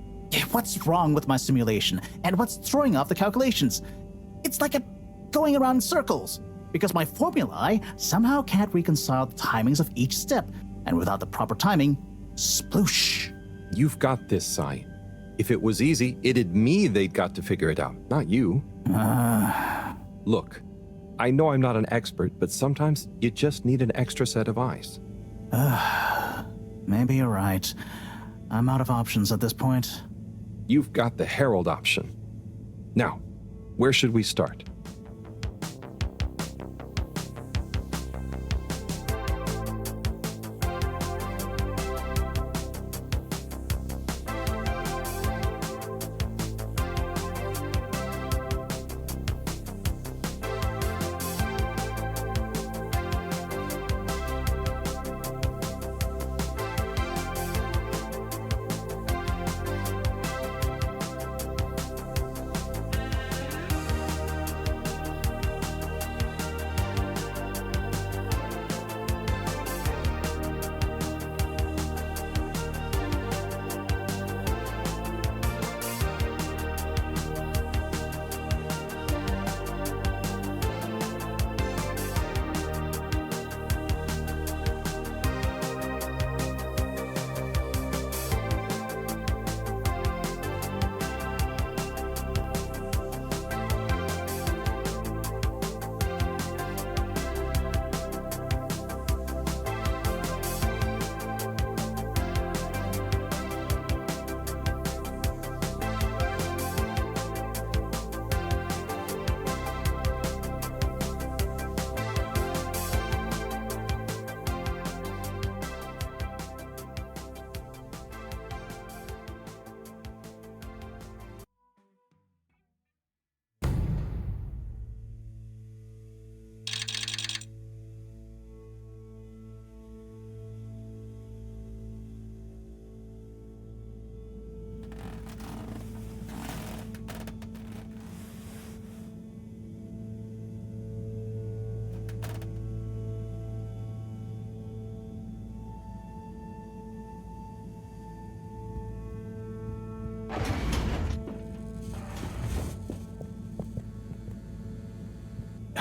Speaker 8: What's wrong with my simulation, and what's throwing off the calculations? It's like going around in circles, because my formulae somehow can't reconcile the timings of each step, and without the proper timing, sploosh.
Speaker 4: You've got this, Sai. If it was easy, it'd me they'd got to figure it out, not you. Look, I know I'm not an expert, but sometimes you just need an extra set of eyes.
Speaker 8: Maybe you're right. I'm out of options at this point.
Speaker 4: You've got the Herald option. Now, where should we start?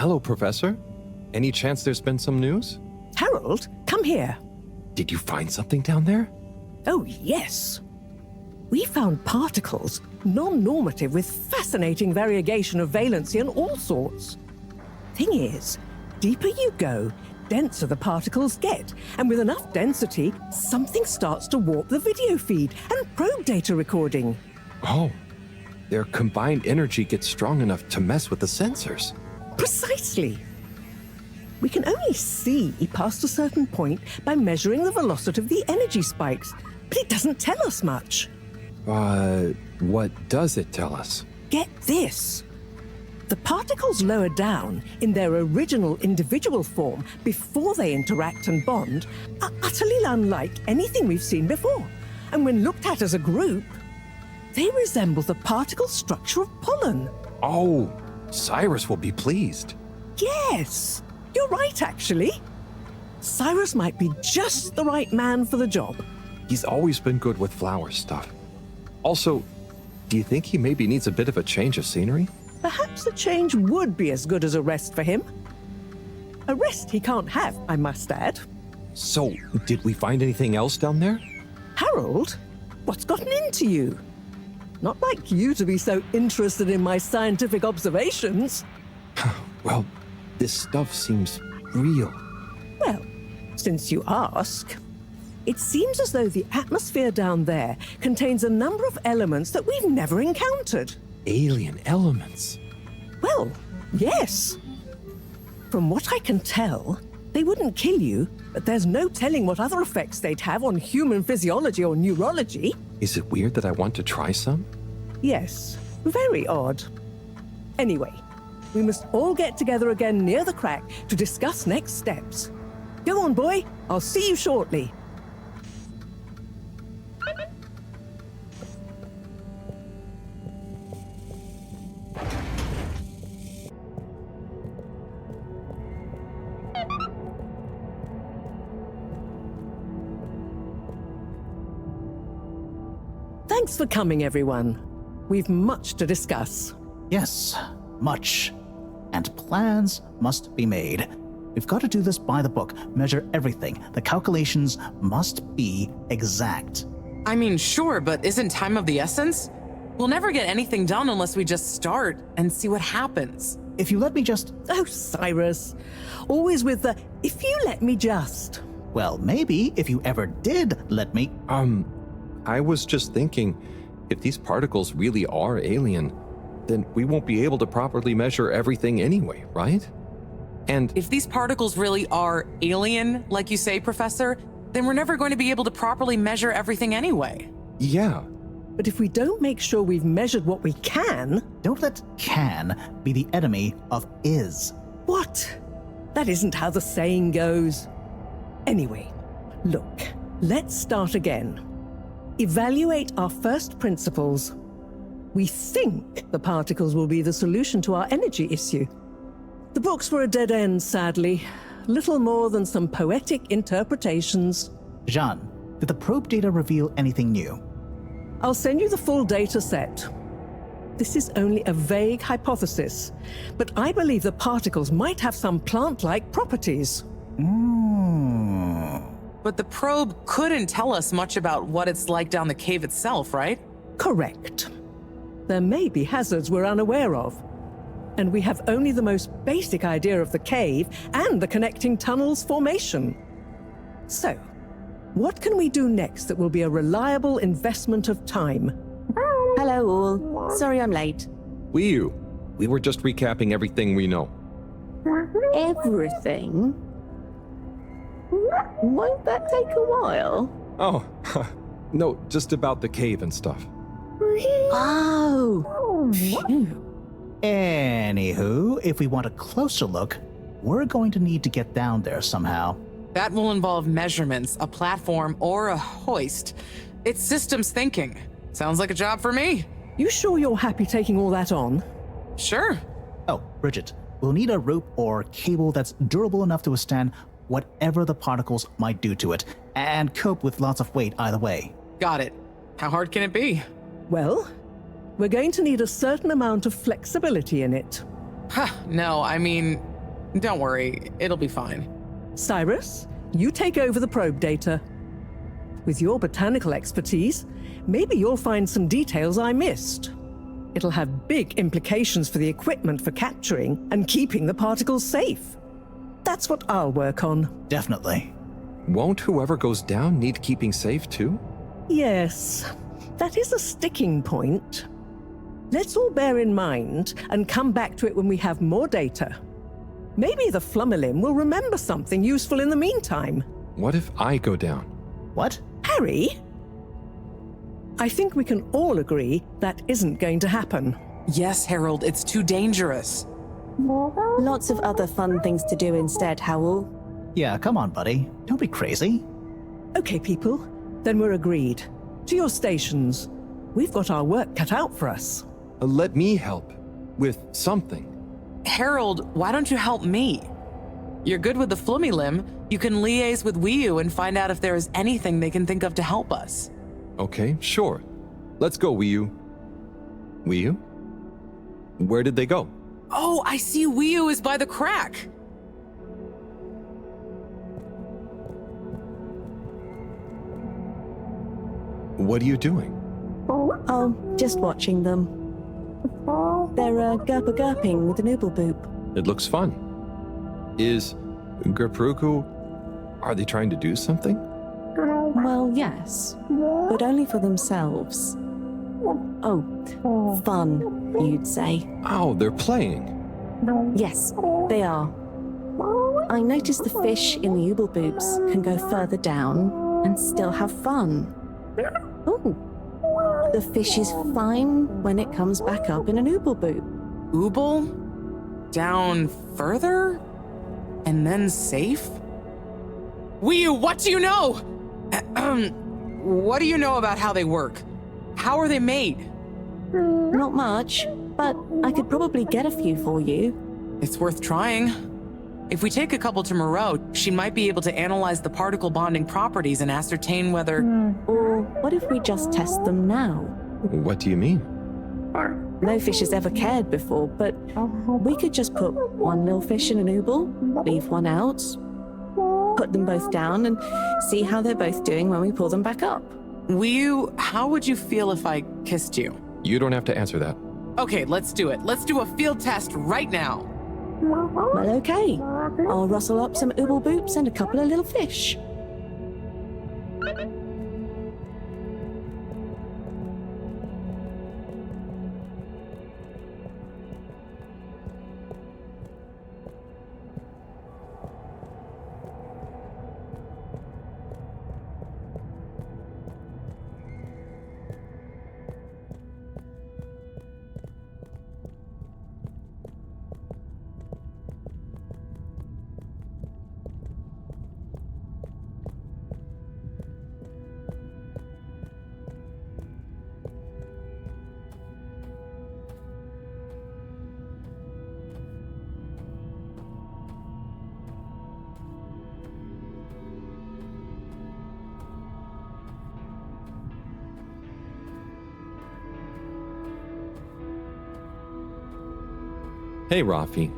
Speaker 4: Hello, Professor. Any chance there's been some news?
Speaker 10: Harold, come here.
Speaker 4: Did you find something down there?
Speaker 10: Oh, yes. We found particles, non-normative with fascinating variegation of valency and all sorts. Thing is, deeper you go, denser the particles get, and with enough density, something starts to warp the video feed and probe data recording.
Speaker 4: Oh, their combined energy gets strong enough to mess with the sensors.
Speaker 10: Precisely. We can only see past a certain point by measuring the velocity of the energy spikes, but it doesn't tell us much.
Speaker 4: What does it tell us?
Speaker 10: Get this. The particles lower down in their original individual form before they interact and bond are utterly unlike anything we've seen before. And when looked at as a group, they resemble the particle structure of pollen.
Speaker 4: Oh, Cyrus will be pleased.
Speaker 10: Yes, you're right, actually. Cyrus might be just the right man for the job.
Speaker 4: He's always been good with flower stuff. Also, do you think he maybe needs a bit of a change of scenery?
Speaker 10: Perhaps a change would be as good as a rest for him. A rest he can't have, I must add.
Speaker 4: So, did we find anything else down there?
Speaker 10: Harold, what's gotten into you? Not like you to be so interested in my scientific observations.
Speaker 4: Well, this stuff seems real.
Speaker 10: Well, since you ask, it seems as though the atmosphere down there contains a number of elements that we've never encountered.
Speaker 4: Alien elements?
Speaker 10: Well, yes. From what I can tell, they wouldn't kill you, but there's no telling what other effects they'd have on human physiology or neurology.
Speaker 4: Is it weird that I want to try some?
Speaker 10: Yes, very odd. Anyway, we must all get together again near the crack to discuss next steps. Go on, boy. I'll see you shortly. Thanks for coming, everyone. We've much to discuss.
Speaker 8: Yes, much. And plans must be made. We've got to do this by the book, measure everything. The calculations must be exact.
Speaker 1: I mean, sure, but isn't time of the essence? We'll never get anything done unless we just start and see what happens.
Speaker 8: If you let me just...
Speaker 10: Oh, Cyrus. Always with the, if you let me just.
Speaker 8: Well, maybe if you ever did let me...
Speaker 4: I was just thinking, if these particles really are alien, then we won't be able to properly measure everything anyway, right? And
Speaker 1: if these particles really are alien, like you say, Professor, then we're never going to be able to properly measure everything anyway.
Speaker 4: Yeah.
Speaker 10: But if we don't make sure we've measured what we can...
Speaker 8: Don't let can be the enemy of is.
Speaker 10: What? That isn't how the saying goes. Anyway, look, let's start again. Evaluate our first principles. We think the particles will be the solution to our energy issue. The books were a dead end, sadly. Little more than some poetic interpretations.
Speaker 8: Jean, did the probe data reveal anything new?
Speaker 10: I'll send you the full data set. This is only a vague hypothesis, but I believe the particles might have some plant-like properties.
Speaker 1: But the probe couldn't tell us much about what it's like down the cave itself, right?
Speaker 10: Correct. There may be hazards we're unaware of, and we have only the most basic idea of the cave and the connecting tunnel's formation. So, what can we do next that will be a reliable investment of time?
Speaker 2: Hello all. Sorry I'm late.
Speaker 4: We were just recapping everything we know.
Speaker 2: Everything? Won't that take a while?
Speaker 4: Oh, no, just about the cave and stuff.
Speaker 2: Oh.
Speaker 8: Anywho, if we want a closer look, we're going to need to get down there somehow.
Speaker 1: That will involve measurements, a platform, or a hoist. It's systems thinking. Sounds like a job for me.
Speaker 10: You sure you're happy taking all that on?
Speaker 1: Sure.
Speaker 8: Oh, Bridget, we'll need a rope or cable that's durable enough to withstand whatever the particles might do to it, and cope with lots of weight either way.
Speaker 1: Got it. How hard can it be?
Speaker 10: Well, we're going to need a certain amount of flexibility in it.
Speaker 1: No, I mean, Don't worry, it'll be fine.
Speaker 10: Cyrus, you take over the probe data. With your botanical expertise, maybe you'll find some details I missed. It'll have big implications for the equipment for capturing and keeping the particles safe. That's what I'll work on.
Speaker 8: Definitely.
Speaker 4: Won't whoever goes down need keeping safe too?
Speaker 10: Yes, that is a sticking point. Let's all bear in mind and come back to it when we have more data. Maybe the Flummerlim will remember something useful in the meantime.
Speaker 4: What if I go down?
Speaker 8: What?
Speaker 10: Harry? I think we can all agree that isn't going to happen.
Speaker 1: Yes, Harold, it's too dangerous.
Speaker 2: Lots of other fun things to do instead, Howell.
Speaker 8: Yeah, come on, buddy. Don't be crazy.
Speaker 10: Okay, people, then we're agreed. To your stations. We've got our work cut out for us.
Speaker 4: Let me help with something.
Speaker 1: Harold, why don't you help me? You're good with the Flummerlim. You can liaise with Wiyu and find out if there is anything they can think of to help us.
Speaker 4: Okay, sure. Let's go, Wiyu. Wiyu? Where did they go?
Speaker 1: Oh, I see Wiyu is by the crack.
Speaker 4: What are you doing?
Speaker 2: Oh, just watching them. They're gerping with an ooble boop.
Speaker 4: It looks fun. Is Gerpruku... Are they trying to do something?
Speaker 2: Well, yes, but only for themselves. Oh, fun, you'd say.
Speaker 4: Oh, they're playing.
Speaker 2: Yes, they are. I noticed the fish in the ooble boops can go further down and still have fun. Oh, the fish is fine when it comes back up in an ooble boop.
Speaker 1: Ooble? Down further? And then safe? Wiyu, what do you know? What do you know about how they work? How are they made?
Speaker 2: Not much, but I could probably get a few for you.
Speaker 1: It's worth trying. If we take a couple to Moreau, she might be able to analyze the particle bonding properties and ascertain whether...
Speaker 2: Or what if we just test them now?
Speaker 4: What do you mean?
Speaker 2: No fish has ever cared before, but we could just put one little fish in an ooble, leave one out, put them both down, and see how they're both doing when we pull them back up.
Speaker 1: Wiyu, how would you feel if I kissed you?
Speaker 4: You don't have to answer that.
Speaker 1: Okay, let's do it. Let's do a field test right now.
Speaker 2: Well, okay. I'll rustle up some ooble boops and a couple of little fish.
Speaker 4: Hey, Rafi.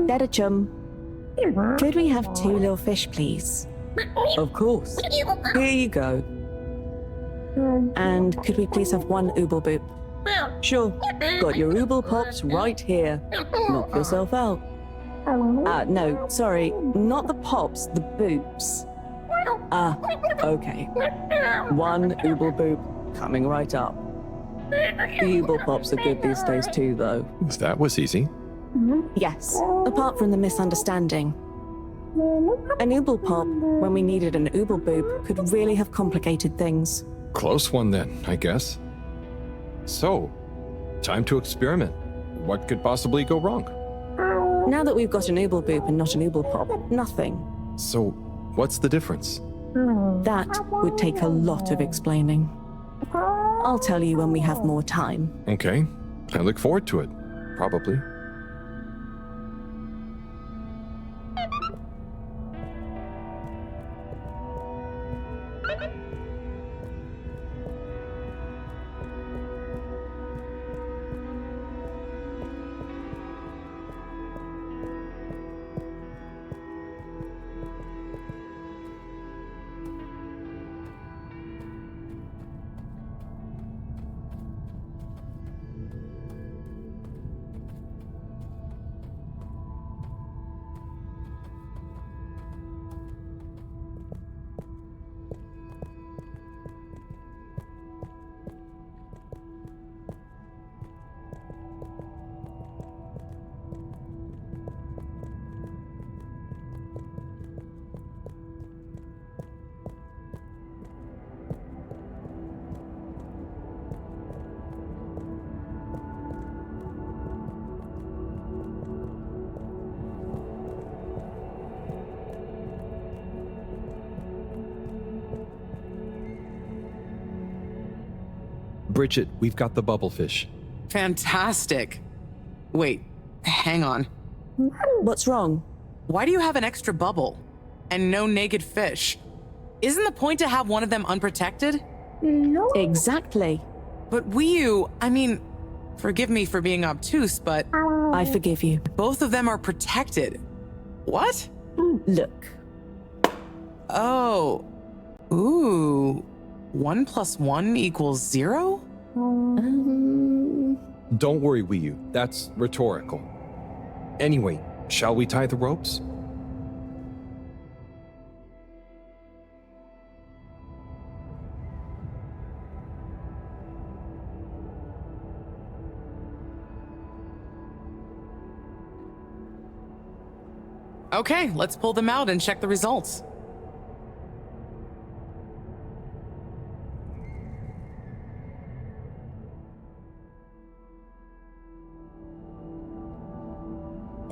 Speaker 2: Dada chum, could we have 2 little fish, please?
Speaker 10: Of course. Here you go.
Speaker 2: And could we please have 1 ooble boop?
Speaker 10: Sure. Got your ooble pops right here. Knock yourself out.
Speaker 2: No, sorry, not the pops, the boops.
Speaker 10: Okay. 1 ooble boop coming right up. The ooble pops are good these days too, though.
Speaker 4: That was easy.
Speaker 2: Yes, apart from the misunderstanding. An ooble pop, when we needed an ooble boop, could really have complicated things.
Speaker 4: Close one then, I guess. So, time to experiment. What could possibly go wrong?
Speaker 2: Now that we've got an ooble boop and not an ooble pop, nothing.
Speaker 4: So, what's the difference?
Speaker 2: That would take a lot of explaining. I'll tell you when we have more time.
Speaker 4: Okay. I look forward to it, probably. Bridget, we've got the bubblefish.
Speaker 1: Fantastic. Wait, hang on.
Speaker 2: What's wrong?
Speaker 1: Why do you have an extra bubble and no naked fish? Isn't the point to have one of them unprotected?
Speaker 2: No. Exactly.
Speaker 1: But I mean, forgive me for being obtuse, but...
Speaker 2: I forgive you.
Speaker 1: Both of them are protected. What?
Speaker 2: Look.
Speaker 1: Oh. Ooh. 1 + 1 = 0?
Speaker 4: Don't worry, Wiyu. That's rhetorical. Anyway, shall we tie the ropes?
Speaker 1: Okay, let's pull them out and check the results.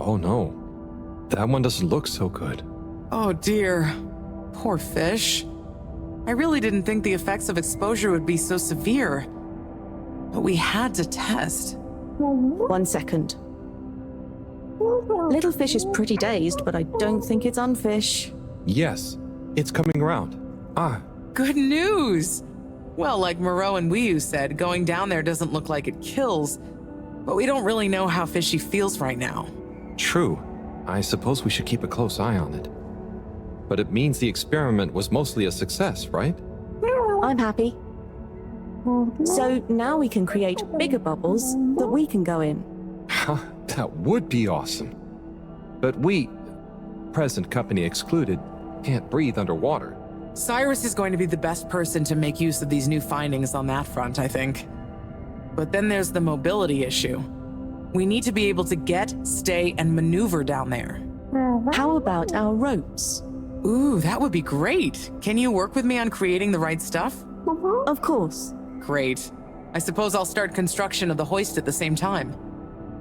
Speaker 4: Oh no, that one doesn't look so good.
Speaker 1: Oh dear, poor fish. I really didn't think the effects of exposure would be so severe, but we had to test.
Speaker 2: 1 second. Little fish is pretty dazed, but I don't think it's unfish.
Speaker 4: Yes, it's coming around.
Speaker 1: Good news! Well, like Moreau and Wiyu said, going down there doesn't look like it kills, but we don't really know how fishy feels right now.
Speaker 4: True. I suppose we should keep a close eye on it. But it means the experiment was mostly a success, right?
Speaker 2: I'm happy. So now we can create bigger bubbles that we can go in.
Speaker 4: That would be awesome. But we, present company excluded, can't breathe underwater.
Speaker 1: Cyrus is going to be the best person to make use of these new findings on that front, I think. But then there's the mobility issue. We need to be able to get, stay, and maneuver down there.
Speaker 2: How about our ropes?
Speaker 1: Ooh, that would be great. Can you work with me on creating the right stuff?
Speaker 2: Of course.
Speaker 1: Great. I suppose I'll start construction of the hoist at the same time.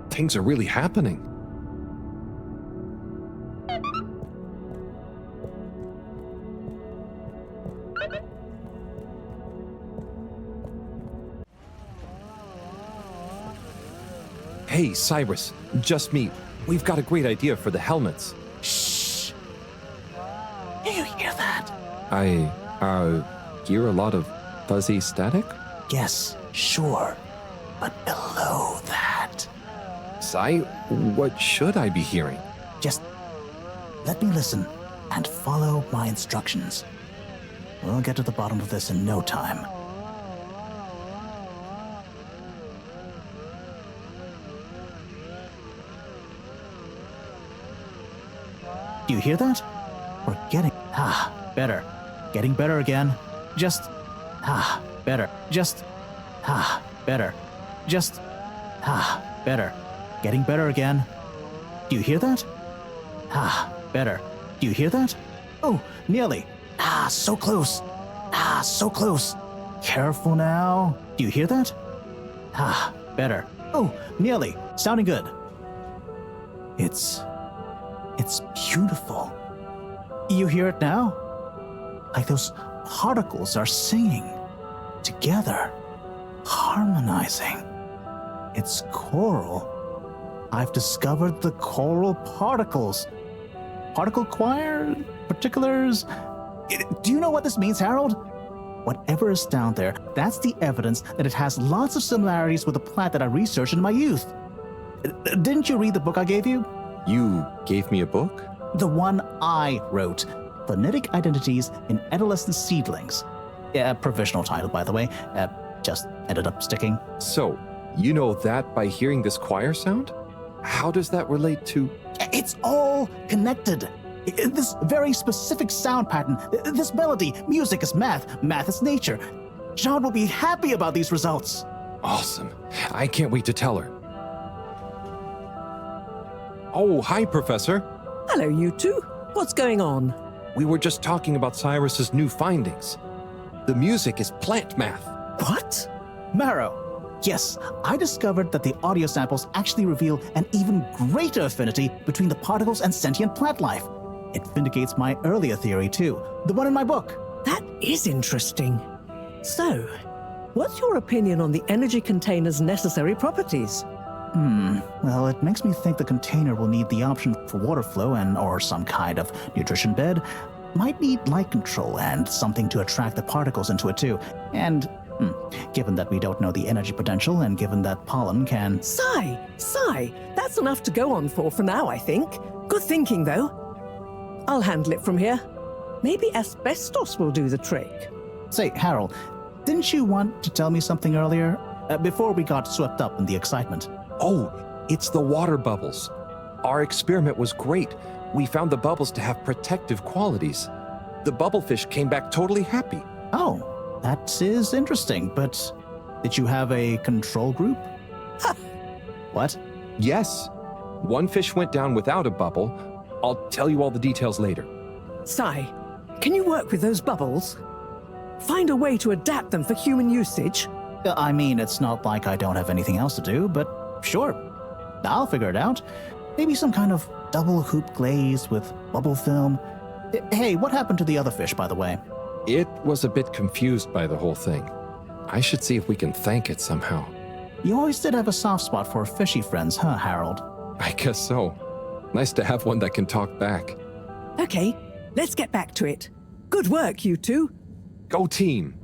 Speaker 4: Things are really happening. Hey, Cyrus, just me. We've got a great idea for the helmets.
Speaker 8: Shh. Do you hear that?
Speaker 4: I hear a lot of fuzzy static?
Speaker 8: Yes, sure. But below that...
Speaker 4: What should I be hearing?
Speaker 8: Just let me listen and follow my instructions. We'll get to the bottom of this in no time. Do you hear that? We're getting... better. Getting better again. Just... better. Just... better. Just... better. Getting better again. Do you hear that? Better. Do you hear that? Oh, nearly. So close. So close. Careful now. Do you hear that? Better. Oh, nearly. Sounding good. It's beautiful. You hear it now? Like those particles are singing together, harmonizing. It's coral. I've discovered the coral particles. Particle choir? Particulars? Do you know what this means, Harold? Whatever is down there, that's the evidence that it has lots of similarities with the plant that I researched in my youth. Didn't you read the book I gave you?
Speaker 4: You gave me a book?
Speaker 8: The one I wrote. Phonetic Identities in Adolescent Seedlings. Provisional title, by the way. Just ended up sticking.
Speaker 4: So, you know that by hearing this choir sound? How does that relate to...
Speaker 8: It's all connected. This very specific sound pattern, this melody, music is math, math is nature. John will be happy about these results.
Speaker 4: Awesome. I can't wait to tell her. Oh, hi, Professor.
Speaker 10: Hello, you two. What's going on?
Speaker 4: We were just talking about Cyrus's new findings. The music is plant math.
Speaker 8: What? Marrow. Yes, I discovered that the audio samples actually reveal an even greater affinity between the particles and sentient plant life. It vindicates my earlier theory, too, the one in my book.
Speaker 10: That is interesting. So, what's your opinion on the energy container's necessary properties?
Speaker 8: Well, it makes me think the container will need the option for water flow or some kind of nutrition bed. Might need light control and something to attract the particles into it, too. And given that we don't know the energy potential and given that pollen can...
Speaker 10: Sigh! That's enough to go on for now, I think. Good thinking, though. I'll handle it from here. Maybe asbestos will do the trick.
Speaker 8: Say, Harold, didn't you want to tell me something earlier? Before we got swept up in the excitement.
Speaker 4: Oh, it's the water bubbles. Our experiment was great. We found the bubbles to have protective qualities. The bubblefish came back totally happy.
Speaker 8: Oh, that is interesting, but did you have a control group? What?
Speaker 4: Yes. One fish went down without a bubble. I'll tell you all the details later.
Speaker 10: Sai, can you work with those bubbles? Find a way to adapt them for human usage?
Speaker 8: I mean, it's not like I don't have anything else to do, but sure. I'll figure it out. Maybe some kind of double hoop glaze with bubble film. Hey, what happened to the other fish, by the way?
Speaker 4: It was a bit confused by the whole thing. I should see if we can thank it somehow.
Speaker 8: You always did have a soft spot for fishy friends, huh, Harold?
Speaker 4: I guess so. Nice to have one that can talk back.
Speaker 10: Okay, let's get back to it. Good work, you two.
Speaker 4: Go team!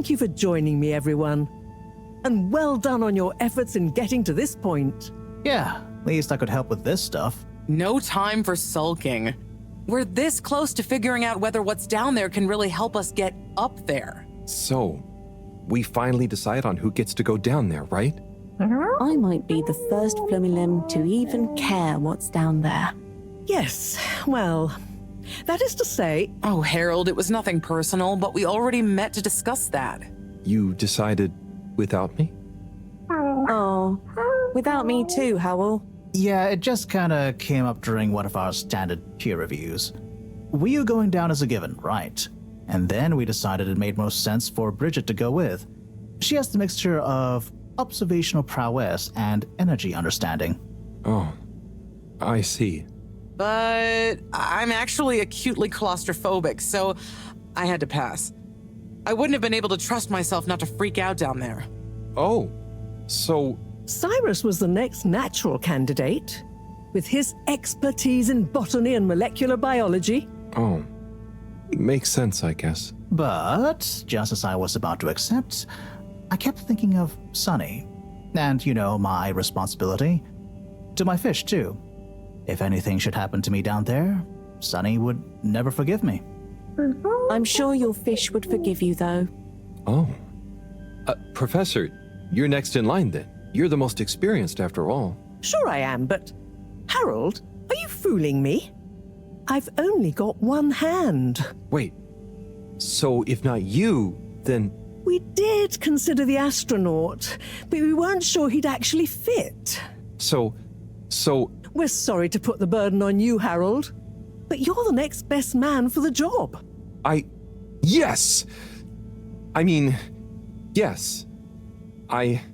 Speaker 10: Thank you for joining me, everyone. And well done on your efforts in getting to this point.
Speaker 8: Yeah, at least I could help with this stuff.
Speaker 1: No time for sulking. We're this close to figuring out whether what's down there can really help us get up there.
Speaker 4: So, we finally decide on who gets to go down there, right?
Speaker 2: I might be the first Flumilim to even care what's down there.
Speaker 10: Yes, well, that is to say...
Speaker 1: Oh, Harold, it was nothing personal, but we already met to discuss that.
Speaker 4: You decided without me?
Speaker 2: Oh, without me too, Howell.
Speaker 8: Yeah, it just kinda came up during one of our standard peer reviews. We were going down as a given, right? And then we decided it made most sense for Bridget to go with. She has the mixture of observational prowess and energy understanding.
Speaker 4: Oh, I see.
Speaker 1: But I'm actually acutely claustrophobic, so I had to pass. I wouldn't have been able to trust myself not to freak out down there.
Speaker 4: Oh, so...
Speaker 10: Cyrus was the next natural candidate. With his expertise in botany and molecular biology.
Speaker 4: Oh, makes sense, I guess.
Speaker 8: But, just as I was about to accept, I kept thinking of Sunny. And, you know, my responsibility. To my fish, too. If anything should happen to me down there, Sunny would never forgive me.
Speaker 2: I'm sure your fish would forgive you, though.
Speaker 4: Oh. Professor, you're next in line then. You're the most experienced after all.
Speaker 10: Sure I am, but... Harold, are you fooling me? I've only got one hand.
Speaker 4: Wait, so if not you, then...
Speaker 10: We did consider the astronaut, but we weren't sure he'd actually fit.
Speaker 4: So...
Speaker 10: We're sorry to put the burden on you, Harold, but you're the next best man for the job.
Speaker 4: Yes! I mean, yes.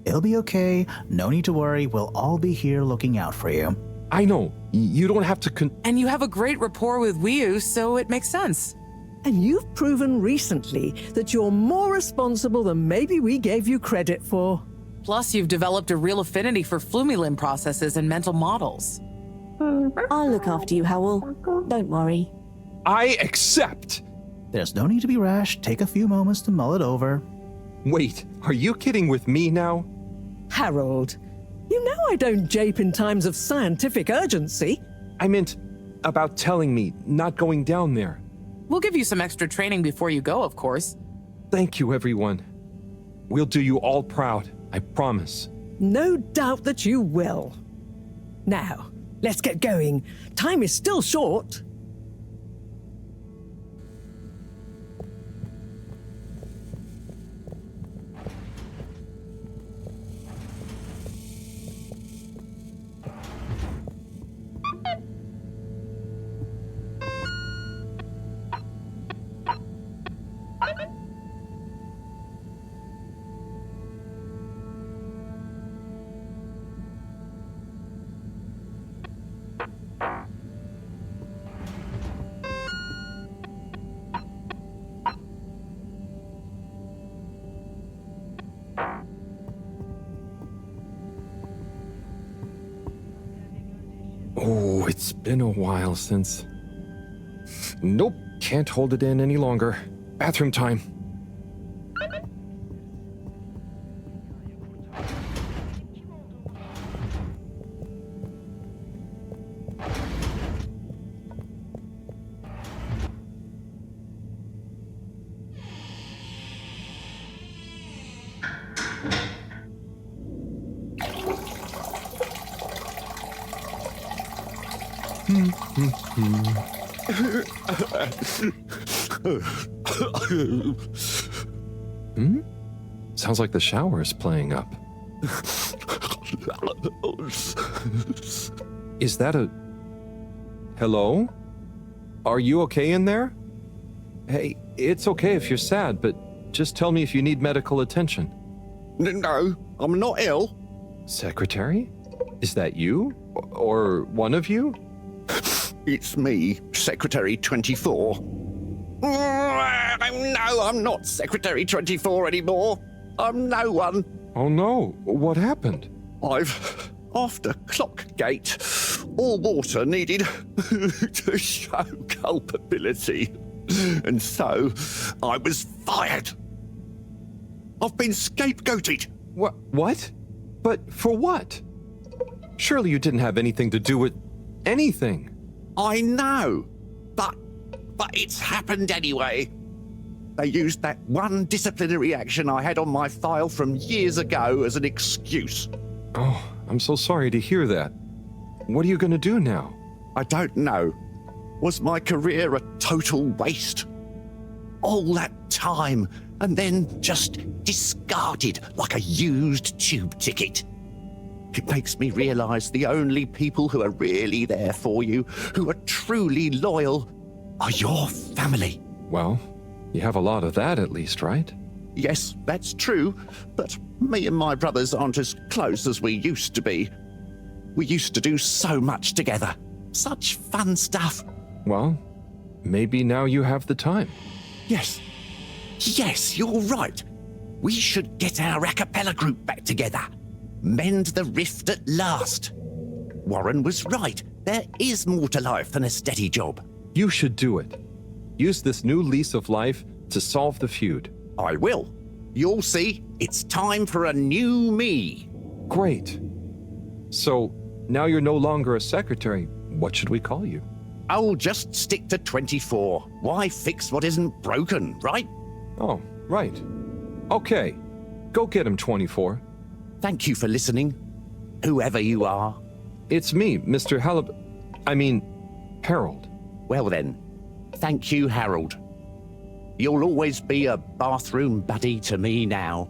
Speaker 8: It'll be okay. No need to worry. We'll all be here looking out for you.
Speaker 4: I know. You don't have to
Speaker 1: And you have a great rapport with Wiu, so it makes sense.
Speaker 10: And you've proven recently that you're more responsible than maybe we gave you credit for.
Speaker 1: Plus, you've developed a real affinity for Flumilim processes and mental models.
Speaker 2: I'll look after you, Howell. Don't worry.
Speaker 4: I accept!
Speaker 8: There's no need to be rash. Take a few moments to mull it over.
Speaker 4: Wait, are you kidding with me now?
Speaker 10: Harold, you know I don't jape in times of scientific urgency.
Speaker 4: I meant about telling me, not going down there.
Speaker 1: We'll give you some extra training before you go, of course.
Speaker 4: Thank you, everyone. We'll do you all proud, I promise.
Speaker 10: No doubt that you will. Now, let's get going. Time is still short.
Speaker 4: Oh, it's been a while since... Nope, can't hold it in any longer. Bathroom time. Sounds like the shower is playing up. Is that a... Hello? Are you okay in there? Hey, it's okay if you're sad, but just tell me if you need medical attention.
Speaker 17: No, I'm not ill.
Speaker 4: Secretary? Is that you? Or one of you?
Speaker 17: It's me, Secretary 24. No, I'm not Secretary 24 anymore. I'm no one.
Speaker 4: Oh no, what happened?
Speaker 17: After Clockgate, all water needed to show culpability. And so I was fired. I've been scapegoated.
Speaker 4: What? But for what? Surely you didn't have anything to do with anything.
Speaker 13: I know, but it's happened anyway. They used that one disciplinary action I had on my file from years ago as an excuse.
Speaker 4: Oh, I'm so sorry to hear that. What are you going to do now?
Speaker 13: I don't know. Was my career a total waste? All that time, and then just discarded like a used tube ticket. It makes me realise the only people who are really there for you, who are truly loyal, are your family.
Speaker 4: Well, you have a lot of that at least, right?
Speaker 13: Yes, that's true, but me and my brothers aren't as close as we used to be. We used to do so much together. Such fun stuff.
Speaker 4: Well, maybe now you have the time.
Speaker 13: Yes, you're right. We should get our a cappella group back together. Mend the rift at last. Warren was right. There is more to life than a steady job.
Speaker 4: You should do it. Use this new lease of life to solve the feud.
Speaker 13: I will. You'll see, it's time for a new me.
Speaker 4: Great. So, now you're no longer a secretary. What should we call you?
Speaker 13: I'll just stick to 24. Why fix what isn't broken, right?
Speaker 4: Oh, right. Okay. Go get him, 24.
Speaker 13: Thank you for listening, whoever you are.
Speaker 4: It's me, Mr. Harold.
Speaker 13: Well then, thank you, Harold. You'll always be a bathroom buddy to me now.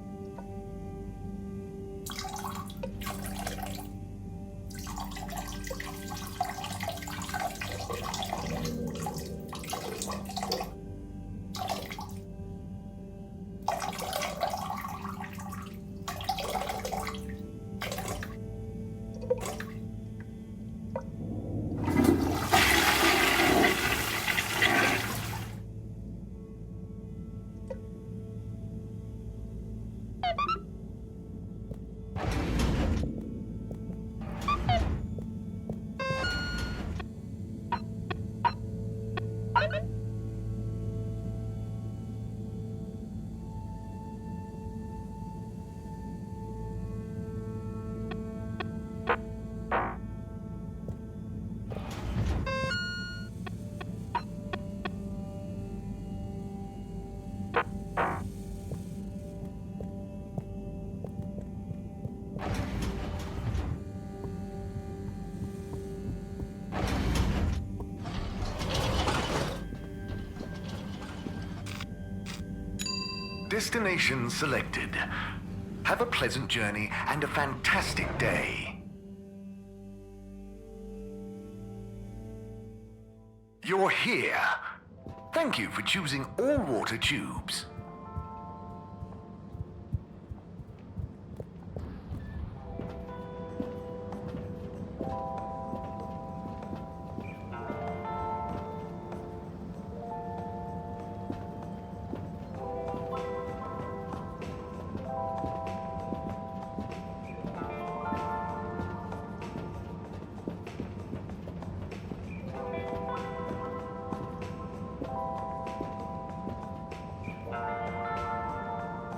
Speaker 7: Destination selected. Have a pleasant journey and a fantastic day. You're here. Thank you for choosing all water tubes.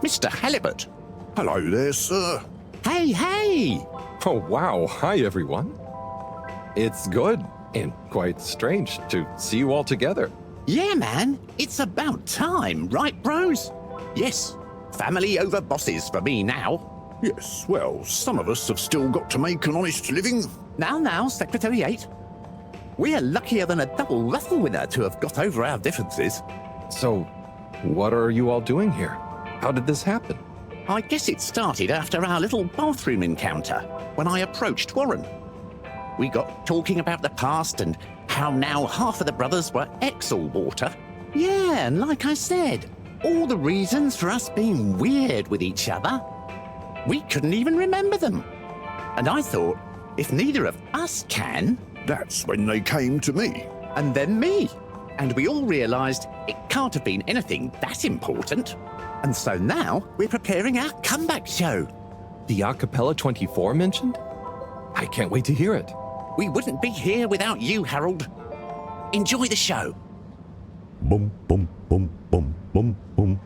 Speaker 13: Mr. Halibut.
Speaker 17: Hello there, sir.
Speaker 13: Hey!
Speaker 4: Oh, wow. Hi, everyone. It's good and quite strange to see you all together.
Speaker 13: Yeah, man. It's about time, right, bros? Yes. Family over bosses for me now.
Speaker 17: Yes, well, some of us have still got to make an honest living.
Speaker 13: Now, Secretary 8. We're luckier than a double raffle winner to have got over our differences.
Speaker 4: So, what are you all doing here? How did this happen?
Speaker 13: I guess it started after our little bathroom encounter, when I approached Warren. We got talking about the past and how now half of the brothers were ex-all-water. Yeah, and like I said, all the reasons for us being weird with each other. We couldn't even remember them. And I thought, if neither of us can...
Speaker 17: That's when they came to me.
Speaker 13: And then me. And we all realised it can't have been anything that important. And so now we're preparing our comeback show.
Speaker 4: The Acapella 24 mentioned? I can't wait to hear it.
Speaker 13: We wouldn't be here without you, Harold. Enjoy the show.
Speaker 17: Boom, boom, boom, boom, boom, boom,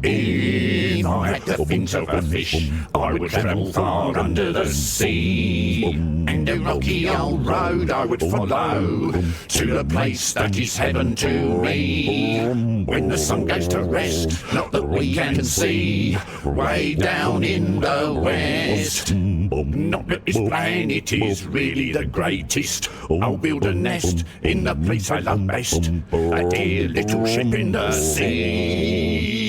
Speaker 17: If I had the fins of a fish, I would travel far under the sea. And a rocky old road I would follow to the place that is heaven to me. When the sun goes to rest, not that we can see, way down in the west. Not that this planet is really the greatest. I'll build a nest in the place I love best, a dear little ship in the sea.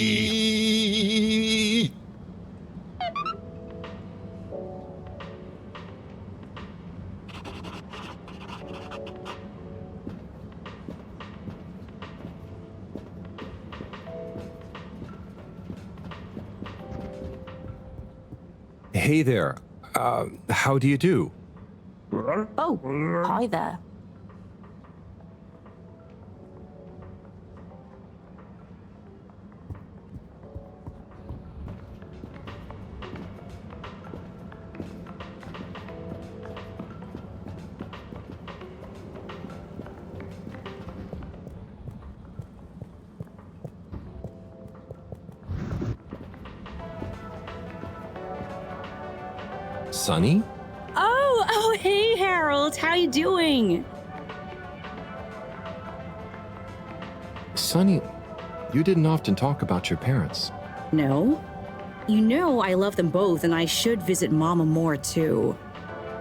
Speaker 4: Hey there. How do you do?
Speaker 2: Oh, hi there.
Speaker 4: Sunny?
Speaker 9: Oh, hey, Harold. How you doing?
Speaker 4: Sunny, you didn't often talk about your parents.
Speaker 9: No. You know I love them both, and I should visit Mama more, too.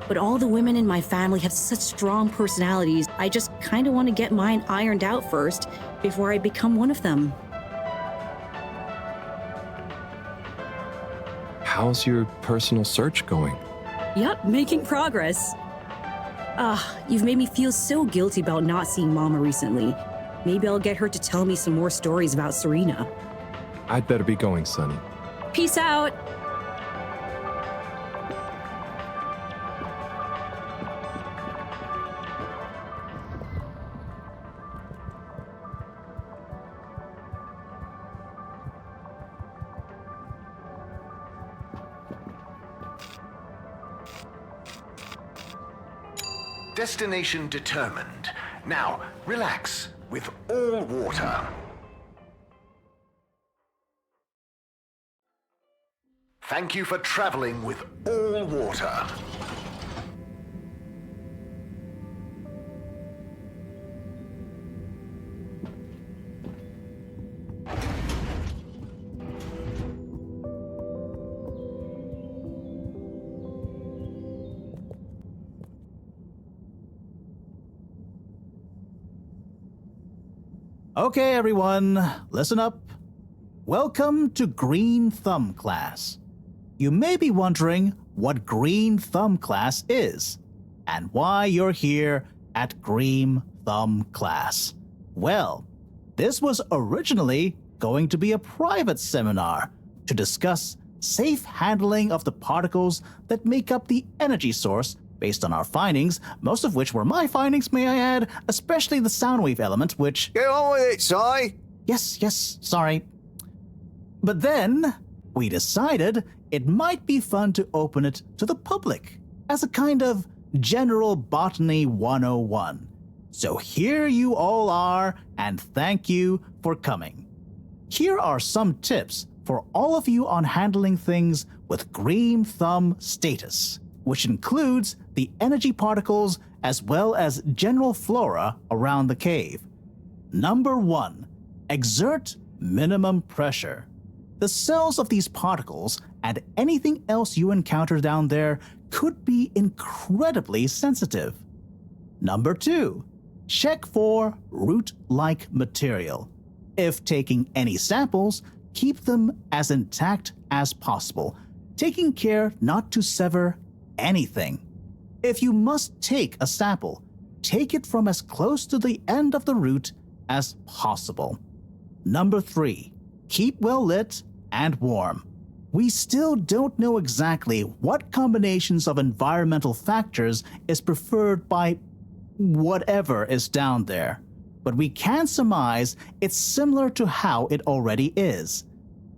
Speaker 9: But all the women in my family have such strong personalities, I just kind of want to get mine ironed out first before I become one of them.
Speaker 4: How's your personal search going?
Speaker 9: Yep, making progress. You've made me feel so guilty about not seeing Mama recently. Maybe I'll get her to tell me some more stories about Serena.
Speaker 4: I'd better be going, Sunny.
Speaker 9: Peace out.
Speaker 7: Destination determined. Now, relax with all water. Thank you for traveling with all water.
Speaker 8: Okay, everyone, listen up. Welcome to Green Thumb class. You may be wondering what Green Thumb class is and why you're here at Green Thumb class. Well, this was originally going to be a private seminar to discuss safe handling of the particles that make up the energy source based on our findings, most of which were my findings, may I add, especially the sound wave element, which...
Speaker 11: Get on with it, Si!
Speaker 8: Yes, sorry. But then, we decided it might be fun to open it to the public as a kind of general botany 101. So here you all are, and thank you for coming. Here are some tips for all of you on handling things with Green Thumb status, which includes the energy particles as well as general flora around the cave. Number 1, exert minimum pressure. The cells of these particles and anything else you encounter down there could be incredibly sensitive. Number 2, check for root-like material. If taking any samples, keep them as intact as possible, taking care not to sever anything. If you must take a sample, take it from as close to the end of the root as possible. Number 3, keep well lit and warm. We still don't know exactly what combinations of environmental factors is preferred by whatever is down there, but we can surmise it's similar to how it already is.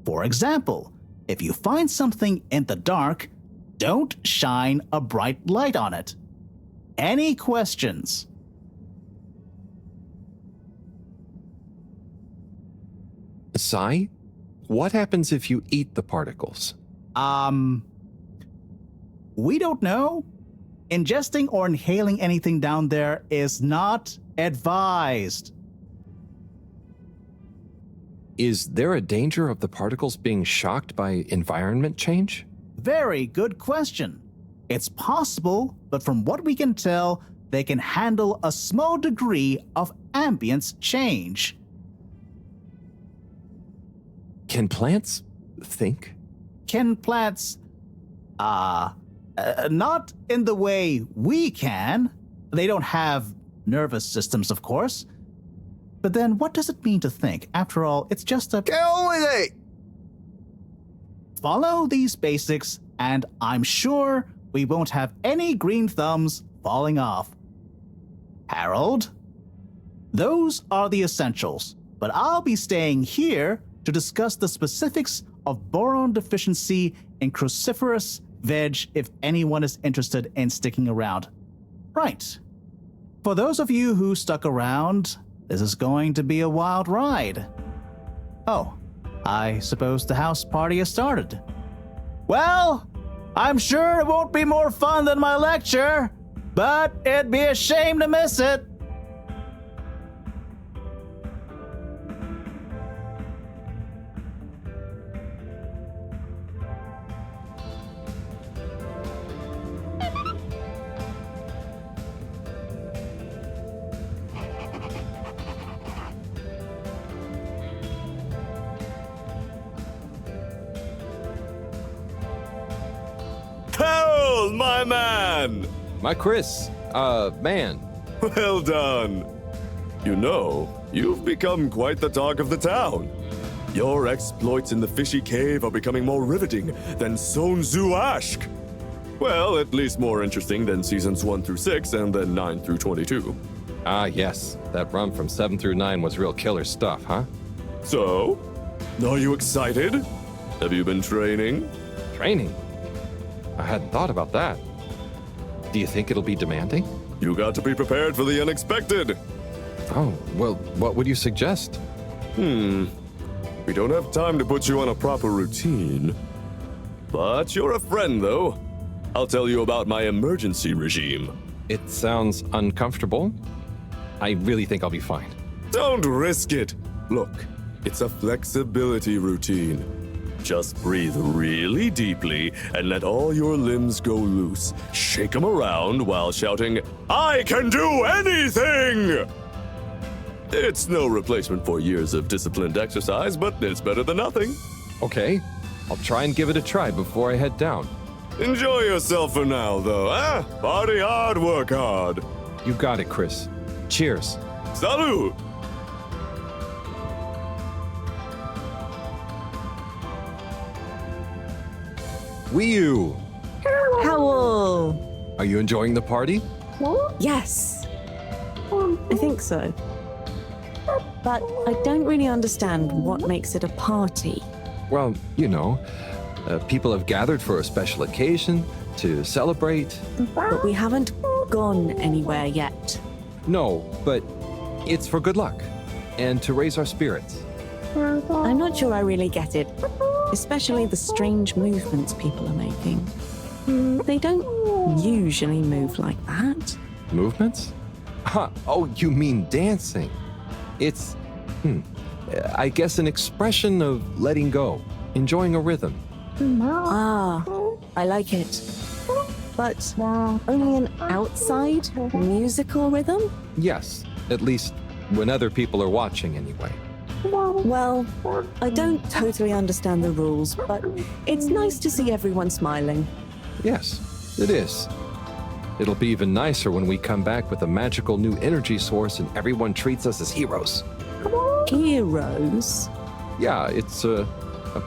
Speaker 8: For example, if you find something in the dark, don't shine a bright light on it. Any questions?
Speaker 4: Sai, what happens if you eat the particles?
Speaker 8: We don't know. Ingesting or inhaling anything down there is not advised.
Speaker 4: Is there a danger of the particles being shocked by environment change?
Speaker 8: Very good question. It's possible, but from what we can tell, they can handle a small degree of ambience change.
Speaker 4: Can plants think?
Speaker 8: Can plants, not in the way we can. They don't have nervous systems, of course. But then what does it mean to think? After all, it's just a...
Speaker 11: Get on with it!
Speaker 8: Follow these basics, and I'm sure we won't have any green thumbs falling off. Harold? Those are the essentials, but I'll be staying here to discuss the specifics of boron deficiency in cruciferous veg if anyone is interested in sticking around. Right. For those of you who stuck around, this is going to be a wild ride. Oh, I suppose the house party has started. Well, I'm sure it won't be more fun than my lecture, but it'd be a shame to miss it.
Speaker 5: Harold, my man!
Speaker 4: My Chris, man.
Speaker 5: Well done. You know, you've become quite the talk of the town. Your exploits in the fishy cave are becoming more riveting than Sun Tzu Ashk. Well, at least more interesting than seasons 1 through 6 and then 9 through 22.
Speaker 4: Ah, yes. That run from 7 through 9 was real killer stuff, huh?
Speaker 5: So, are you excited? Have you been training?
Speaker 4: Training? I hadn't thought about that. Do you think it'll be demanding?
Speaker 5: You got to be prepared for the unexpected.
Speaker 4: Oh, well, what would you suggest?
Speaker 5: We don't have time to put you on a proper routine. But you're a friend, though. I'll tell you about my emergency regime.
Speaker 4: It sounds uncomfortable. I really think I'll be fine.
Speaker 5: Don't risk it. Look, it's a flexibility routine. Just breathe really deeply and let all your limbs go loose. Shake them around while shouting, "I can do anything!" It's no replacement for years of disciplined exercise, but it's better than nothing.
Speaker 4: Okay, I'll try and give it a try before I head down.
Speaker 5: Enjoy yourself for now, though, eh? Party hard, work hard.
Speaker 4: You got it, Chris. Cheers.
Speaker 5: Salud!
Speaker 4: Wee-oo!
Speaker 2: Howl!
Speaker 4: Are you enjoying the party?
Speaker 2: Yes. I think so. But I don't really understand what makes it a party.
Speaker 4: Well, you know, people have gathered for a special occasion to celebrate.
Speaker 2: But we haven't gone anywhere yet.
Speaker 4: No, but it's for good luck and to raise our spirits.
Speaker 2: I'm not sure I really get it. Especially the strange movements people are making. They don't usually move like that.
Speaker 4: Movements? Huh. Oh, you mean dancing. It's, I guess an expression of letting go, enjoying a rhythm.
Speaker 2: Ah, I like it. But only an outside musical rhythm?
Speaker 4: Yes, at least when other people are watching anyway.
Speaker 2: Well, I don't totally understand the rules, but it's nice to see everyone smiling.
Speaker 4: Yes, it is. It'll be even nicer when we come back with a magical new energy source and everyone treats us as heroes.
Speaker 2: Heroes?
Speaker 4: Yeah, it's a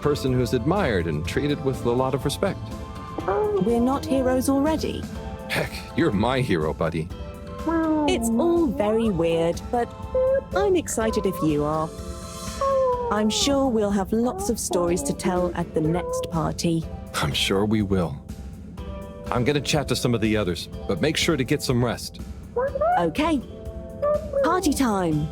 Speaker 4: person who's admired and treated with a lot of respect.
Speaker 2: We're not heroes already.
Speaker 4: Heck, you're my hero, buddy.
Speaker 2: It's all very weird, but I'm excited if you are. I'm sure we'll have lots of stories to tell at the next party.
Speaker 4: I'm sure we will. I'm gonna chat to some of the others, but make sure to get some rest.
Speaker 2: Okay. Party time.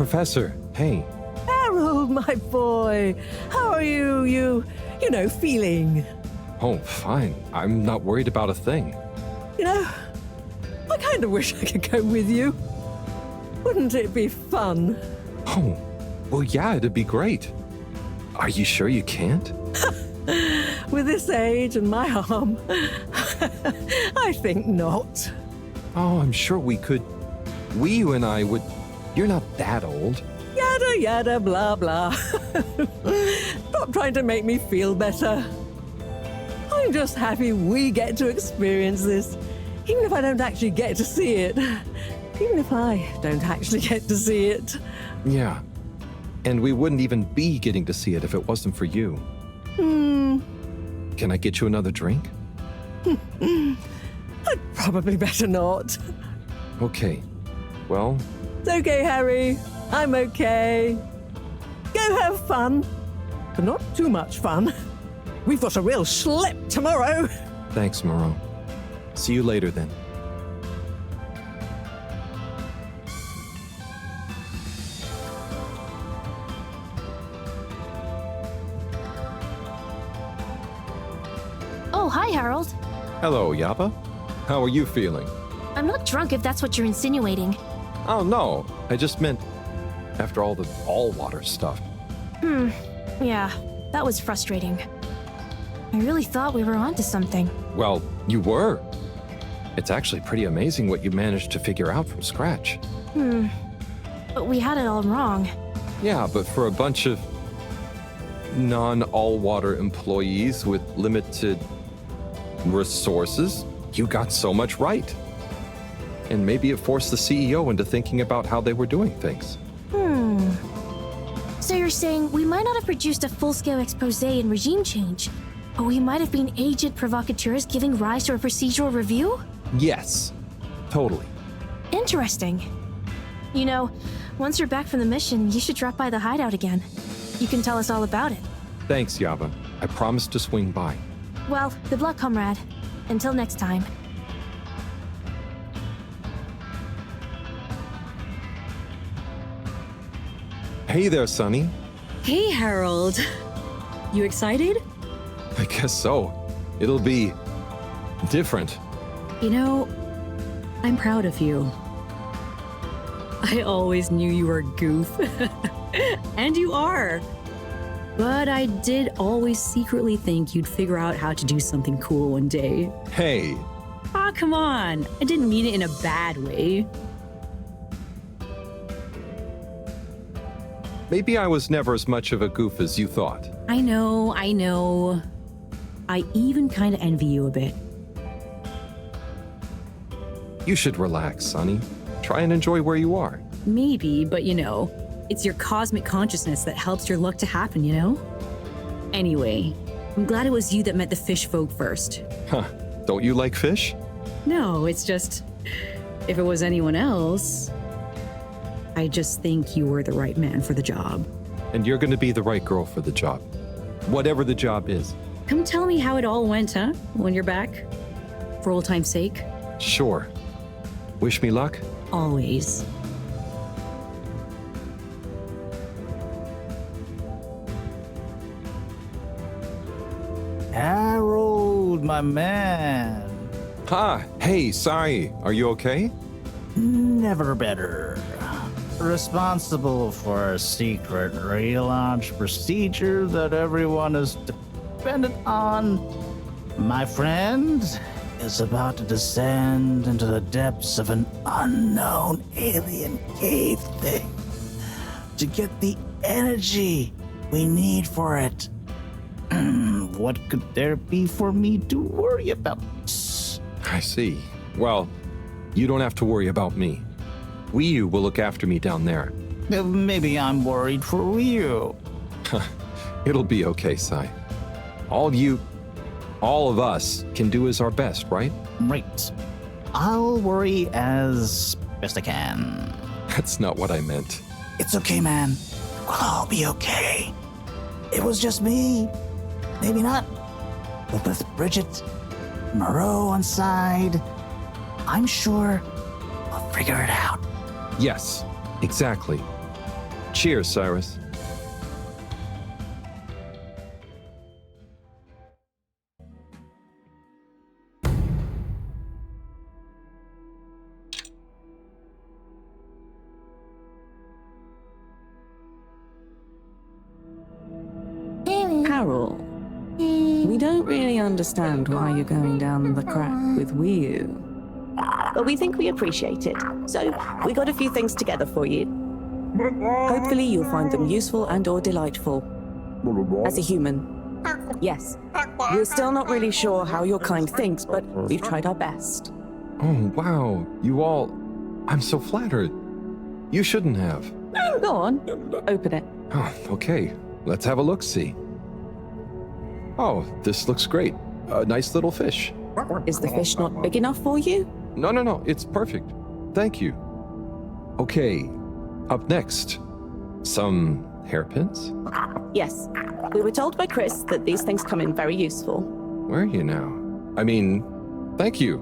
Speaker 4: Professor, hey.
Speaker 10: Harold, my boy. How are you feeling?
Speaker 4: Oh, fine. I'm not worried about a thing.
Speaker 10: You know, I kind of wish I could go with you. Wouldn't it be fun?
Speaker 4: Oh, well, yeah, it'd be great. Are you sure you can't?
Speaker 10: With this age and my arm, I think not.
Speaker 4: Oh, I'm sure we could. You and I would. You're not that old.
Speaker 10: Yada, yada, blah, blah. Stop trying to make me feel better. I'm just happy we get to experience this, even if I don't actually get to see it. Even if I don't actually get to see it.
Speaker 4: Yeah. And we wouldn't even be getting to see it if it wasn't for you. Can I get you another drink?
Speaker 10: I'd probably better not.
Speaker 4: Okay. Well...
Speaker 10: It's okay, Harry. I'm okay. Go have fun. But not too much fun. We've got a real schlep tomorrow.
Speaker 4: Thanks, Moreau. See you later, then.
Speaker 21: Oh, hi, Harold.
Speaker 4: Hello, Yapa. How are you feeling?
Speaker 21: I'm not drunk if that's what you're insinuating.
Speaker 4: Oh, no. I just meant after all the all-water stuff.
Speaker 21: Yeah, that was frustrating. I really thought we were onto something.
Speaker 4: Well, you were. It's actually pretty amazing what you managed to figure out from scratch.
Speaker 21: But we had it all wrong.
Speaker 4: Yeah, but for a bunch of non-all-water employees with limited resources, you got so much right. And maybe it forced the CEO into thinking about how they were doing things.
Speaker 21: So you're saying we might not have produced a full-scale expose and regime change, but we might have been agent provocateurs giving rise to a procedural review?
Speaker 4: Yes, totally.
Speaker 21: Interesting. You know, once you're back from the mission, you should drop by the hideout again. You can tell us all about it.
Speaker 4: Thanks, Yava. I promise to swing by.
Speaker 21: Well, good luck, comrade. Until next time.
Speaker 4: Hey there, Sonny.
Speaker 16: Hey, Harold. You excited?
Speaker 4: I guess so. It'll be different.
Speaker 16: You know, I'm proud of you. I always knew you were a goof. And you are. But I did always secretly think you'd figure out how to do something cool one day.
Speaker 4: Hey.
Speaker 16: Ah, come on. I didn't mean it in a bad way.
Speaker 4: Maybe I was never as much of a goof as you thought.
Speaker 16: I know. I even kind of envy you a bit.
Speaker 4: You should relax, Sonny. Try and enjoy where you are.
Speaker 16: Maybe, but you know, it's your cosmic consciousness that helps your luck to happen, you know? Anyway, I'm glad it was you that met the fish folk first.
Speaker 4: Huh. Don't you like fish?
Speaker 16: No, it's just, if it was anyone else, I just think you were the right man for the job.
Speaker 4: And you're going to be the right girl for the job. Whatever the job is.
Speaker 16: Come tell me how it all went, huh? When you're back? For old time's sake?
Speaker 4: Sure. Wish me luck?
Speaker 16: Always.
Speaker 8: Harold, my man.
Speaker 4: Hey, sorry. Are you okay?
Speaker 8: Never better. Responsible for a secret relaunch procedure that everyone is dependent on. My friend is about to descend into the depths of an unknown alien cave thing to get the energy we need for it. What could there be for me to worry about?
Speaker 4: I see. Well, you don't have to worry about me. Ryu will look after me down there.
Speaker 8: Maybe I'm worried for Ryu.
Speaker 4: It'll be okay, Sai. All of us can do is our best, right?
Speaker 8: Right. I'll worry as best I can.
Speaker 4: That's not what I meant.
Speaker 8: It's okay, man. We'll all be okay. It was just me. Maybe not. But with Bridget, Moreau on side, I'm sure we'll figure it out.
Speaker 4: Yes, exactly. Cheers, Cyrus.
Speaker 2: Carol, we don't really understand why you're going down the crack with Wii U. But we think we appreciate it, so we got a few things together for you. Hopefully you'll find them useful and or delightful. As a human, yes, we're still not really sure how your kind thinks, but we've tried our best.
Speaker 4: Oh, wow. You all... I'm so flattered. You shouldn't have.
Speaker 2: Go on, open it.
Speaker 4: Oh, okay. Let's have a look-see. Oh, this looks great. A nice little fish.
Speaker 2: Is the fish not big enough for you?
Speaker 4: No. It's perfect. Thank you. Okay. Up next. Some hairpins?
Speaker 2: Yes. We were told by Chris that these things come in very useful.
Speaker 4: Where are you now? I mean, thank you.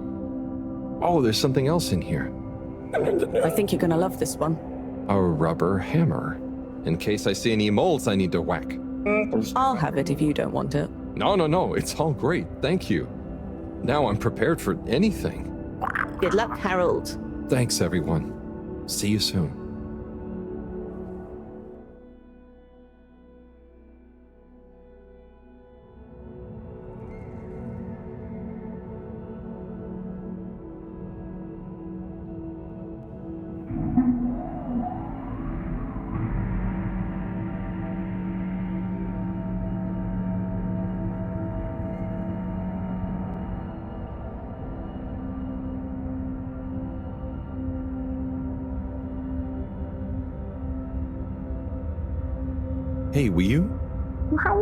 Speaker 4: Oh, there's something else in here.
Speaker 2: I think you're gonna love this one.
Speaker 4: A rubber hammer. In case I see any moles I need to whack.
Speaker 2: I'll have it if you don't want it.
Speaker 4: No. It's all great. Thank you. Now I'm prepared for anything.
Speaker 2: Good luck, Harold.
Speaker 4: Thanks, everyone. See you soon. Hey, Wii U?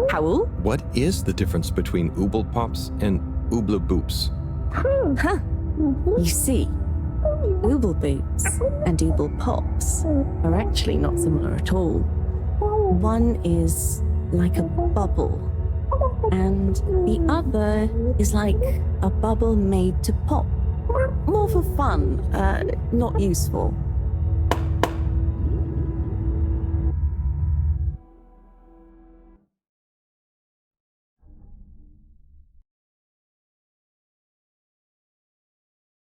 Speaker 2: Howl?
Speaker 4: What is the difference between Ooble Pops and Ooble Boops?
Speaker 2: Huh. You see, Ooble Boops and Ooble Pops are actually not similar at all. One is like a bubble, and the other is like a bubble made to pop. More for fun, not useful.